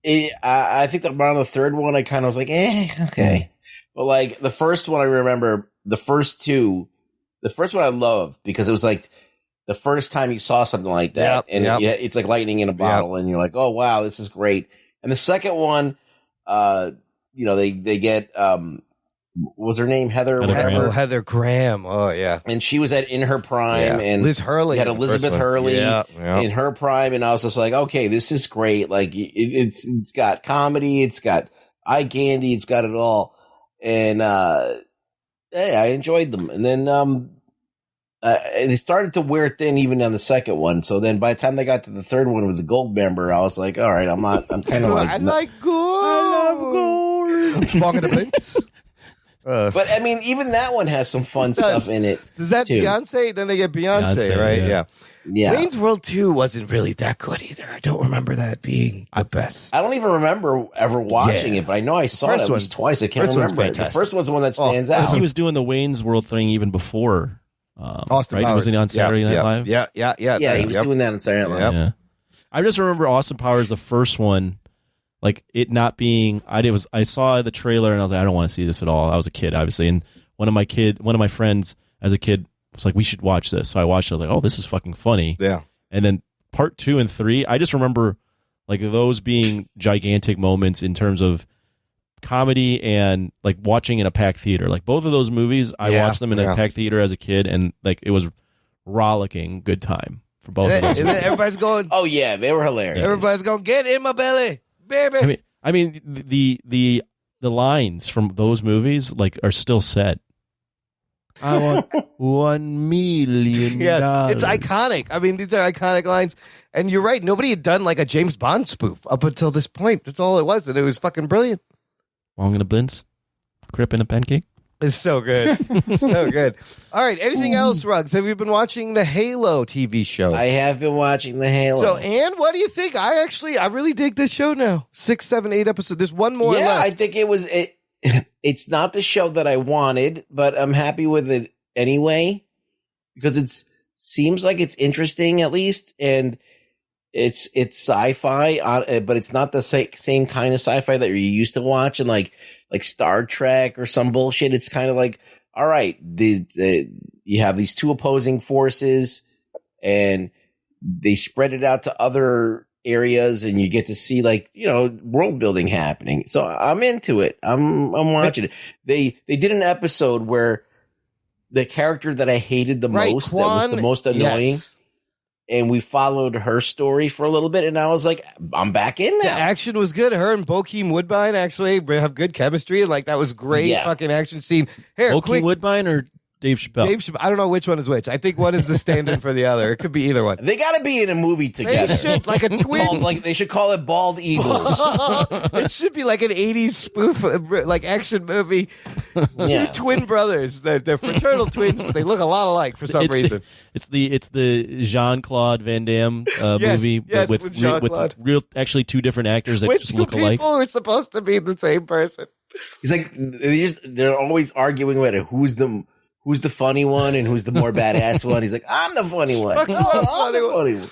I think that around the third one, I kind of was like, okay. But like the first one, I remember the first one I loved because it was like the first time you saw something like that, it's like lightning in a bottle, and you're like, oh wow, this is great. And the second one, they get what was her name? Heather Graham. Oh yeah, and she was in her prime, and Liz Hurley. You had Elizabeth Hurley in her prime, and I was just like, okay, this is great. Like it's got comedy, it's got eye candy, it's got it all, and I enjoyed them. And then they started to wear thin even on the second one. So then by the time they got to the third one with the gold member, I was like, all right, I'm kind of like, I like gold. I love gold. Walking the Blitz. But I mean, even that one has some fun stuff in it. Is that too. Beyonce? Then they get Beyonce, right? Yeah. Wayne's World 2 wasn't really that good either. I don't remember that being the best. I don't even remember ever watching it, but I know I saw it at least twice. I can't remember it. The first one's the one that stands out. He was doing the Wayne's World thing even before Austin right? Powers. Wasn't he on Saturday Night Live? Yeah, he was doing that on Saturday Night Live. Yeah. I just remember Austin Powers, the first one, like it not being. I saw the trailer and I was like, I don't want to see this at all. I was a kid, obviously, and one of my friends as a kid was like, we should watch this. So I watched it. I was like, oh, this is fucking funny. Yeah. And then part 2 and 3, I just remember like those being gigantic moments in terms of comedy and like watching in a packed theater. Like both of those movies, I watched them in a packed theater as a kid, and like it was rollicking good time for both of those. And then everybody's going, Oh yeah, they were hilarious. everybody's going, get in my belly, baby. I mean the lines from those movies like are still said. I want $1 million. Yes, it's iconic. I mean, these are iconic lines. And you're right. Nobody had done like a James Bond spoof up until this point. That's all it was. And it was fucking brilliant. Long in a blintz, crip in a pancake. It's so good. So good. All right. Anything else, Ruggs? Have you been watching the Halo TV show? I have been watching the Halo. So, Ann, what do you think? I really dig this show now. 6, 7, 8 episodes. There's one more left. I think it's not the show that I wanted, but I'm happy with it anyway because it seems like it's interesting at least, and it's sci-fi, but it's not the same kind of sci-fi that you're used to watching, like Star Trek or some bullshit. It's kind of like, all right, you have these two opposing forces, and they spread it out to other areas, and you get to see world building happening. So I'm into it. I'm watching it. They did an episode where the character that I hated the most, Quan, that was the most annoying, yes. And we followed her story for a little bit, and I was like, I'm back in now. The action was good. Her and Bokeem Woodbine actually have good chemistry, and like that was great fucking action scene. Here, Bokeem Woodbine or Dave Chappelle? I don't know which one is which. I think one is the stand-in for the other. It could be either one. They got to be in a movie together. They should, like a twin. They should call it Bald Eagles. It should be like an 80s spoof, like action movie. Yeah. Two twin brothers. They're fraternal twins, but they look a lot alike for some reason. It's the Jean-Claude Van Damme movie with real, actually two different actors that just look alike. People are supposed to be the same person. He's like, they're always arguing about it. Who's the funny one and who's the more badass one? He's like, I'm the funny one. I'm the funny one.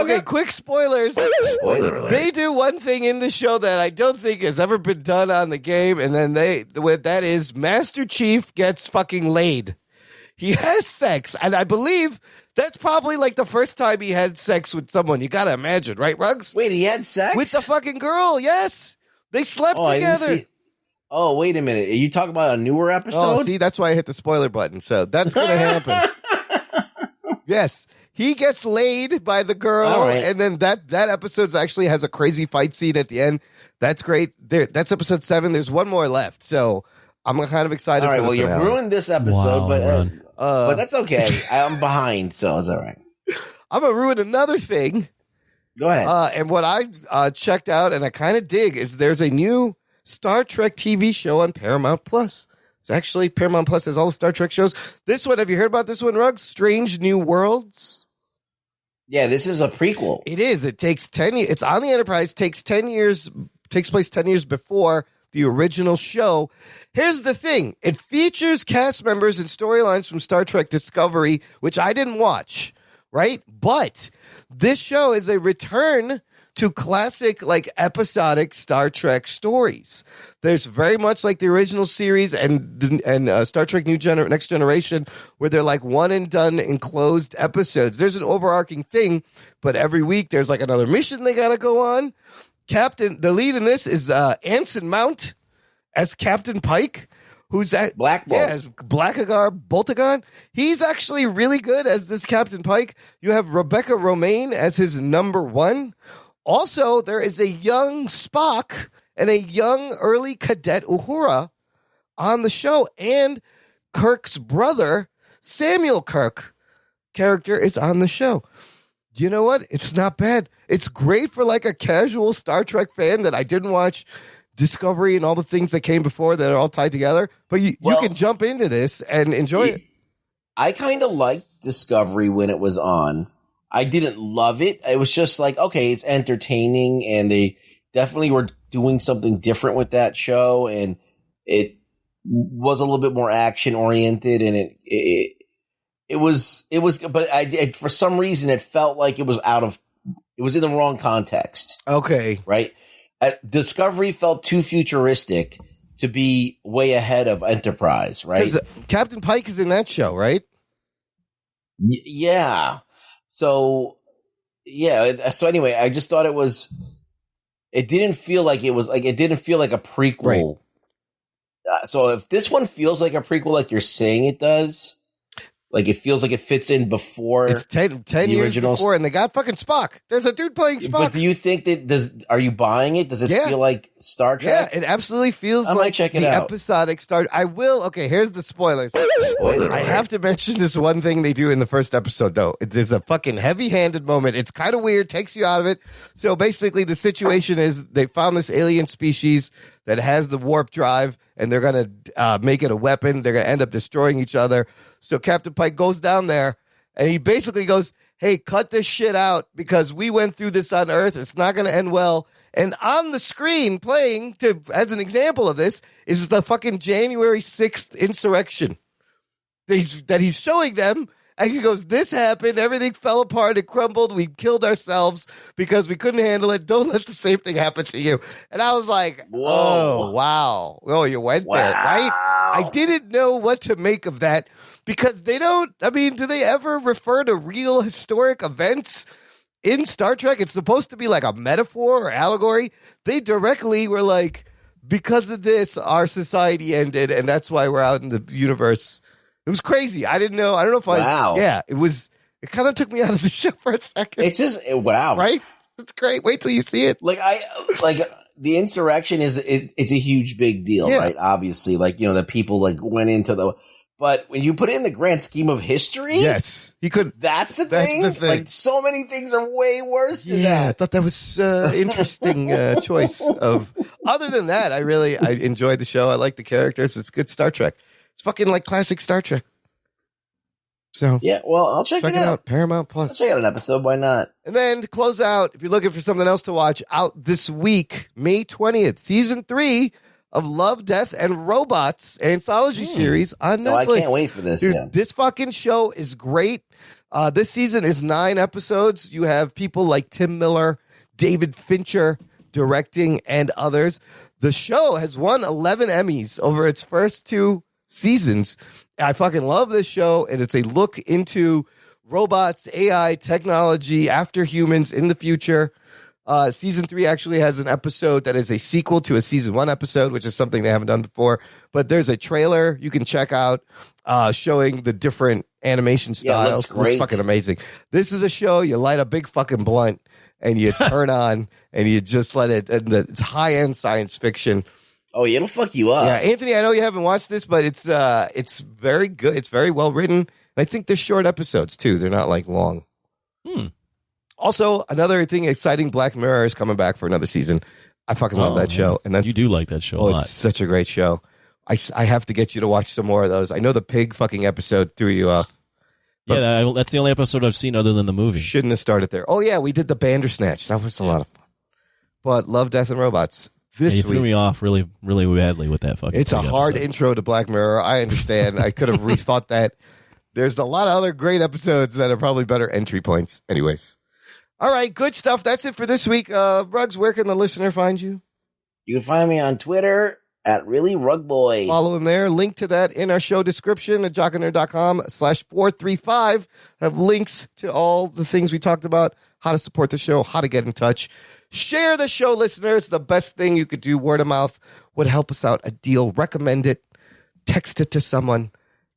Okay, quick spoilers. Spoiler alert. They do one thing in the show that I don't think has ever been done on the game, and then that is Master Chief gets fucking laid. He has sex, and I believe that's probably like the first time he had sex with someone. You gotta imagine, right, Ruggs? Wait, he had sex? With the fucking girl, yes. They slept together. Oh, wait a minute. Are you talking about a newer episode? Oh, see, that's why I hit the spoiler button. So that's going to happen. Yes. He gets laid by the girl, and then that episode actually has a crazy fight scene at the end. That's great. That's episode 7. There's one more left. So I'm kind of excited for the finale. Well, you ruined this episode, but that's okay. I'm behind, so it's all right. I'm going to ruin another thing. Go ahead. And what I checked out, and I kind of dig, is there's a new Star Trek TV show on Paramount Plus. It's actually Paramount Plus has all the Star Trek shows. This one, have you heard about this one, Ruggs? Strange New Worlds. Yeah, this is a prequel. It is. It takes 10 years. It's on the Enterprise. Takes place 10 years before the original show. Here's the thing. It features cast members and storylines from Star Trek Discovery, which I didn't watch, right? But this show is a return to classic, like, episodic Star Trek stories. There's very much like the original series and Star Trek Next Generation, where they're like one and done enclosed episodes. There's an overarching thing, but every week there's like another mission they got to go on. The lead in this is Anson Mount as Captain Pike, who's at Black Bolt. as Blackagar Boltagon. He's actually really good as this Captain Pike. You have Rebecca Romaine as his number 1. Also, there is a young Spock and a young early cadet Uhura on the show, and Kirk's brother, Samuel Kirk, character is on the show. You know what? It's not bad. It's great for like a casual Star Trek fan that I didn't watch Discovery and all the things that came before that are all tied together, but you can jump into this and enjoy it. I kind of liked Discovery when it was on. I didn't love it. It was just like, okay, it's entertaining, and they definitely were doing something different with that show, and it was a little bit more action oriented, and it was, but for some reason it felt like it was in the wrong context. Okay. Right. Discovery felt too futuristic to be way ahead of Enterprise. Right. Captain Pike is in that show, right? Yeah. So, yeah. So anyway, I just thought it was It didn't feel like it was like it didn't feel like a prequel. Right. So if this one feels like a prequel, like you're saying it does, like it feels like it fits in before It's 10 years original before, and they got fucking Spock. There's a dude playing Spock. But do you think that are you buying it? Does it feel like Star Trek? Yeah, it absolutely feels I might like check it the out. episodic Star. I will. Okay, here's the spoilers. Spoiler I alert. have to mention this one thing they do in the first episode, though. There's a fucking heavy-handed moment. It's kind of weird, takes you out of it. So basically, the situation is they found this alien species that has the warp drive, and they're going to make it a weapon. They're going to end up destroying each other. So Captain Pike goes down there, and he basically goes, hey, cut this shit out because we went through this on Earth. It's not going to end well. And on the screen playing, as an example of this, is the fucking January 6th insurrection that he's showing them. And he goes, this happened. Everything fell apart. It crumbled. We killed ourselves because we couldn't handle it. Don't let the same thing happen to you. And I was like, oh, wow. Oh, you went there, right? I didn't know what to make of that because they don't, I mean, do they ever refer to real historic events in Star Trek? It's supposed to be like a metaphor or allegory. They directly were like, because of this, our society ended, and that's why we're out in the universe. It was crazy. I didn't know. I don't know if yeah, it kind of took me out of the show for a second. It's just, wow. Right? It's great. Wait till you see it. Like the insurrection it's a huge big deal, right? Obviously, like, you know, the people like went into but when you put it in the grand scheme of history, yes, he could. That's the thing. Like so many things are way worse than that. I thought that was interesting choice of. Other than that, I enjoyed the show. I like the characters. It's good Star Trek. It's fucking like classic Star Trek. So yeah, well, I'll check it out. Paramount Plus. I'll check out an episode. Why not? And then to close out, if you're looking for something else to watch, out this week, May 20th, season 3 of Love, Death, and Robots anthology series on Netflix. No, I can't wait for this. Dude, this fucking show is great. This season is 9 episodes. You have people like Tim Miller, David Fincher directing, and others. The show has won 11 Emmys over its first 2 seasons. I fucking love this show, and it's a look into robots, AI, technology, after humans in the future. Season 3 actually has an episode that is a sequel to a season 1 episode, which is something they haven't done before. But there's a trailer you can check out showing the different animation styles. It looks great. It's fucking amazing. This is a show you light a big fucking blunt and you turn on and you just let it. And it's high-end science fiction. Oh, yeah, it'll fuck you up. Yeah, Anthony, I know you haven't watched this, but it's very good. It's very well written. And I think they're short episodes too. They're not like long. Also, another thing exciting, Black Mirror is coming back for another season. I fucking love that show. And then you do like that show a lot. It's such a great show. I have to get you to watch some more of those. I know the pig fucking episode threw you off. Yeah, that's the only episode I've seen other than the movie. Shouldn't have started there. Oh, yeah, we did the Bandersnatch. That was a lot of fun. But Love, Death, and Robots. This you threw week, me off really, really badly with that fucking it's a hard episode. intro to Black Mirror. I understand. I could have rethought that. There's a lot of other great episodes that are probably better entry points. Anyways. All right, good stuff. That's it for this week. Ruggs, where can the listener find you? You can find me on Twitter at ReallyRugBoy. Follow him there. Link to that in our show description at jockandnerd.com/435. Have links to all the things we talked about, how to support the show, how to get in touch. Share the show, listeners. The best thing you could do, word of mouth, would help us out a deal. Recommend it. Text it to someone.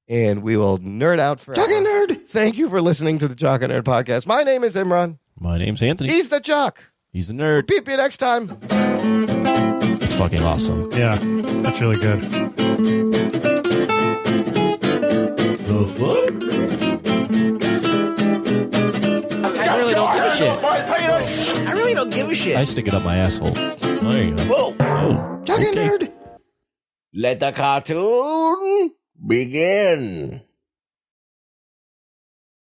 And we will nerd out forever. Jock and Nerd. Thank you for listening to the Jock and Nerd podcast. My name is Imran. My name's Anthony. He's the Jock. He's the nerd. Beep you next time. It's fucking awesome. Yeah, that's really good. I really don't give a shit. I really don't give a shit. I stick it up my asshole. There you go. Whoa. Oh, Jock and Nerd. Let the cartoon begin.